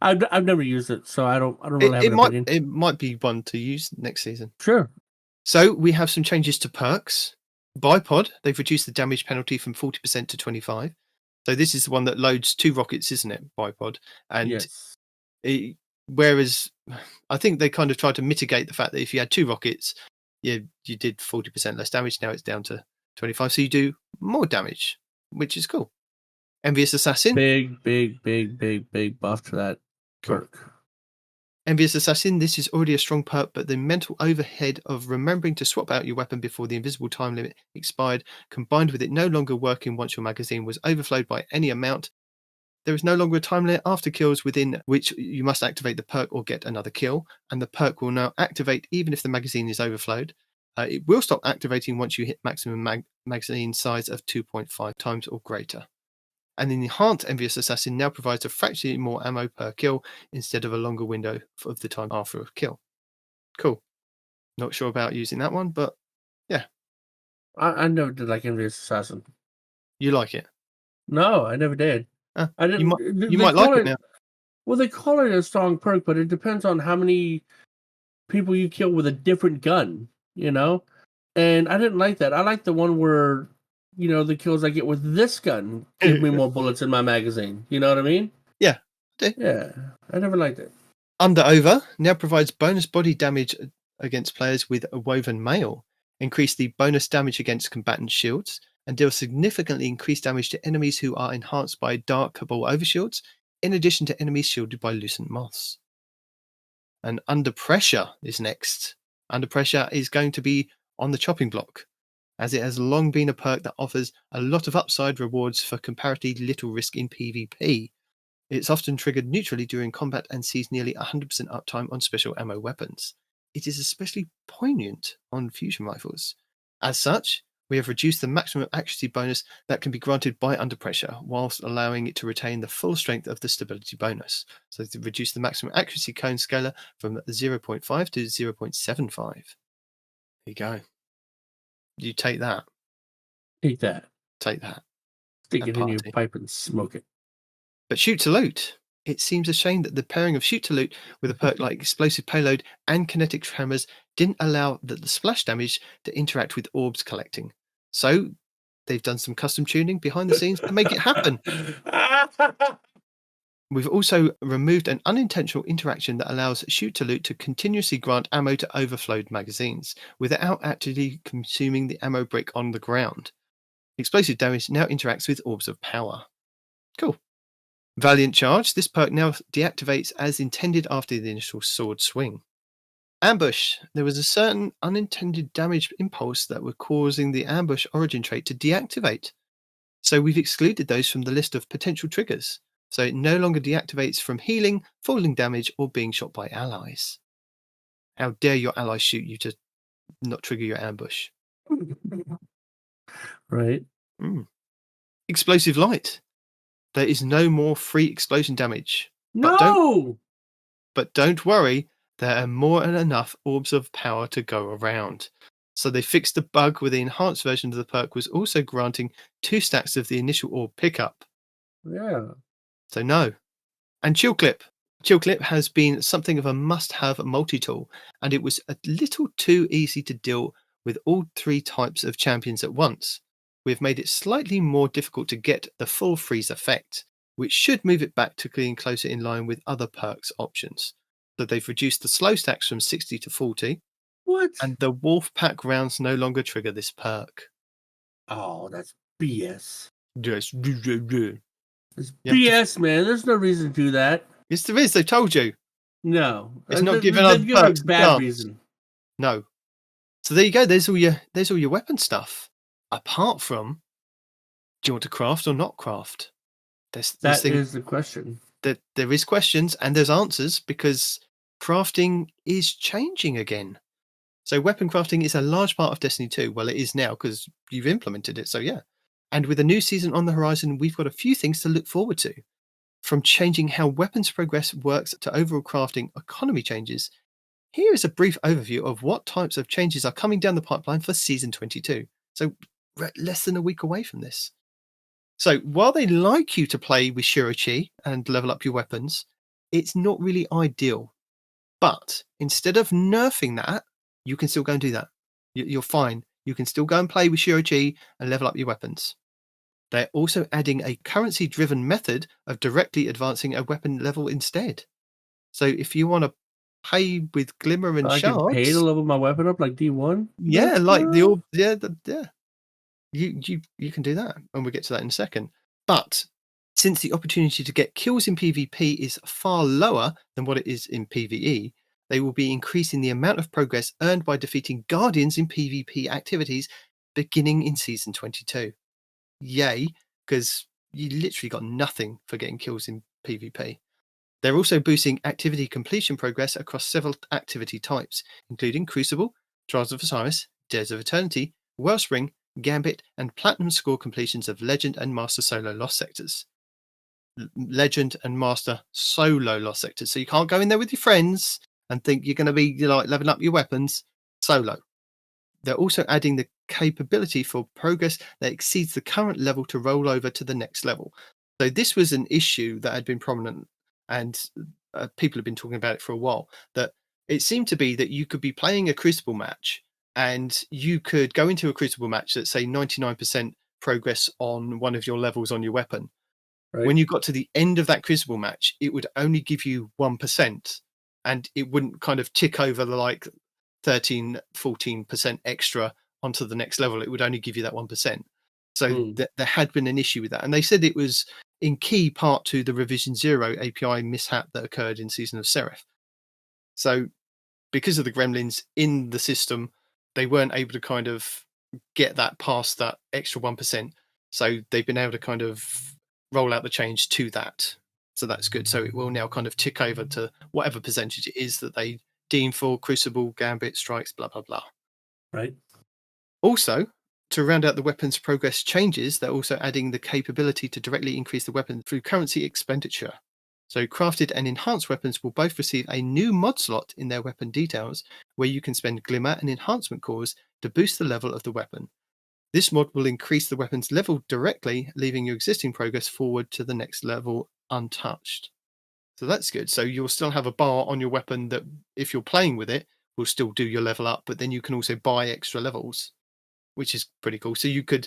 I've never used it, so I don't really have an opinion. It might be one to use next season. Sure. So we have some changes to perks. Bipod, they've reduced the damage penalty from 40% to 25%. So this is the one that loads 2 rockets, isn't it? Bipod. And yes. Whereas I think they kind of tried to mitigate the fact that if you had 2 rockets, you did 40% less damage. Now it's down to 25%. So you do more damage, which is cool. Envious Assassin. Big buff to that perk. Envious Assassin, this is already a strong perk, but the mental overhead of remembering to swap out your weapon before the invisible time limit expired, combined with it no longer working once your magazine was overflowed by any amount. There is no longer a time limit after kills within which you must activate the perk or get another kill, and the perk will now activate even if the magazine is overflowed. It will stop activating once you hit maximum magazine size of 2.5 times or greater. And the enhanced Envious Assassin now provides a fraction more ammo per kill instead of a longer window of the time after a kill. Cool. Not sure about using that one, but yeah. I never did like Envious Assassin. You like it? No, I never did. I didn't. You might like it now. Well, they call it a strong perk, but it depends on how many people you kill with a different gun, And I didn't like that. I like the one where the kills I get with this gun give me more bullets in my magazine. You know what I mean? Yeah. Yeah. I never liked it. Under Over now provides bonus body damage against players with a woven mail. increase the bonus damage against combatant shields, and deal significantly increased damage to enemies who are enhanced by Dark Cabal overshields, in addition to enemies shielded by Lucent Moths. And Under Pressure is next. Under Pressure is going to be on the chopping block, as it has long been a perk that offers a lot of upside rewards for comparatively little risk in PvP. It's often triggered neutrally during combat and sees nearly 100% uptime on special ammo weapons. It is especially poignant on fusion rifles. As such, we have reduced the maximum accuracy bonus that can be granted by Under Pressure, whilst allowing it to retain the full strength of the stability bonus. So to reduce the maximum accuracy cone scaler from 0.5 to 0.75. There you go. You take that. Take that. Take that. Stick and it in your party. pipe and smoke it. But Shoot to Loot. It seems a shame that the pairing of Shoot to Loot with a perk like Explosive Payload and Kinetic Tremors didn't allow the splash damage to interact with orbs collecting. So they've done some custom tuning behind the scenes to make it happen. We've also removed an unintentional interaction that allows Shoot to Loot to continuously grant ammo to overflowed magazines without actually consuming the ammo brick on the ground. Explosive damage now interacts with orbs of power. Cool. Valiant Charge. This perk now deactivates as intended after the initial sword swing. Ambush. There was a certain unintended damage impulse that were causing the Ambush origin trait to deactivate. So we've excluded those from the list of potential triggers. So it no longer deactivates from healing, falling damage, or being shot by allies. How dare your allies shoot you to not trigger your ambush? Right. Explosive Light. There is no more free explosion damage. No! But don't worry, there are more than enough orbs of power to go around. So they fixed the bug where the enhanced version of the perk was also granting 2 stacks of the initial orb pickup. Yeah. So no. And Chill Clip. Chill Clip has been something of a must-have multi-tool, and it was a little too easy to deal with all 3 types of champions at once. We've made it slightly more difficult to get the full freeze effect, which should move it back to being closer in line with other perks options. So they've reduced the slow stacks from 60 to 40. What? And the Wolf Pack rounds no longer trigger this perk. Oh, that's BS. Yes. It's BS, man. There's no reason to do that. Yes, there is. They told you. No. It's not giving They've other given perks a a bad chance. reason. No. So there you go. There's all your weapon stuff. Apart from, do you want to craft or not craft? That is the question. There is questions and there's answers, because crafting is changing again. So weapon crafting is a large part of Destiny 2. Well, it is now because you've implemented it. So yeah. And with a new season on the horizon, we've got a few things to look forward to. From changing how weapons progress works to overall crafting economy changes, here is a brief overview of what types of changes are coming down the pipeline for Season 22. So we're less than a week away from this. So while they like you to play with Shirochi and level up your weapons, it's not really ideal. But instead of nerfing that, you can still go and do that. You're fine. You can still go and play with Shirochi and level up your weapons. They're also adding a currency-driven method of directly advancing a weapon level instead. So if you want to pay with Glimmer and I Shards, can pay to level my weapon up like D1? yeah, like the orb, yeah. You can do that, and we'll get to that in a second. But since the opportunity to get kills in PvP is far lower than what it is in PvE, they will be increasing the amount of progress earned by defeating Guardians in PvP activities beginning in Season 22. Yay, because you literally got nothing for getting kills in PvP. They're also boosting activity completion progress across several activity types, including Crucible, Trials of Osiris, Dares of Eternity, Wellspring, Gambit, and Platinum score completions of Legend and Master solo lost sectors. Legend and Master solo lost sectors. So you can't go in there with your friends and think you're going to be leveling up your weapons solo. They're also adding the capability for progress that exceeds the current level to roll over to the next level. So this was an issue that had been prominent, and people have been talking about it for a while, that it seemed to be that you could be playing a Crucible match and you could go into a Crucible match that say 99% progress on one of your levels on your weapon. Right. When you got to the end of that Crucible match, it would only give you 1%, and it wouldn't kind of tick over the 13-14% extra onto the next level, it would only give you that 1%. So Mm. there had been an issue with that. And they said it was in key part to the Revision 0 API mishap that occurred in Season of Seraph. So because of the gremlins in the system, they weren't able to kind of get that past that extra 1%. So they've been able to kind of roll out the change to that. So that's good. So it will now kind of tick over to whatever percentage it is that they deem for Crucible, Gambit, Strikes, blah, blah, blah. Right. Also, to round out the weapons progress changes, they're also adding the capability to directly increase the weapon through currency expenditure. So crafted and enhanced weapons will both receive a new mod slot in their weapon details, where you can spend glimmer and enhancement cores to boost the level of the weapon. This mod will increase the weapon's level directly, leaving your existing progress forward to the next level untouched. So that's good. So you'll still have a bar on your weapon that, if you're playing with it, will still do your level up, but then you can also buy extra levels, which is pretty cool. So you could,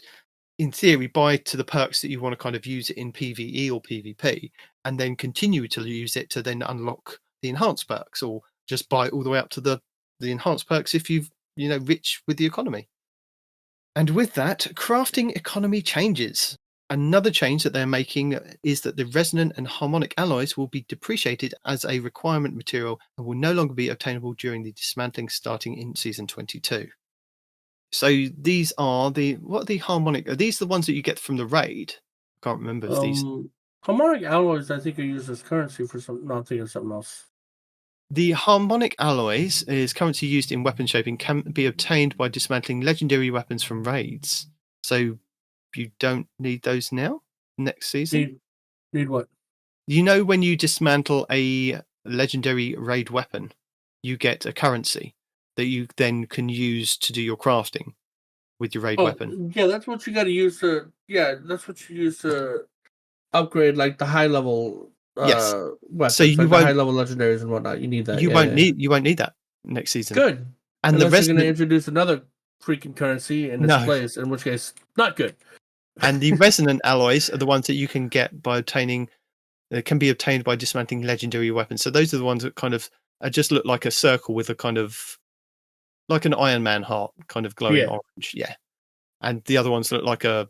in theory, buy to the perks that you want to kind of use it in PvE or PvP, and then continue to use it to then unlock the enhanced perks, or just buy it all the way up to the enhanced perks if you've, rich with the economy. And with that, crafting economy changes. Another change that they're making is that the resonant and harmonic alloys will be depreciated as a requirement material and will no longer be obtainable during the dismantling starting in Season 22. So these are what are the harmonic? Are these the ones that you get from the raid? I can't remember if these. Harmonic alloys, I think, are used as currency for some. Not thinking of something else. The harmonic alloys is currency used in weapon shaping, can be obtained by dismantling legendary weapons from raids. So you don't need those now next season. Need what? When you dismantle a legendary raid weapon, you get a currency that you then can use to do your crafting with your raid weapon. Yeah, that's what you got to use to. Yeah, that's what you use to upgrade like the high level. Yes. Weapons, so you like won't, the high level legendaries and whatnot. You need that. You won't need that next season. Good. And unless the you're going to introduce another freaking currency in its place, in which case, not good. And the resonant alloys are the ones that you can get by obtaining. Can be obtained by dismantling legendary weapons. So those are the ones that kind of just look like a circle with a kind of like an Iron Man heart, kind of glowing orange. Yeah. And the other ones look like a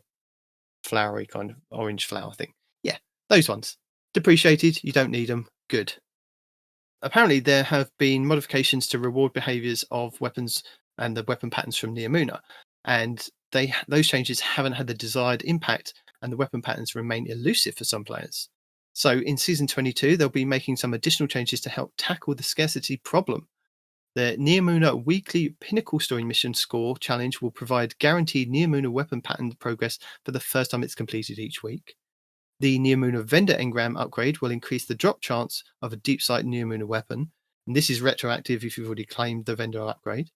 flowery kind of orange flower thing. Yeah, those ones. Depreciated, you don't need them. Good. Apparently, there have been modifications to reward behaviors of weapons and the weapon patterns from Neomuna, and those changes haven't had the desired impact, and the weapon patterns remain elusive for some players. So in Season 22, they'll be making some additional changes to help tackle the scarcity problem. The Neomuna Weekly Pinnacle Story Mission Score Challenge will provide guaranteed Neomuna weapon pattern progress for the first time it's completed each week. The Neomuna Vendor Engram upgrade will increase the drop chance of a deep sight Neomuna weapon, and this is retroactive if you've already claimed the vendor upgrade.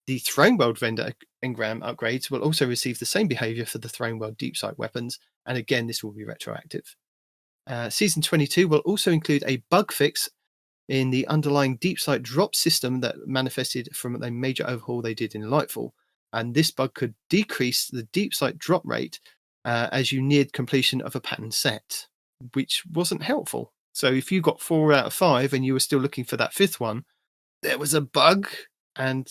The Throne World Vendor Engram upgrades will also receive the same behavior for the Throne World deep sight weapons, and again, this will be retroactive. Season 22 will also include a bug fix in the underlying deep sight drop system that manifested from a major overhaul they did in Lightfall, and this bug could decrease the deep sight drop rate as you neared completion of a pattern set, which wasn't helpful. So if you got 4 out of 5 and you were still looking for that 5th one, there was a bug, and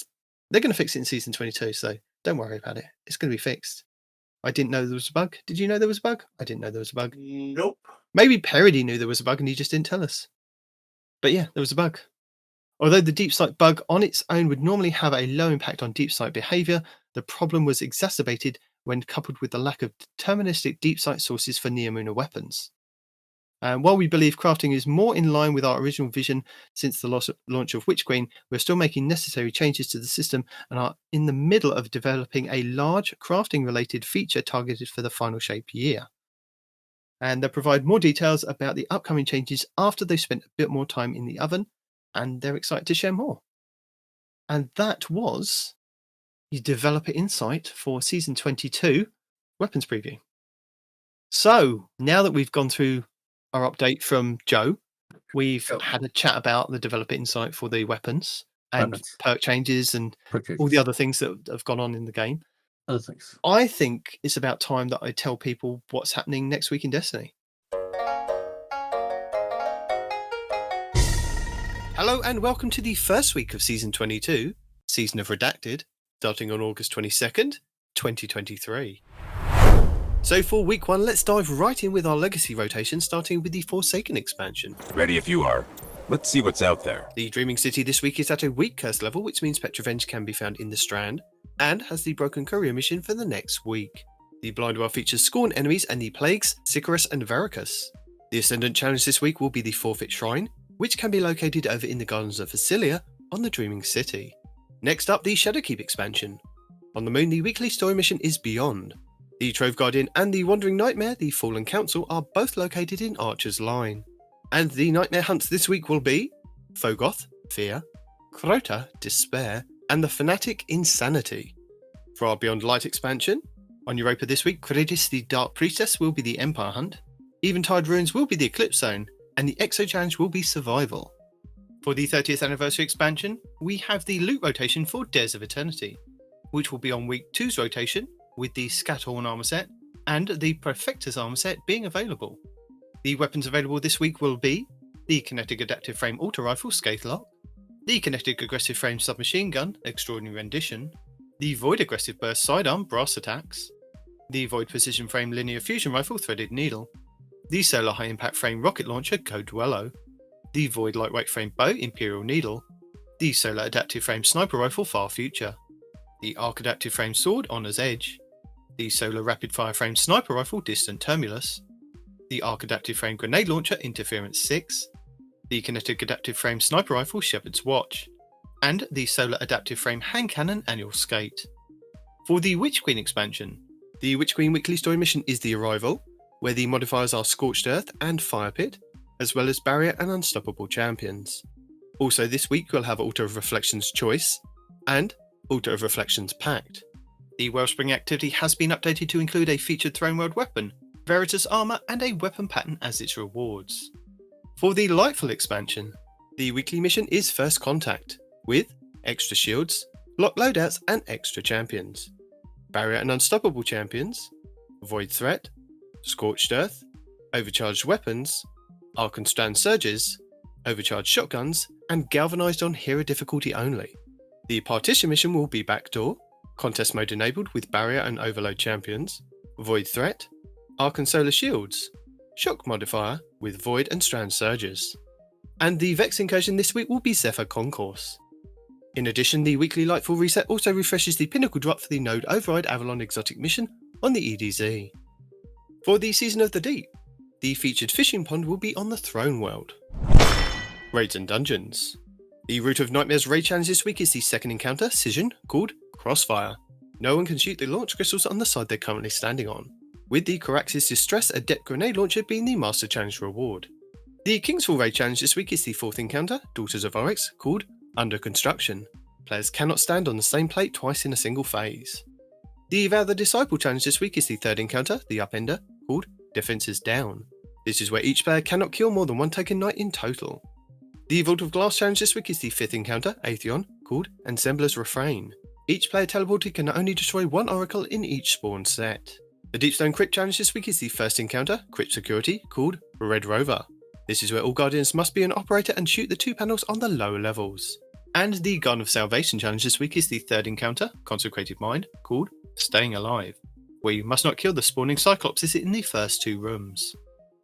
they're going to fix it in Season 22, so don't worry about it. It's going to be fixed. I didn't know there was a bug. Did you know there was a bug? I didn't know there was a bug. Nope. Maybe Parody knew there was a bug and he just didn't tell us. But yeah, there was a bug. Although the deep sight bug on its own would normally have a low impact on deep sight behavior, the problem was exacerbated when coupled with the lack of deterministic deep sight sources for Neomuna weapons. While we believe crafting is more in line with our original vision since the launch of Witch Queen, we're still making necessary changes to the system and are in the middle of developing a large crafting-related feature targeted for the Final Shape year. And they'll provide more details about the upcoming changes after they've spent a bit more time in the oven, and they're excited to share more. And that was the developer insight for Season 22 Weapons Preview. So, now that we've gone through our update from Joe, we've had a chat about the developer insight for the weapons and perk changes and all the other things that have gone on in the game. Other things. I think it's about time that I tell people what's happening next week in Destiny. Hello and welcome to the first week of Season 22, Season of Redacted. starting on August 22nd, 2023. So for week 1, let's dive right in with our legacy rotation, starting with the Forsaken expansion. Ready if you are. Let's see what's out there. The Dreaming City this week is at a weak curse level, which means Petrovenge can be found in the Strand, and has the Broken Courier mission for the next week. The Blind Well features Scorn enemies and the Plagues, Sicarus and Veracus. The Ascendant challenge this week will be the Forfeit Shrine, which can be located over in the Gardens of Vasilia on the Dreaming City. Next up, the Shadowkeep expansion. On the Moon, the weekly story mission is Beyond. The Trove Guardian and the Wandering Nightmare, the Fallen Council, are both located in Archer's Line. And the Nightmare hunts this week will be Fogoth, Fear, Crota, Despair, and the Fanatic, Insanity. For our Beyond Light expansion, on Europa this week, Credis the Dark Priestess will be the Empire Hunt, Eventide Ruins will be the Eclipse Zone, and the Exo Challenge will be Survival. For the 30th anniversary expansion, we have the loot rotation for Dares of Eternity, which will be on week 2's rotation, with the Scatterhorn armor set and the Perfectus armor set being available. The weapons available this week will be the Kinetic Adaptive Frame Auto Rifle Scathelock, the Kinetic Aggressive Frame Submachine Gun Extraordinary Rendition, the Void Aggressive Burst Sidearm Brass Attacks, the Void Precision Frame Linear Fusion Rifle Threaded Needle, the Solar High Impact Frame Rocket Launcher Go Duello, the Void Lightweight Frame Bow Imperial Needle, the Solar Adaptive Frame Sniper Rifle Far Future, the Arc Adaptive Frame Sword Honor's Edge, the Solar Rapid Fire Frame Sniper Rifle Distant Tumulus, the Arc Adaptive Frame Grenade Launcher Interference 6, the Kinetic Adaptive Frame Sniper Rifle Shepherd's Watch, and the Solar Adaptive Frame Hand Cannon Annual Skate. For the Witch Queen expansion, the Witch Queen weekly story mission is The Arrival, where the modifiers are Scorched Earth and Fire Pit, as well as Barrier and Unstoppable champions. Also this week we'll have Altar of Reflections Choice, and Altar of Reflections Pact. The Wellspring activity has been updated to include a featured Throne World weapon, Veritas armor, and a weapon pattern as its rewards. For the Lightfall expansion, the weekly mission is First Contact, with extra shields, lock loadouts, and extra champions. Barrier and Unstoppable champions, Void Threat, Scorched Earth, Overcharged weapons, Arc and Strand surges, Overcharged shotguns, and Galvanized on hero difficulty only. The Partition mission will be Backdoor, Contest mode enabled with Barrier and Overload champions, Void Threat, Arc and Solar shields, Shock modifier with Void and Strand surges. And the Vex incursion this week will be Zephyr Concourse. In addition, the weekly Lightfall reset also refreshes the pinnacle drop for the Node Override Avalon exotic mission on the EDZ. For the Season of the Deep, the featured fishing pond will be on the Throne World. Raids and Dungeons. The Root of Nightmares raid challenge this week is the second encounter, Scission, called Crossfire. No one can shoot the launch crystals on the side they're currently standing on, with the Corax's Distress Adept Grenade Launcher being the Master Challenge reward. The Kingsfall raid challenge this week is the fourth encounter, Daughters of Oryx, called Under Construction. Players cannot stand on the same plate twice in a single phase. The Vow the Disciple challenge this week is the third encounter, the Upender, called Defenses Down. This is where each player cannot kill more than one Taken Knight in total. The Vault of Glass challenge this week is the fifth encounter, Atheon, called Ensembler's Refrain. Each player teleported can only destroy one oracle in each spawn set. The Deepstone Crypt challenge this week is the first encounter, Crypt Security, called Red Rover. This is where all Guardians must be an operator and shoot the two panels on the lower levels. And the Garden of Salvation challenge this week is the third encounter, Consecrated Mind, called Staying Alive, where you must not kill the spawning Cyclopses in the first two rooms.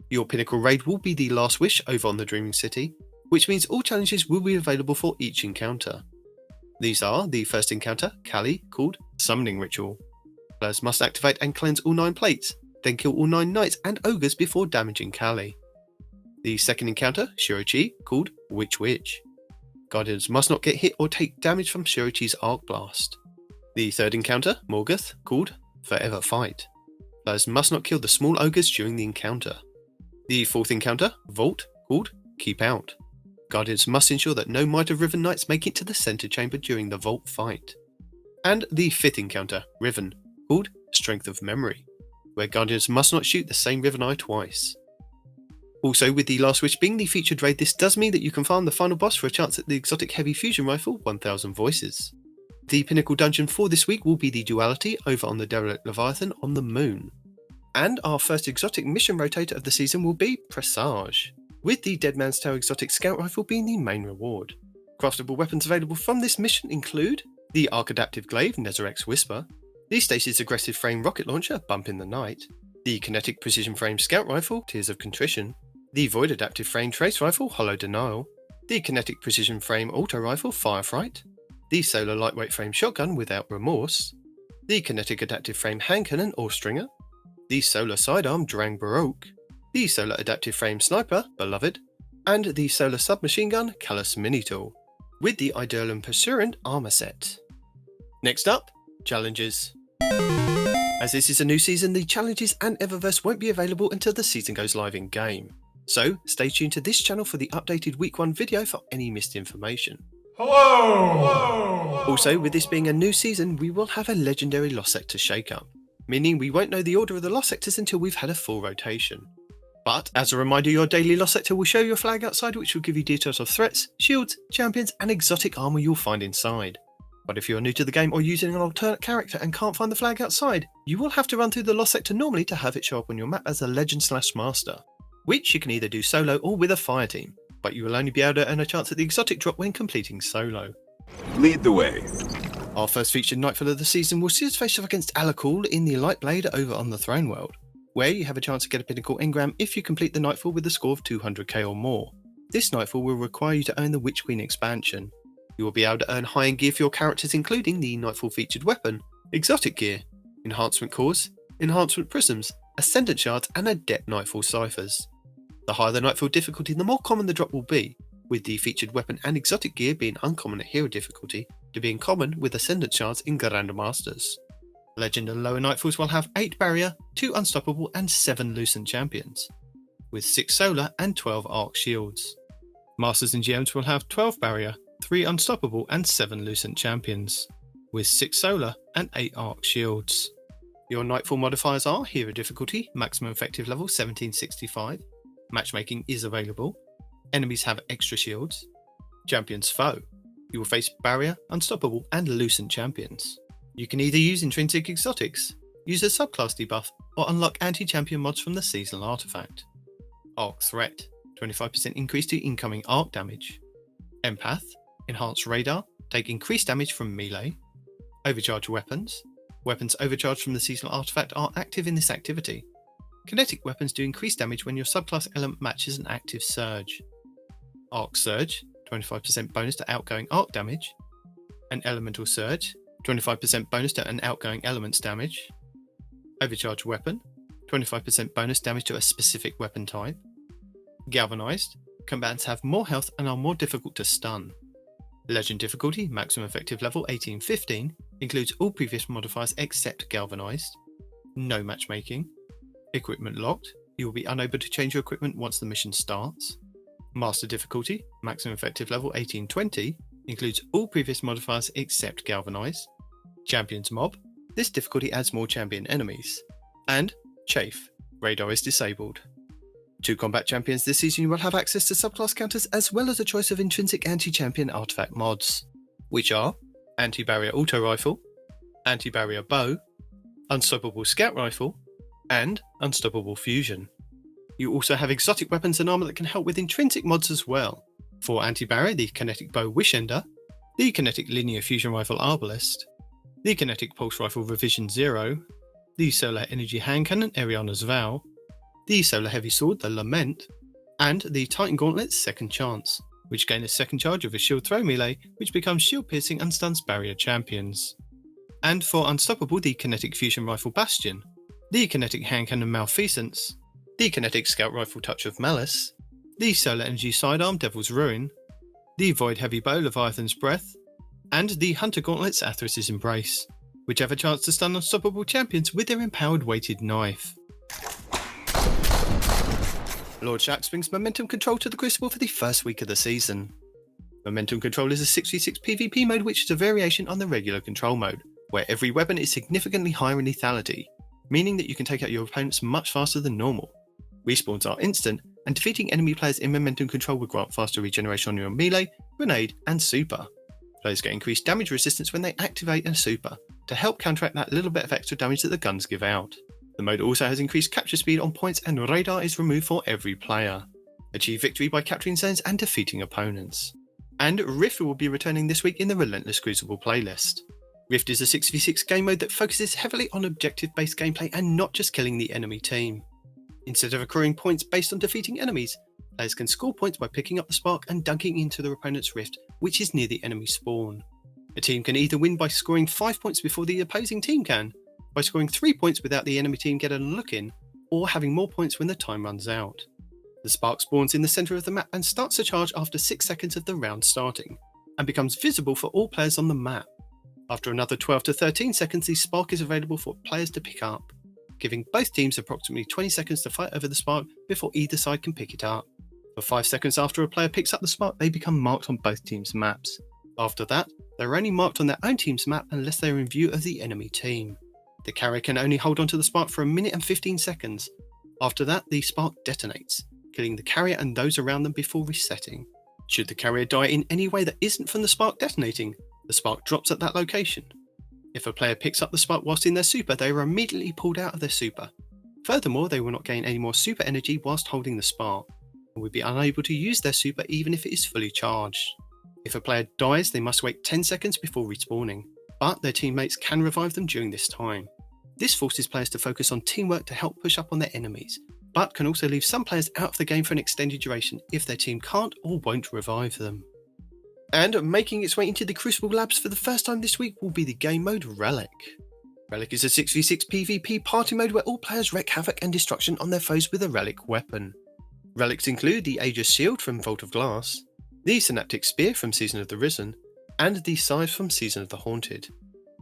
Your pinnacle raid will be the Last Wish over on the Dreaming City, which means all challenges will be available for each encounter. These are the first encounter, Kali, called Summoning Ritual. Players must activate and cleanse all 9 plates, then kill all 9 knights and ogres before damaging Kali. The second encounter, Shirochi, called Witch. Guardians must not get hit or take damage from Shirochi's Arc Blast. The third encounter, Morgoth, called Forever Fight. Players must not kill the small ogres during the encounter. The fourth encounter, Vault, called Keep Out. Guardians must ensure that no Might of Riven Knights make it to the center chamber during the Vault fight. And the fifth encounter, Riven, called Strength of Memory, where Guardians must not shoot the same Riven Eye twice. Also, with the Last Wish being the featured raid, this does mean that you can farm the final boss for a chance at the exotic heavy fusion rifle 1000 Voices. The pinnacle dungeon for this week will be the Duality over on the Derelict Leviathan on the Moon. And our first exotic mission rotator of the season will be Presage, with the Dead Man's Tale exotic scout rifle being the main reward. Craftable weapons available from this mission include the Arc Adaptive Glaive Netherrex Whisper, the Stasis Aggressive Frame Rocket Launcher Bump in the Night, the Kinetic Precision Frame Scout Rifle Tears of Contrition, the Void Adaptive Frame Trace Rifle Hollow Denial, the Kinetic Precision Frame Auto Rifle Firefright, the Solar Lightweight Frame Shotgun Without Remorse, the Kinetic Adaptive Frame Hand Cannon Stringer, the Solar Sidearm Drang Baroque, the Solar Adaptive Frame Sniper Beloved, and the Solar Submachine Gun Callus Mini Tool, with the Eidolon Pursuant Armor Set. Next up, Challenges. As this is a new season, the challenges and Eververse won't be available until the season goes live in game. So stay tuned to this channel for the updated Week 1 video for any missed information. Hello! Also, with this being a new season, we will have a legendary Lost Sector shake-up, meaning we won't know the order of the Lost Sectors until we've had a full rotation. But as a reminder, your daily Lost Sector will show your flag outside, which will give you details of threats, shields, champions, and exotic armor you'll find inside. But if you're new to the game or using an alternate character and can't find the flag outside, you will have to run through the Lost Sector normally to have it show up on your map as a Legend/Master, which you can either do solo or with a fire team, but you will only be able to earn a chance at the exotic drop when completing solo. Lead the way. Our first featured Nightfall of the season will see us face off against Alakul in the Lightblade over on the Throne World, where you have a chance to get a pinnacle engram if you complete the Nightfall with a score of 200k or more. This Nightfall will require you to own the Witch Queen expansion. You will be able to earn high-end gear for your characters, including the Nightfall featured weapon, exotic gear, enhancement cores, enhancement prisms, ascendant shards, and adept Nightfall ciphers. The higher the Nightfall difficulty, the more common the drop will be, with the featured weapon and exotic gear being uncommon at hero difficulty to being common with ascendant shards in Grandmasters. Legend and lower Nightfalls will have 8 barrier, 2 unstoppable, and 7 lucent champions, with 6 solar and 12 arc shields. Masters and GMs will have 12 barrier, 3 unstoppable, and 7 lucent champions, with 6 solar and 8 arc shields. Your Nightfall modifiers are hero difficulty, maximum effective level 1765, matchmaking is available, enemies have extra shields, champions foe, you will face barrier, unstoppable, and lucent champions. You can either use intrinsic exotics, use a subclass debuff, or unlock anti-champion mods from the seasonal artifact. Arc Threat, 25% increase to incoming arc damage. Empath, enhanced radar, take increased damage from melee. Overcharge weapons. Weapons overcharged from the seasonal artifact are active in this activity. Kinetic weapons do increased damage when your subclass element matches an active surge. Arc Surge, 25% bonus to outgoing arc damage. An Elemental Surge, 25% bonus to an outgoing element's damage. Overcharge weapon, 25% bonus damage to a specific weapon type. Galvanized, combatants have more health and are more difficult to stun. Legend difficulty, maximum effective level 1815, includes all previous modifiers except Galvanized. No matchmaking. Equipment locked, you will be unable to change your equipment once the mission starts. Master difficulty, maximum effective level 1820, includes all previous modifiers except Galvanized. Champions mob, this difficulty adds more champion enemies. And Chafe, radar is disabled. 2 combat champions this season will have access to subclass counters as well as a choice of intrinsic anti-champion artifact mods, which are Anti-Barrier Auto Rifle, Anti-Barrier Bow, Unstoppable Scout Rifle, and Unstoppable Fusion. You also have exotic weapons and armor that can help with intrinsic mods as well. For Anti-Barrier, the Kinetic Bow Wishender, the Kinetic Linear Fusion Rifle Arbalest, the Kinetic Pulse Rifle Revision 0, the Solar Energy Hand Cannon Eriana's Vow, the Solar Heavy Sword the Lament, and the Titan Gauntlet's Second Chance, which gain a second charge of a shield throw melee, which becomes shield piercing and stuns barrier champions. And for Unstoppable, the Kinetic Fusion Rifle Bastion, the Kinetic Hand Cannon Malfeasance, the Kinetic Scout Rifle Touch of Malice, the Solar Energy Sidearm Devil's Ruin, the Void Heavy Bow Leviathan's Breath, and the Hunter Gauntlets Atheris's Embrace, which have a chance to stun unstoppable champions with their empowered weighted knife. Lord Shaxx brings Momentum Control to the Crucible for the first week of the season. Momentum Control is a 6v6 PvP mode which is a variation on the regular control mode, where every weapon is significantly higher in lethality, meaning that you can take out your opponents much faster than normal. Respawns are instant, and defeating enemy players in Momentum Control will grant faster regeneration on your melee, grenade, and super. Players get increased damage resistance when they activate a super, to help counteract that little bit of extra damage that the guns give out. The mode also has increased capture speed on points and radar is removed for every player. Achieve victory by capturing zones and defeating opponents. And Rift will be returning this week in the Relentless Crucible playlist. Rift is a 6v6 game mode that focuses heavily on objective-based gameplay and not just killing the enemy team. Instead of accruing points based on defeating enemies, players can score points by picking up the spark and dunking into their opponent's rift, which is near the enemy spawn. A team can either win by scoring 5 points before the opposing team can, by scoring 3 points without the enemy team getting a look in, or having more points when the time runs out. The spark spawns in the centre of the map and starts to charge after 6 seconds of the round starting, and becomes visible for all players on the map. After another 12 to 13 seconds, the spark is available for players to pick up, giving both teams approximately 20 seconds to fight over the spark before either side can pick it up. For 5 seconds after a player picks up the spark, they become marked on both teams' maps. After that, they're only marked on their own team's map unless they are in view of the enemy team. The carrier can only hold onto the spark for 1 minute and 15 seconds. After that, the spark detonates, killing the carrier and those around them before resetting. Should the carrier die in any way that isn't from the spark detonating, the spark drops at that location. If a player picks up the spark whilst in their super, they are immediately pulled out of their super. Furthermore, they will not gain any more super energy whilst holding the spark, and will be unable to use their super even if it is fully charged. If a player dies, they must wait 10 seconds before respawning, but their teammates can revive them during this time. This forces players to focus on teamwork to help push up on their enemies, but can also leave some players out of the game for an extended duration if their team can't or won't revive them. And making its way into the Crucible Labs for the first time this week will be the game mode Relic. Relic is a 6v6 PvP party mode where all players wreak havoc and destruction on their foes with a relic weapon. Relics include the Aegis Shield from Vault of Glass, the Synaptic Spear from Season of the Risen, and the Scythe from Season of the Haunted.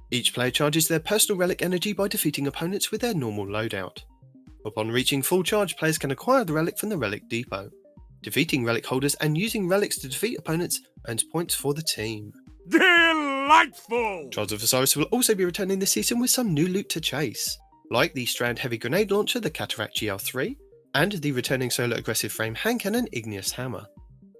Each player charges their personal relic energy by defeating opponents with their normal loadout. Upon reaching full charge, players can acquire the relic from the Relic Depot. Defeating relic holders and using relics to defeat opponents earns points for the team. Delightful! Trials of Osiris will also be returning this season with some new loot to chase, like the Strand Heavy Grenade Launcher, the Cataract GL3, and the returning Solar Aggressive Frame Hand Cannon Igneous Hammer.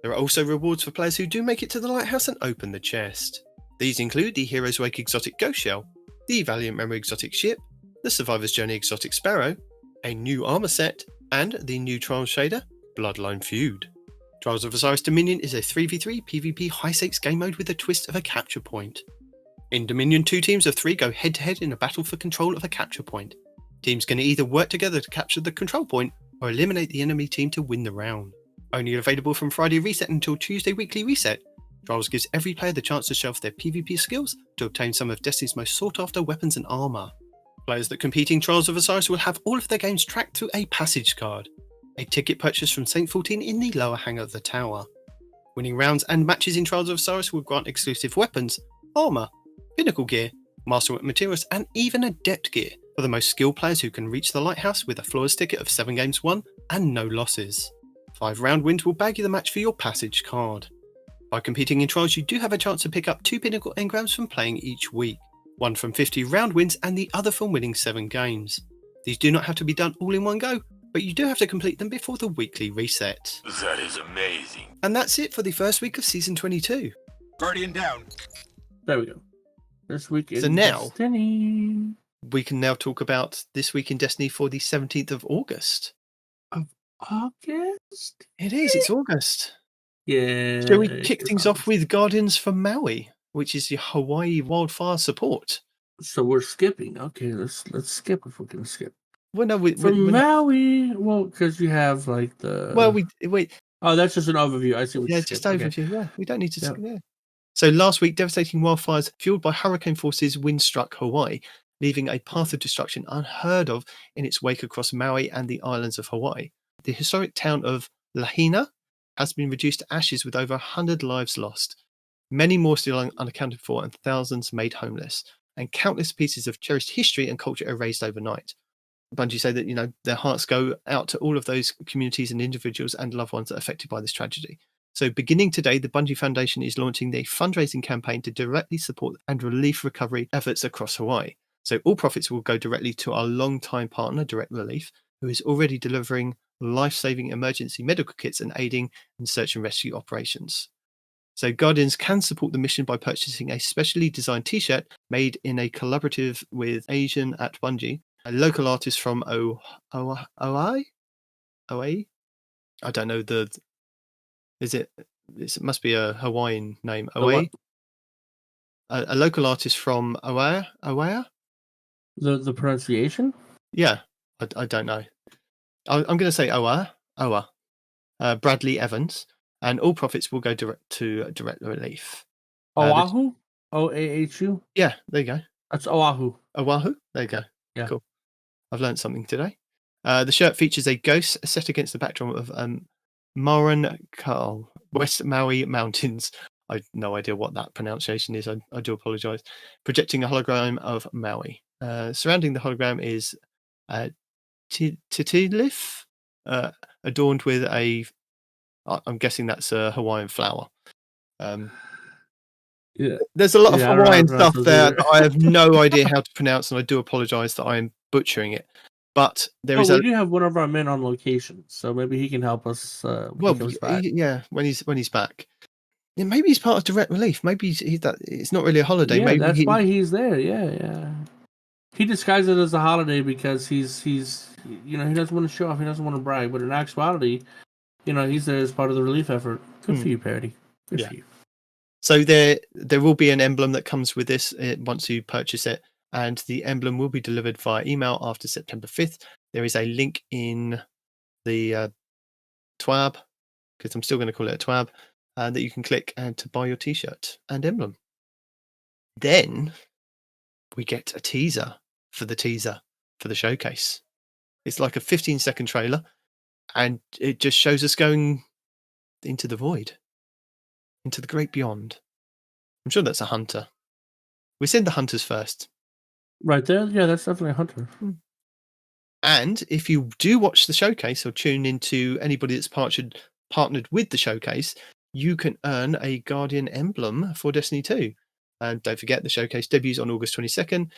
There are also rewards for players who do make it to the lighthouse and open the chest. These include the Hero's Wake Exotic Ghost Shell, the Valiant Memory Exotic Ship, the Survivor's Journey Exotic Sparrow, a new armor set, and the new Trials shader, Bloodline Feud. Trials of Osiris Dominion is a 3v3 PvP high-stakes game mode with a twist of a capture point. In Dominion, 2 teams of 3 go head-to-head in a battle for control of a capture point. Teams can either work together to capture the control point, or eliminate the enemy team to win the round. Only available from Friday Reset until Tuesday Weekly Reset, Trials gives every player the chance to show off their PvP skills to obtain some of Destiny's most sought-after weapons and armour. Players that compete in Trials of Osiris will have all of their games tracked through a passage card, a ticket purchased from Saint 14 in the lower hangar of the tower. Winning rounds and matches in Trials of Osiris will grant exclusive weapons, armour, pinnacle gear, masterwork materials, and even adept gear for the most skilled players who can reach the lighthouse with a flawless ticket of 7 games won and no losses. 5 round wins will bag you the match for your passage card. By competing in Trials, you do have a chance to pick up 2 pinnacle engrams from playing each week, one from 50 round wins and the other from winning 7 games. These do not have to be done all in one go, but you do have to complete them before the weekly reset. That is amazing. And that's it for the first week of Season 22. Guardian down. There we go. This week in So now- Destiny. We can now talk about this week in Destiny for the 17th of August. August? It is, it's August. Yeah. Shall we kick things off with Guardians from Maui, which is your Hawaii wildfire support? So we're skipping. Okay, let's skip if we can skip. Well, no, From Maui, well, because you have like the. well, we Oh, that's just an overview. I see what yeah, you just skipped. Okay. overview. Yeah, we don't need to. Yeah. Yeah. So last week, devastating wildfires fueled by hurricane forces wind struck Hawaii, leaving a path of destruction unheard of in its wake across Maui and the islands of Hawaii. The historic town of Lahaina has been reduced to ashes with over 100 lives lost, many more still unaccounted for, and thousands made homeless, and countless pieces of cherished history and culture erased overnight. Bungie say that, you know, their hearts go out to all of those communities and individuals and loved ones that are affected by this tragedy. So beginning today, the Bungie Foundation is launching their fundraising campaign to directly support and relief recovery efforts across Hawaii. So all profits will go directly to our long-time partner, Direct Relief, who is already delivering life-saving emergency medical kits and aiding in search and rescue operations. So Guardians can support the mission by purchasing a specially designed t-shirt made in a collaborative with Asian at Bungie, a local artist from Hawaii? I don't know is it It must be a Hawaiian name. The what? Oe, a local artist from Oahu. The pronunciation? Yeah, I don't know. I'm going to say Oa. Bradley Evans, and all profits will go direct to direct relief. Oahu? OAHU? Yeah, there you go. That's Oahu. Oahu. There you go. Yeah. Cool. I've learned something today. The shirt features a ghost set against the backdrop of Maran West Maui Mountains. I have no idea what that pronunciation is. I do apologise. Projecting a hologram of Maui. Surrounding the hologram is Titilif, adorned with I'm guessing that's a Hawaiian flower. Yeah. There's a lot of Hawaiian stuff there either. that I have no idea how to pronounce, and I do apologise that I am butchering it. But there is we do have one of our men on location, so maybe he can help us. When he comes back. When he's back. Yeah, maybe he's part of direct relief. Maybe he's that. It's not really a holiday. Yeah, Maybe that's why he's there. Yeah. He disguised it as a holiday because he's he doesn't want to show off. He doesn't want to brag. But in actuality, he's there as part of the relief effort. Good for you, Parody. Good for you. So there will be an emblem that comes with this once you purchase it, and the emblem will be delivered via email after September 5th. There is a link in the TWAB, because I'm still going to call it a TWAB, that you can click and to buy your T-shirt and emblem. Then we get a teaser for the showcase. It's like a 15-second trailer, and it just shows us going into the void, into the great beyond. I'm sure that's a hunter. We send the hunters first. Right there? Yeah, that's definitely a hunter. And if you do watch the showcase or tune into anybody that's partnered with the showcase, you can earn a Guardian emblem for Destiny 2. And don't forget, the showcase debuts on August 22nd,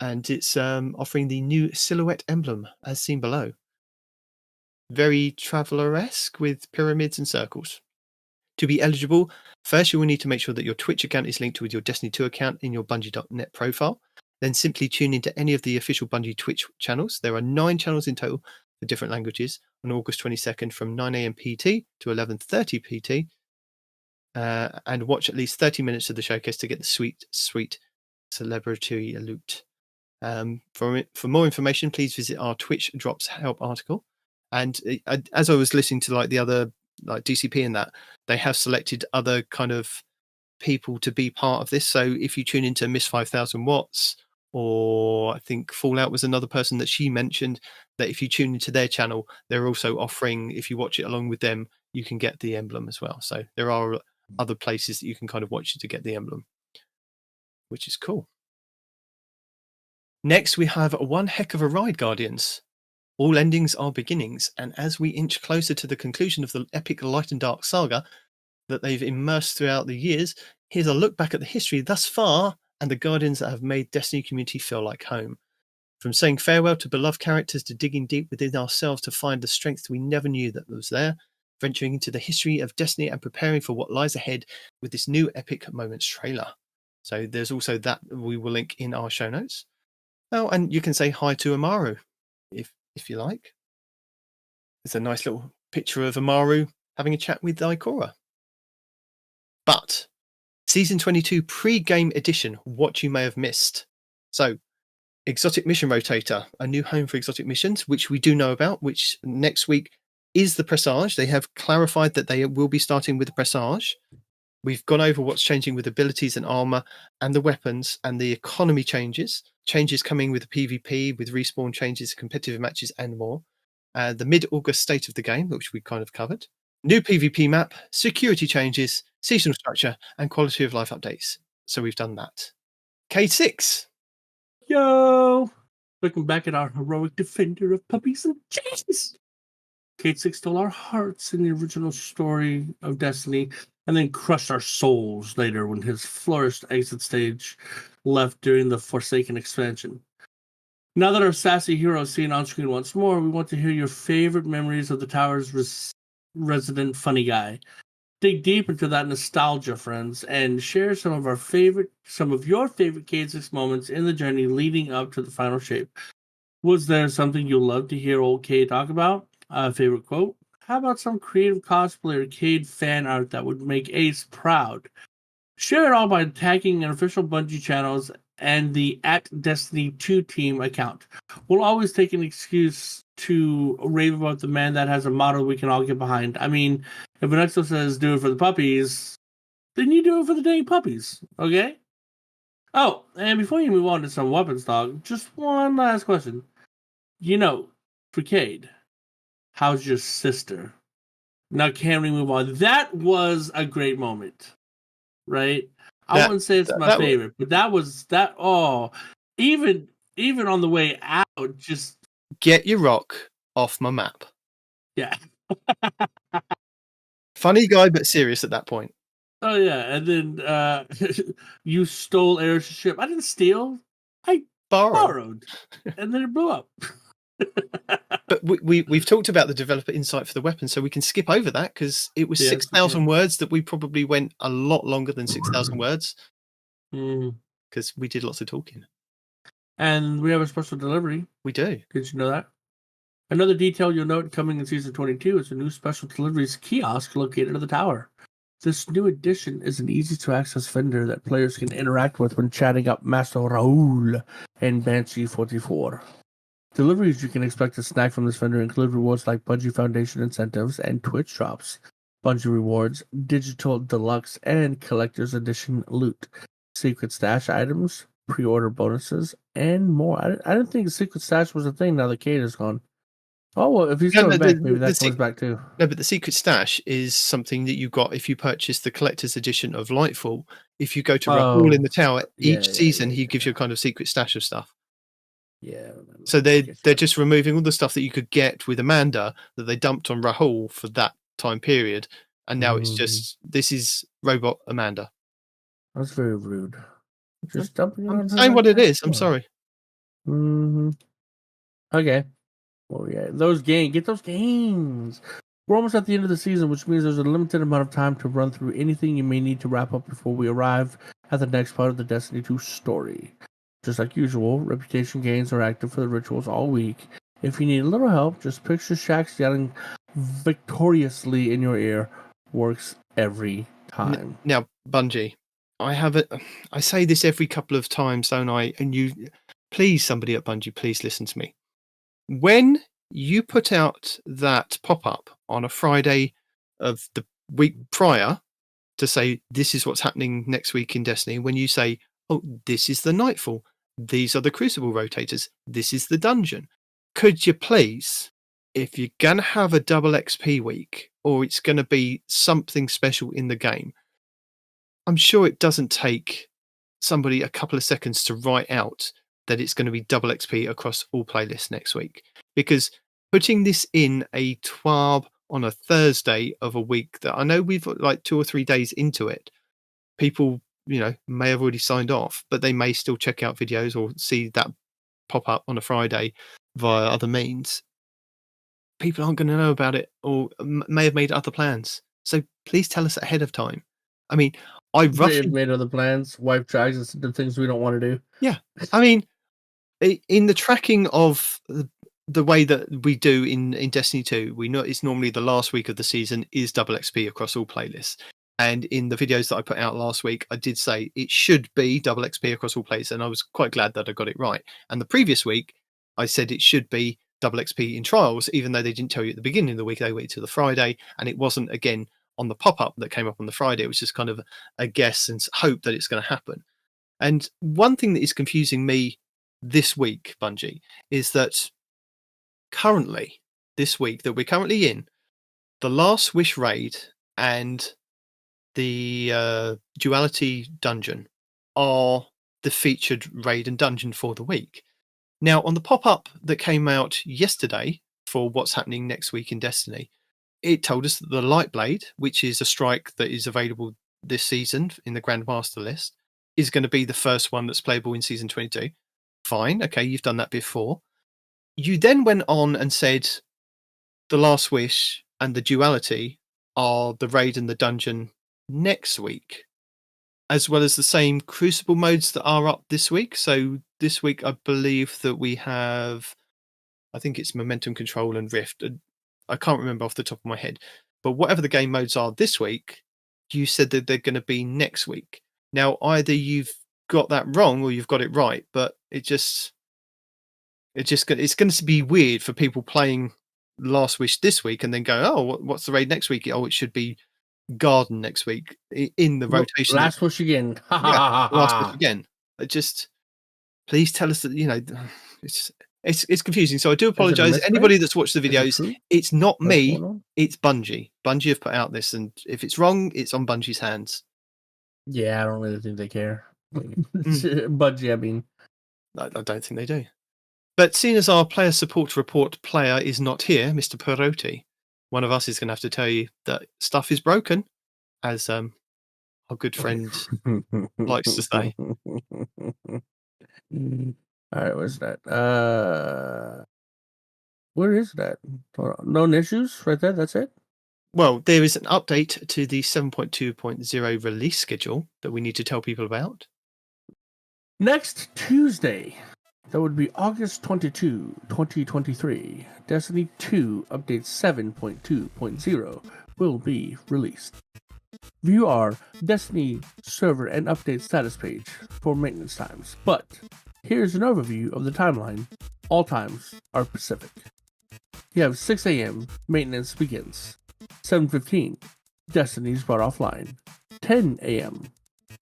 and it's offering the new silhouette emblem, as seen below. Very Traveller-esque with pyramids and circles. To be eligible, first you will need to make sure that your Twitch account is linked with your Destiny 2 account in your Bungie.net profile. Then simply tune into any of the official Bungie Twitch channels. There are 9 channels in total for different languages on August 22nd from 9 a.m. PT to 11:30 PT. And watch at least 30 minutes of the showcase to get the sweet celebrity loot. For more information, please visit our Twitch Drops Help article. And as I was listening to the other DCP and that, they have selected other kind of people to be part of this. So if you tune into Miss 5000 Watts, or I think Fallout was another person that she mentioned, that if you tune into their channel, they're also offering, if you watch it along with them, you can get the emblem as well. So there are other places that you can kind of watch it to get the emblem, which is cool. Next, we have one heck of a ride, Guardians. All endings are beginnings, and as we inch closer to the conclusion of the epic Light and Dark saga that they've immersed throughout the years, here's a look back at the history thus far and the Guardians that have made Destiny community feel like home. From saying farewell to beloved characters to digging deep within ourselves to find the strength we never knew that was there, venturing into the history of Destiny and preparing for what lies ahead with this new Epic Moments trailer. So there's also that we will link in our show notes. Oh, and you can say hi to Amaru if you like. There's a nice little picture of Amaru having a chat with Ikora. But Season 22 pre-game edition, what you may have missed. So, Exotic Mission Rotator, a new home for exotic missions, which we do know about, which next week is the Presage. They have clarified that they will be starting with the Presage. We've gone over what's changing with abilities and armor and the weapons and the economy changes coming with the PvP, with respawn changes, competitive matches and more. The mid-August state of the game, which we kind of covered. New PvP map, security changes, seasonal structure and quality of life updates. So we've done that. K6. Yo! Looking back at our heroic defender of puppies and cheese. K6 stole our hearts in the original story of Destiny, and then crushed our souls later when his flourished exit stage left during the Forsaken expansion. Now that our sassy hero is seen on screen once more, we want to hear your favorite memories of the tower's resident funny guy. Dig deep into that nostalgia, friends, and share some of your favorite K6 moments in the journey leading up to the final shape. Was there something you'd love to hear old K talk about? A favorite quote? how about some creative cosplay or arcade fan art that would make Ace proud? Share it all by tagging an official Bungie channels and the @Destiny2 team account. We'll always take an excuse to rave about the man that has a motto we can all get behind. I mean, if Anexo says do it for the puppies, then you do it for the dang puppies, okay? Oh, and before you move on to some weapons talk, just one last question. For Cade, how's your sister? Now, can we move on? That was a great moment, right? I wouldn't say it's my favorite, but that was that. Oh, even on the way out, just get your rock off my map. Yeah. Funny guy, but serious at that point. Oh yeah, and then you stole Air's ship. I didn't steal. I borrowed, and then it blew up. But we've talked about the developer insight for the weapon, so we can skip over that because it was 6,000 words that we probably went a lot longer than 6,000 words because we did lots of talking. And we have a special delivery. We do. Did you know that? Another detail you'll note coming in Season 22 is a new special deliveries kiosk located at the tower. This new addition is an easy-to-access vendor that players can interact with when chatting up Master Raoul and Banshee 44. Deliveries you can expect to snag from this vendor include rewards like Bungie Foundation incentives and Twitch drops, Bungie rewards, digital deluxe and collector's edition loot, secret stash items, pre-order bonuses, and more. I didn't think secret stash was a thing now that Cade is gone. Oh, well, if he's coming back, maybe that comes back too. No, but the secret stash is something that you got if you purchase the collector's edition of Lightfall. If you go to Raoul in the tower, each season he gives you a kind of secret stash of stuff. Yeah. So they're just removing all the stuff that you could get with Amanda that they dumped on Rahul for that time period, and now it's just this is Robot Amanda. That's very rude. Just dumping it on her. I'm saying what it is. I'm sorry. Okay. Oh yeah, get those games. We're almost at the end of the season, which means there's a limited amount of time to run through anything you may need to wrap up before we arrive at the next part of the Destiny 2 story. Just like usual, reputation gains are active for the rituals all week. If you need a little help, just picture Shaxx yelling victoriously in your ear. Works every time. Now, Bungie, I say this every couple of times, don't I? And please, somebody at Bungie, please listen to me. When you put out that pop-up on a Friday of the week prior to say, this is what's happening next week in Destiny, when you say, oh, this is the Nightfall, these are the Crucible rotators, this is the dungeon, could you please, if you're going to have a double XP week or it's going to be something special in the game, I'm sure it doesn't take somebody a couple of seconds to write out that it's going to be double XP across all playlists next week. Because putting this in a TWAB on a Thursday of a week that I know we've like 2 or 3 days into it, people, may have already signed off, but they may still check out videos or see that pop up on a Friday via other means. People aren't going to know about it or may have made other plans. So please tell us ahead of time. I mean, I roughly made other plans, wipe drags and the things we don't want to do. Yeah. I mean, in the tracking of the way that we do in Destiny 2, we know it's normally the last week of the season is double XP across all playlists. And in the videos that I put out last week, I did say it should be double XP across all playlists, and I was quite glad that I got it right. And the previous week, I said it should be double XP in trials, even though they didn't tell you at the beginning of the week, they waited till the Friday, and it wasn't, again, on the pop-up that came up on the Friday. It was just kind of a guess and hope that it's going to happen. And one thing that is confusing me this week, Bungie, is that currently, this week that we're currently in, the Last Wish raid and the Duality dungeon are the featured raid and dungeon for the week. Now, on the pop-up that came out yesterday for what's happening next week in Destiny, it told us that the Lightblade, which is a strike that is available this season in the Grandmaster list, is going to be the first one that's playable in Season 22. Fine, okay, you've done that before. You then went on and said the Last Wish and the Duality are the raid and the dungeon next week, as well as the same Crucible modes that are up this week. So this week, I believe that we have, I think it's Momentum Control and Rift. I can't remember off the top of my head. But whatever the game modes are this week, you said that they're going to be next week. Now, either you've got that wrong or you've got it right, but it's going to be weird for people playing Last Wish this week and then go, oh, what's the raid next week? Oh, it should be Garden next week in the rotation. Last Wish again. Last Wish again. Please tell us that, it's confusing. So I do apologize. Anybody that's watched the videos, it's not me, it's Bungie. Bungie have put out this, and if it's wrong, it's on Bungie's hands. Yeah, I don't really think they care. Bungie, I mean. I don't think they do. But seeing as our player support report player is not here, Mr. Perotti, one of us is going to have to tell you that stuff is broken, as our good friend likes to say. All right, where's that? Where is that? Known issues right there. That's it. Well, there is an update to the 7.2.0 release schedule that we need to tell people about. Next Tuesday, that would be August 22, 2023, Destiny 2 Update 7.2.0 will be released. View our Destiny server and update status page for maintenance times. But here's an overview of the timeline. All times are Pacific. You have 6 a.m. maintenance begins. 7:15, Destiny is brought offline. 10 a.m.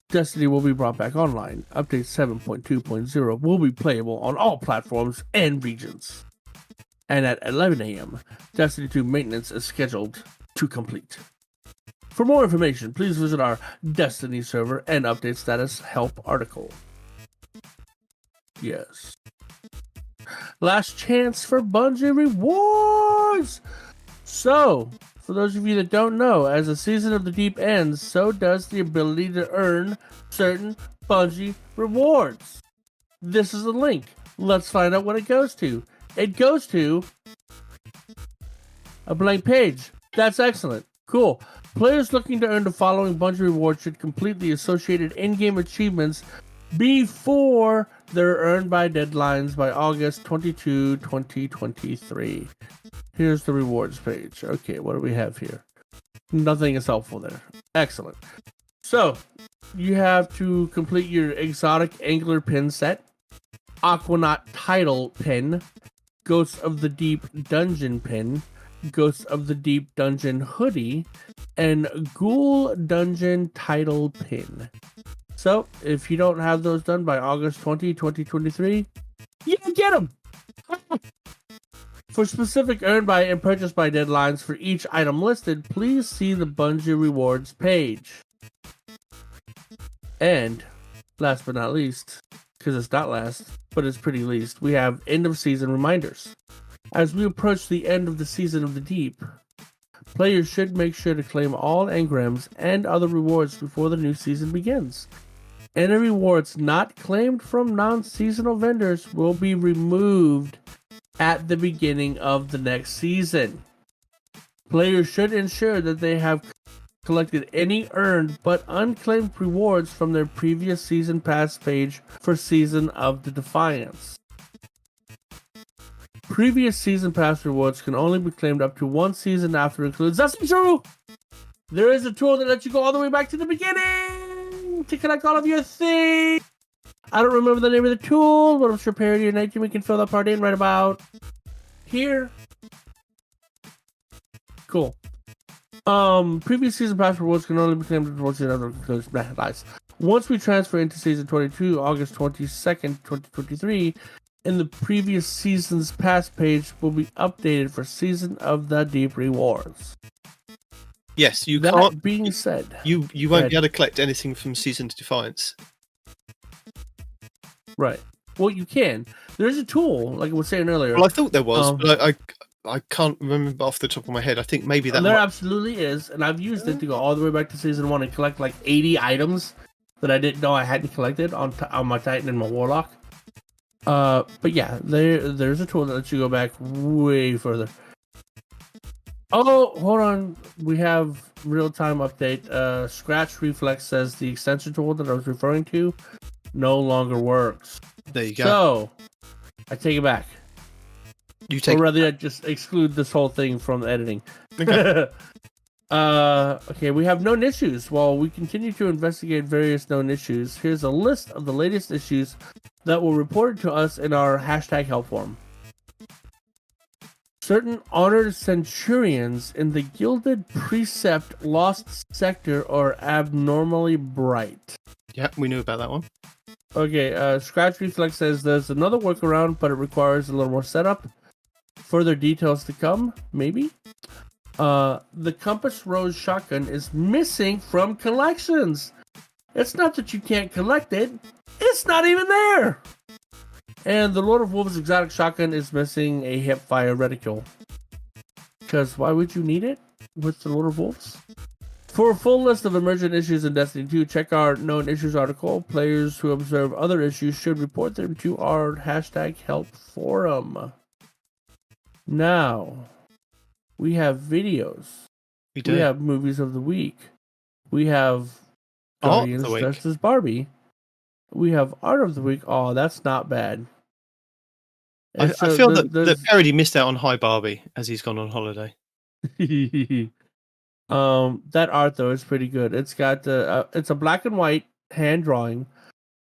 Destiny will be brought back online. Update 7.2.0 will be playable on all platforms and regions. And at 11 a.m., Destiny 2 maintenance is scheduled to complete. For more information, please visit our Destiny server and update status help article. Yes. Last chance for Bungie rewards! So, for those of you that don't know, as the Season of the Deep ends, so does the ability to earn certain Bungie rewards. This is a link. Let's find out what it goes to. It goes to a blank page. That's excellent. Cool. Players looking to earn the following Bungie rewards should complete the associated in-game achievements before they're earned by deadlines by August 22, 2023. Here's the rewards page. Okay, what do we have here? Nothing is helpful there. Excellent. So, you have to complete your exotic angler pin set, Aquanaut title pin, Ghosts of the Deep dungeon pin, Ghosts of the Deep dungeon hoodie, and Ghoul dungeon title pin. So, if you don't have those done by August 20, 2023, you can get them! For specific earned by and purchased by deadlines for each item listed, please see the Bungie rewards page. And, last but not least, because it's not last, but it's pretty least, we have end of season reminders. As we approach the end of the Season of the Deep, players should make sure to claim all engrams and other rewards before the new season begins. Any rewards not claimed from non-seasonal vendors will be removed at the beginning of the next season. Players should ensure that they have collected any earned but unclaimed rewards from their previous season pass page for Season of the Defiance. Previous season pass rewards can only be claimed up to one season after includes. That's true! There is a tool that lets you go all the way back to the beginning to collect all of your things. I don't remember the name of the tool, but I'm sure Parody and Night Jimmy can fill that part in right about here. Cool. Previous season pass rewards can only be claimed towards the other. Nice. Once we transfer into season 22, August 22nd, 2023, and the previous season's pass page will be updated for Season of the Deep rewards. Yes, you that can't. Being said, you won't be able to collect anything from Season of Defiance. Right. Well, you can. There's a tool, like I was saying earlier. Well, I thought there was, but I can't remember off the top of my head. I think maybe that there absolutely is, and I've used it to go all the way back to Season 1 and collect like 80 items that I didn't know I hadn't collected on my Titan and my Warlock. But yeah, there's a tool that lets you go back way further. Oh, hold on. We have real-time update. Scratch Reflex says the extension tool that I was referring to no longer works. There you go. So, I take it back. You take. Or rather, I just exclude this whole thing from editing. Okay. Okay, we have known issues. While we continue to investigate various known issues, here's a list of the latest issues that were reported to us in our hashtag help forum. Certain honored centurions in the Gilded Precept Lost Sector are abnormally bright. Yeah, we knew about that one. Okay, Scratch Reflex says there's another workaround, but it requires a little more setup. Further details to come, maybe. The Compass Rose shotgun is missing from collections. It's not that you can't collect it, it's not even there. And the Lord of Wolves exotic shotgun is missing a hipfire reticule. Because why would you need it with the Lord of Wolves? For a full list of emergent issues in Destiny 2, check our known issues article. Players who observe other issues should report them to our hashtag help forum. Now, we have videos. We do. We have movies of the week. We have Art of Guardians the week. dressed as Barbie. We have art of the week. Oh, that's not bad. I It's, feel that Parody missed out on Hi Barbie as he's gone on holiday. That art though is pretty good. It's got it's a black and white hand drawing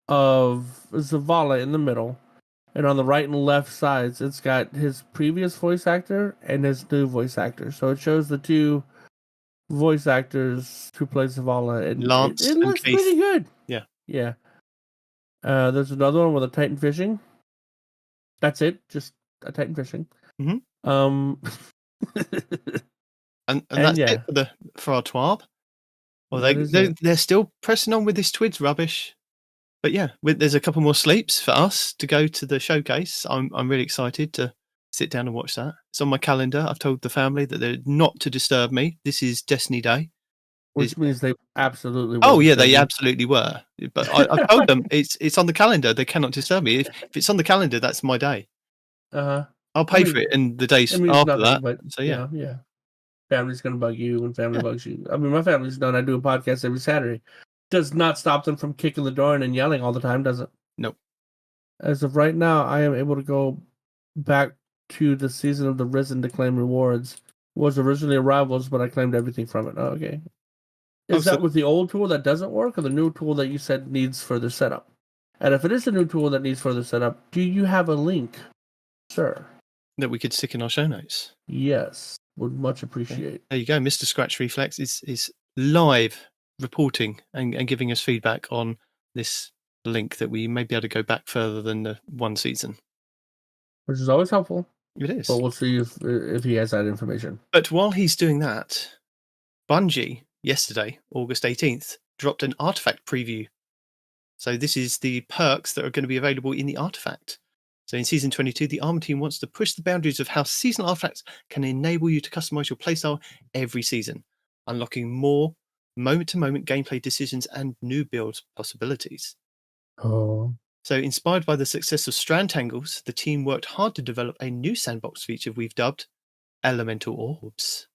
of Zavala in the middle, and on the right and left sides, it's got his previous voice actor and his new voice actor. So it shows the two voice actors who play Zavala, and Lance it and looks Keith. pretty good. Yeah. Yeah. There's another one with a Titan fishing. That's it, just a Titan fishing. Mhm. And that's yeah. it for our TWAB. Well, That is it. they're still pressing on with this Twids rubbish. But yeah, there's a couple more sleeps for us to go to the showcase. I'm really excited to sit down and watch that. It's on my calendar. I've told the family that they're not to disturb me. This is Destiny Day. Which means they absolutely Oh will yeah, disturb they you. absolutely were. But I told them it's on the calendar. They cannot disturb me. If it's on the calendar, that's my day. I'll pay for it in the days It means after nothing, that. but So yeah. yeah. Family's gonna bug you when family bugs you. I mean, my family's done. I do a podcast every Saturday. Does not stop them from kicking the door in and yelling all the time, does it? Nope. As of right now, I am able to go back to the Season of the Risen to claim rewards. Was originally Arrivals, but I claimed everything from it. Oh, okay. Is that with the old tool that doesn't work, or the new tool that you said needs further setup? And if it is the new tool that needs further setup, do you have a link, sir? That we could stick in our show notes. Yes, would much appreciate. There you go. Mr. Scratch Reflex is live reporting and giving us feedback on this link that we may be able to go back further than the one season. Which is always helpful. It is. But we'll see if he has that information. But while he's doing that, Bungie, yesterday, August 18th, dropped an artifact preview. So this is the perks that are going to be available in the artifact. So in Season 22, the Armor Team wants to push the boundaries of how seasonal artifacts can enable you to customize your playstyle every season, unlocking more moment-to-moment gameplay decisions and new build possibilities. Oh. So inspired by the success of Strand Tangles, the team worked hard to develop a new sandbox feature we've dubbed Elemental Orbs.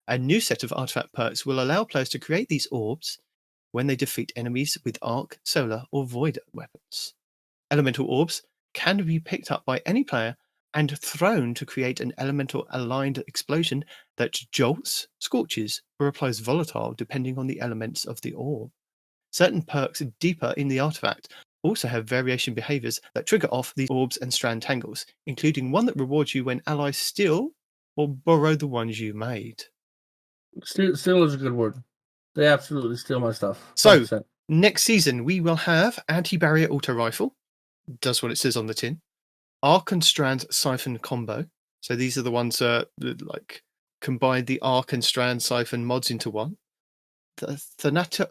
A new set of artifact perks will allow players to create these orbs when they defeat enemies with arc, solar, or void weapons. Elemental orbs can be picked up by any player and thrown to create an elemental aligned explosion that jolts, scorches, or applies volatile depending on the elements of the orb. Certain perks deeper in the artifact also have variation behaviors that trigger off these orbs and strand tangles, including one that rewards you when allies steal or borrow the ones you made. Steal is a good word. They absolutely steal my stuff. 100%. So, next season we will have anti-barrier auto rifle, does what it says on the tin, arc and strand siphon combo. So these are the ones that like combine the arc and strand siphon mods into one. Thanatonk,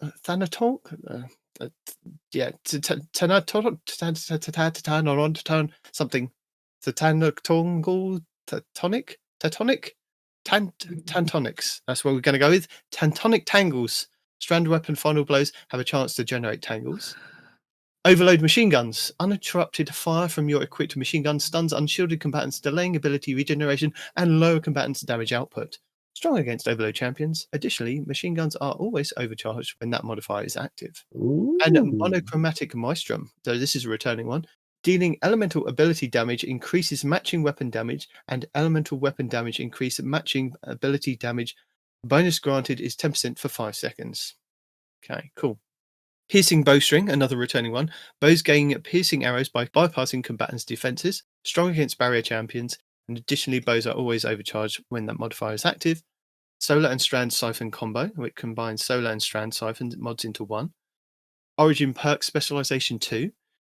something. Tantonics. That's what we're going to go with. Tantonic tangles. Strand weapon final blows have a chance to generate tangles. Overload machine guns. Uninterrupted fire from your equipped machine gun stuns unshielded combatants, delaying ability regeneration and lower combatants' damage output. Strong against overload champions. Additionally, machine guns are always overcharged when that modifier is active. ooh. And monochromatic maelstrom. So this is a returning one. Dealing elemental ability damage increases matching weapon damage, and elemental weapon damage increases matching ability damage. Bonus granted is 10% for 5 seconds. Okay, cool. Piercing bowstring, another returning one. Bows gain piercing arrows by bypassing combatants' defenses, strong against barrier champions, and additionally, bows are always overcharged when that modifier is active. Solar and Strand Siphon combo, which combines Solar and Strand Siphon mods into one. Origin perk specialization 2.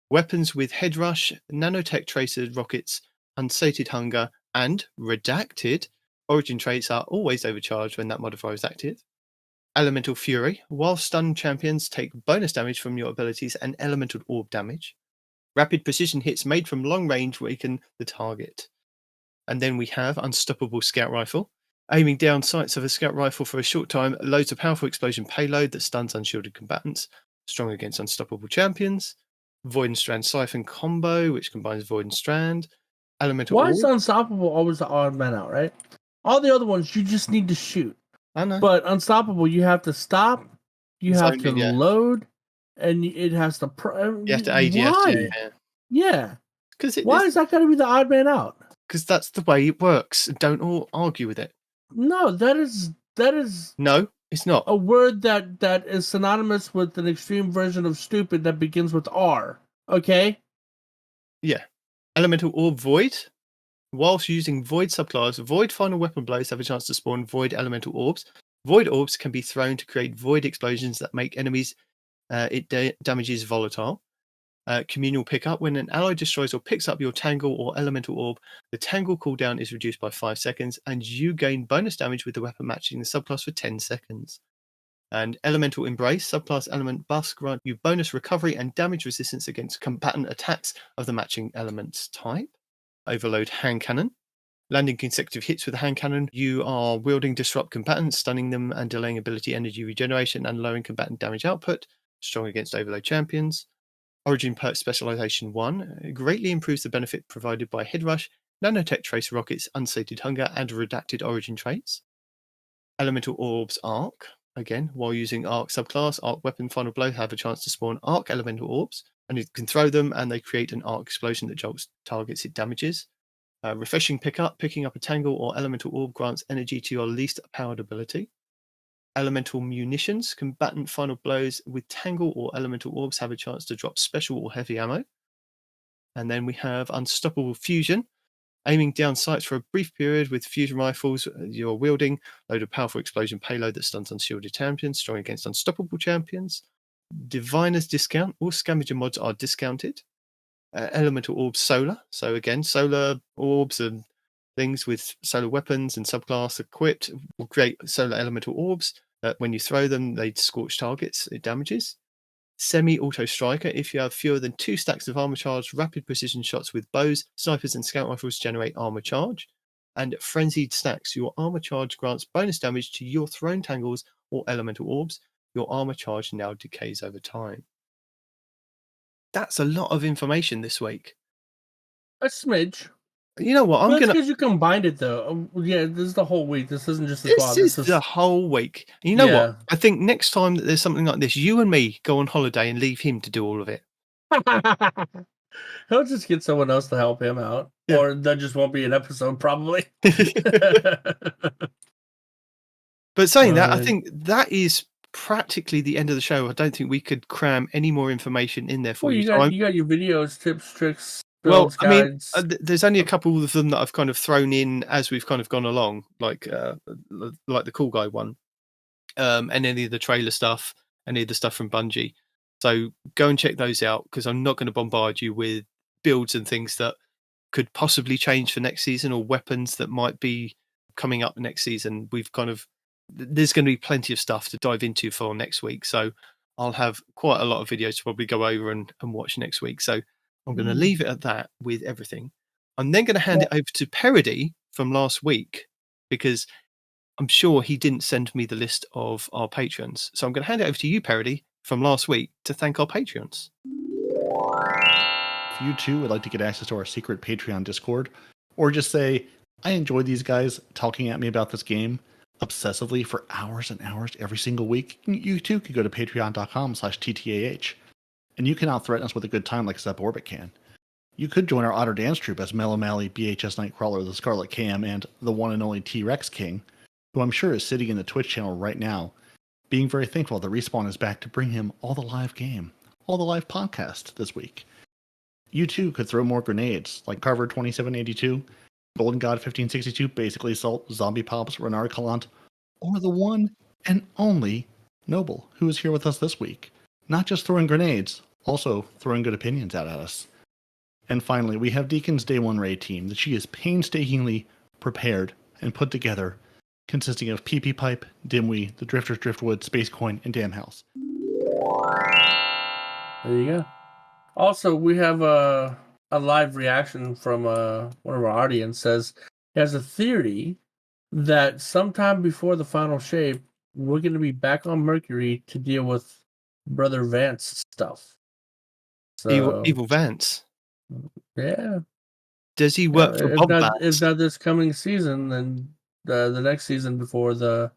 Weapons with Head Rush, Nanotech Tracer rockets, Unsated Hunger, and Redacted origin traits are always overcharged when that modifier is active. Elemental Fury. While stunned champions take bonus damage from your abilities and elemental orb damage. Rapid precision hits made from long range weaken the target. And then we have Unstoppable Scout Rifle. Aiming down sights of a scout rifle for a short time loads a powerful explosion payload that stuns unshielded combatants. Strong against unstoppable champions. Void and Strand Siphon combo, which combines Void and Strand. Elemental Why is Orb. Unstoppable always the odd man out, right? All the other ones, you just need to shoot. I know. But Unstoppable, you have to stop, you It's have only, to yeah. load, and it has to... You have to ADS, Why? yeah. Why is that got to be the odd man out? Because that's the way it works. Don't all argue with it. No, that is No, it's not. a word that is synonymous with an extreme version of stupid that begins with R. Okay? Yeah. Elemental Orb Void. Whilst using Void subclass, Void final weapon blows have a chance to spawn Void elemental orbs. Void orbs can be thrown to create void explosions that make enemies damages volatile. Communal pickup. When an ally destroys or picks up your Tangle or elemental orb, the Tangle cooldown is reduced by 5 seconds, and you gain bonus damage with the weapon matching the subclass for 10 seconds. And Elemental Embrace, subclass element buffs grant you bonus recovery and damage resistance against combatant attacks of the matching element's type. Overload Hand Cannon. Landing consecutive hits with a hand cannon, you are wielding disrupt combatants, stunning them and delaying ability energy regeneration and lowering combatant damage output. Strong against overload champions. Origin perk specialization 1 greatly improves the benefit provided by Head Rush, Nanotech Trace rockets, Unsated Hunger, and Redacted origin traits. Elemental Orbs Arc. Again, while using Arc subclass, Arc Weapon Final Blow have a chance to spawn Arc Elemental Orbs, and you can throw them and they create an Arc explosion that jolts targets it damages. Refreshing pickup, picking up a Tangle or Elemental Orb grants energy to your least powered ability. Elemental Munitions, combatant final blows with Tangle or Elemental Orbs have a chance to drop special or heavy ammo. And then we have Unstoppable Fusion. Aiming down sights for a brief period with fusion rifles you're wielding, load a powerful explosion payload that stuns unshielded champions, strong against unstoppable champions. Diviner's Discount, all scavenger mods are discounted. Elemental Orbs Solar, so again, solar orbs and things with solar weapons and subclass equipped will create solar elemental orbs. When you throw them, they scorch targets, it damages. Semi-auto striker, if you have fewer than 2 stacks of armor charge, rapid precision shots with bows, snipers and scout rifles generate armor charge. And frenzied stacks, your armor charge grants bonus damage to your thrown tangles or elemental orbs. Your armor charge now decays over time. That's a lot of information this week. A smidge. You know what? That's because you combined it, though. Yeah, this is the whole week. This isn't just the squad. This is the whole week. You know what? I think next time that there's something like this, you and me go on holiday and leave him to do all of it. He'll just get someone else to help him out. Yeah. Or that just won't be an episode, probably. But saying that, I think that is practically the end of the show. I don't think we could cram any more information in there for you. You got your videos, tips, tricks. Well, I mean, there's only a couple of them that I've kind of thrown in as we've kind of gone along, like the Cool Guy one, and any of the trailer stuff, any of the stuff from Bungie. So go and check those out, because I'm not going to bombard you with builds and things that could possibly change for next season, or weapons that might be coming up next season. There's going to be plenty of stuff to dive into for next week. So I'll have quite a lot of videos to probably go over and watch next week. So I'm going to leave it at that with everything. I'm then going to hand it over to Parody from last week, because I'm sure he didn't send me the list of our patrons. So I'm going to hand it over to you, Parody, from last week to thank our patrons. If you too would like to get access to our secret Patreon Discord, or just say, I enjoy these guys talking at me about this game obsessively for hours and hours every single week, you too could go to patreon.com/TTAH. And you cannot threaten us with a good time like Zep Orbit can. You could join our Otter Dance Troupe as Mel O'Malley, BHS Nightcrawler, the Scarlet Cam, and the one and only T-Rex King, who I'm sure is sitting in the Twitch channel right now, being very thankful that Respawn is back to bring him all the live game, all the live podcast this week. You too could throw more grenades, like Carver 2782, Golden God 1562, Basically Salt, Zombie Pops, Renard Calant, or the one and only Noble, who is here with us this week. Not just throwing grenades, also throwing good opinions out at us. And finally, we have Deacon's Day 1 raid team that she is painstakingly prepared and put together, consisting of PP Pipe, Dimwee, the Drifters Driftwood, Space Coin, and Damn House. There you go. Also, we have a live reaction from one of our audience says he has a theory that sometime before the final shape, we're going to be back on Mercury to deal with Brother Vance stuff. So, Evil Vance. Yeah. Does he work for if Bob not, Vance? If not this coming season, then the next season before the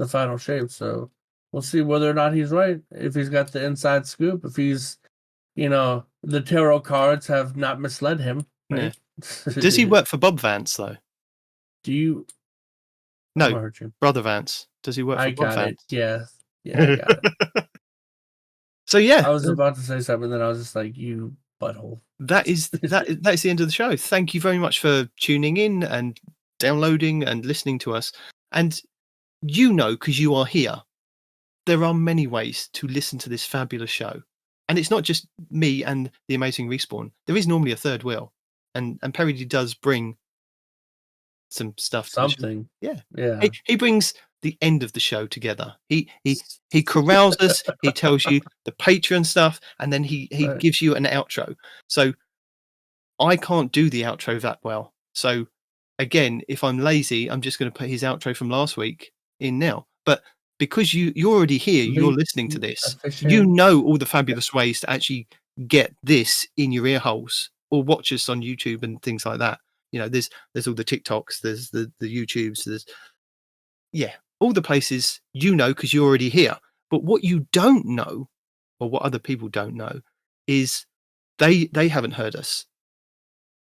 final shape. So we'll see whether or not he's right. If he's got the inside scoop, if he's, the tarot cards have not misled him. Right? Yeah. Does he work for Bob Vance though? Do you? No, Brother Vance. Does he work for Bob Vance? Yeah, I got it. So yeah, I was about to say something, then I was just like, "You butthole." That is the end of the show. Thank you very much for tuning in and downloading and listening to us. And because you are here, there are many ways to listen to this fabulous show. And it's not just me and the amazing Respawn. There is normally a third wheel, and Parody does bring some stuff. Something. Yeah. Yeah. He brings the end of the show together. He corrals us. He tells you the Patreon stuff, and then he Right. gives you an outro. So I can't do the outro that well. So again, if I'm lazy, I'm just going to put his outro from last week in now. But because you're already here, you're listening to this, you know all the fabulous ways to actually get this in your ear holes, or watch us on YouTube and things like that. There's all the TikToks, there's the YouTubes, there's all the places because you're already here. But what you don't know, or what other people don't know, is they haven't heard us.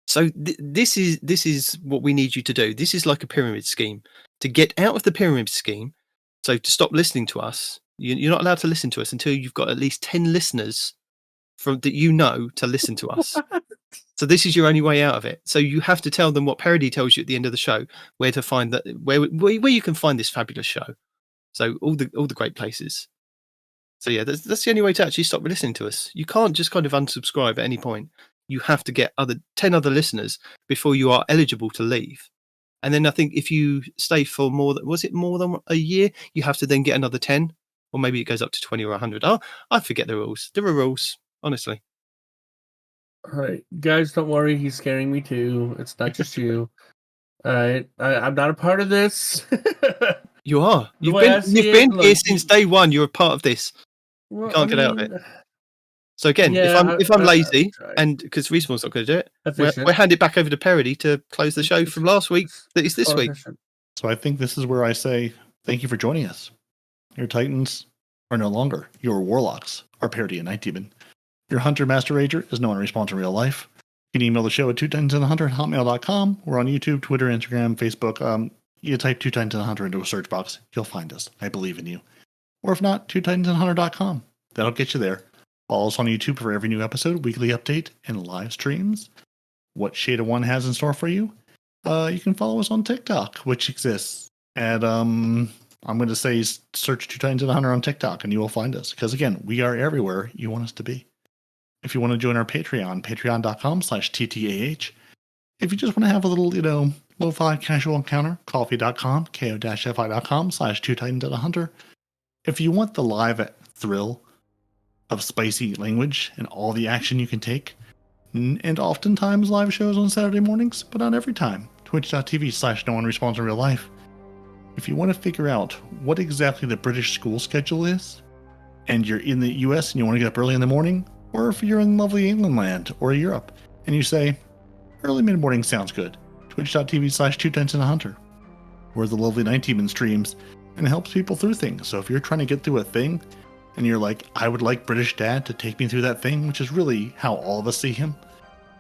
So this is what we need you to do. This is like a pyramid scheme. To get out of the pyramid scheme, so to stop listening to us, you're not allowed to listen to us until you've got at least 10 listeners to listen to us. So this is your only way out of it. So you have to tell them what Parody tells you at the end of the show, where to find that, where you can find this fabulous show. So all the great places. So yeah, that's the only way to actually stop listening to us. You can't just kind of unsubscribe at any point. You have to get 10 other listeners before you are eligible to leave. And then I think if you stay for more than a year, you have to then get another 10, or maybe it goes up to 20 or 100. Oh, I forget the rules. There are rules, honestly. All right, guys, don't worry. He's scaring me too. It's not just you. All right, I'm not a part of this. You are. You've been here since day one. You're a part of this. Well, you can't get out of it. So again, if I'm lazy, and because Respawn's not going to do it, we'll hand it back over to Parody to close the show from last week that is this week. So I think this is where I say thank you for joining us. Your Titans are no longer. Your Warlocks are Parody and Nitedemon. Your Hunter Master Rager is no one Respawn in real life. You can email the show at 2titansandthehunter@hotmail.com. We're on YouTube, Twitter, Instagram, Facebook. You type 2 Titans and the Hunter into a search box. You'll find us. I believe in you. Or if not, 2titansandthehunter.com. That'll get you there. Follow us on YouTube for every new episode, weekly update, and live streams. What Shade of One has in store for you? You can follow us on TikTok, which exists. And I'm going to say search 2 Titans and the Hunter on TikTok, and you will find us. Because again, we are everywhere you want us to be. If you want to join our Patreon, patreon.com/TTAH. If you just want to have a little, lo-fi casual encounter, coffee.com, ko-fi.com/2 Titans and the Hunter. If you want the live thrill of spicy language and all the action you can take, and oftentimes live shows on Saturday mornings, but not every time, twitch.tv/no-one-responds in real life. If you want to figure out what exactly the British school schedule is, and you're in the US and you want to get up early in the morning, or if you're in lovely England land or Europe, and you say, early mid-morning sounds good, twitch.tv/2 Titans and the Hunter, where the lovely Nitedemon streams and helps people through things. So if you're trying to get through a thing, and you're like, I would like British Dad to take me through that thing, which is really how all of us see him.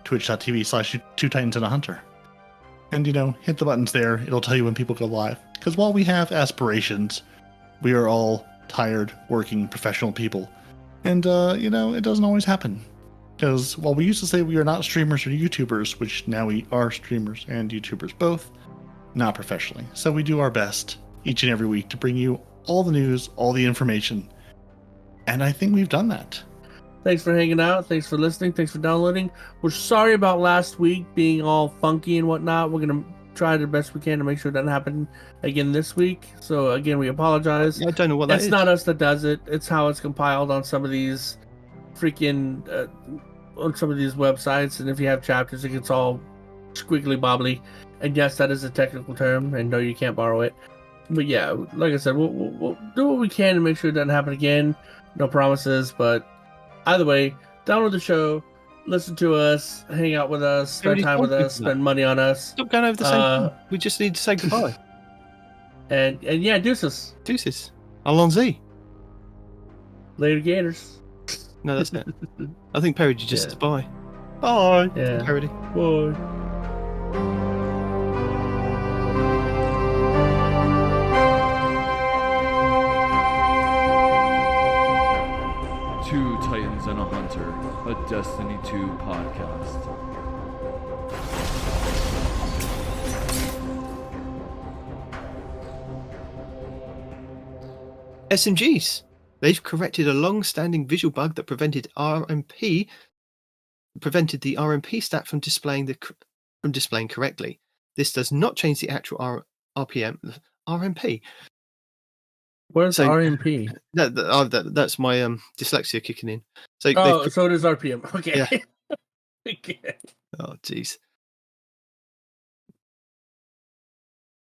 twitch.tv/Two Titans and a Hunter. And, hit the buttons there. It'll tell you when people go live. Because while we have aspirations, we are all tired, working, professional people. And, it doesn't always happen. Because while we used to say we are not streamers or YouTubers, which now we are streamers and YouTubers both, not professionally. So we do our best each and every week to bring you all the news, all the information. And I think we've done that. Thanks for hanging out. Thanks for listening. Thanks for downloading. We're sorry about last week being all funky and whatnot. We're going to try the best we can to make sure it doesn't happen again this week. So, again, we apologize. I don't know what that is. It's not us that does it. It's how it's compiled on some of these freaking... on some of these websites. And if you have chapters, it gets all squiggly bobbly. And yes, that is a technical term. And no, you can't borrow it. But yeah, like I said, we'll do what we can to make sure it doesn't happen again. No promises, but either way, download the show, listen to us, hang out with us, spend time with us, spend money on us. Stop going over the same thing. We just need to say goodbye. and yeah, deuces. Deuces. Allons-y. Later, Gators. No, that's it. I think Parody just says bye. Bye. Yeah. Parody. Bye. Two Titans and a Hunter, a Destiny 2 podcast. SMGs. They've corrected a long-standing visual bug that prevented the RMP stat from displaying correctly. This does not change the actual RPM. RMP. Where's RMP? That's my dyslexia kicking in. So so it is RPM. Okay. Yeah. Okay. Oh, jeez.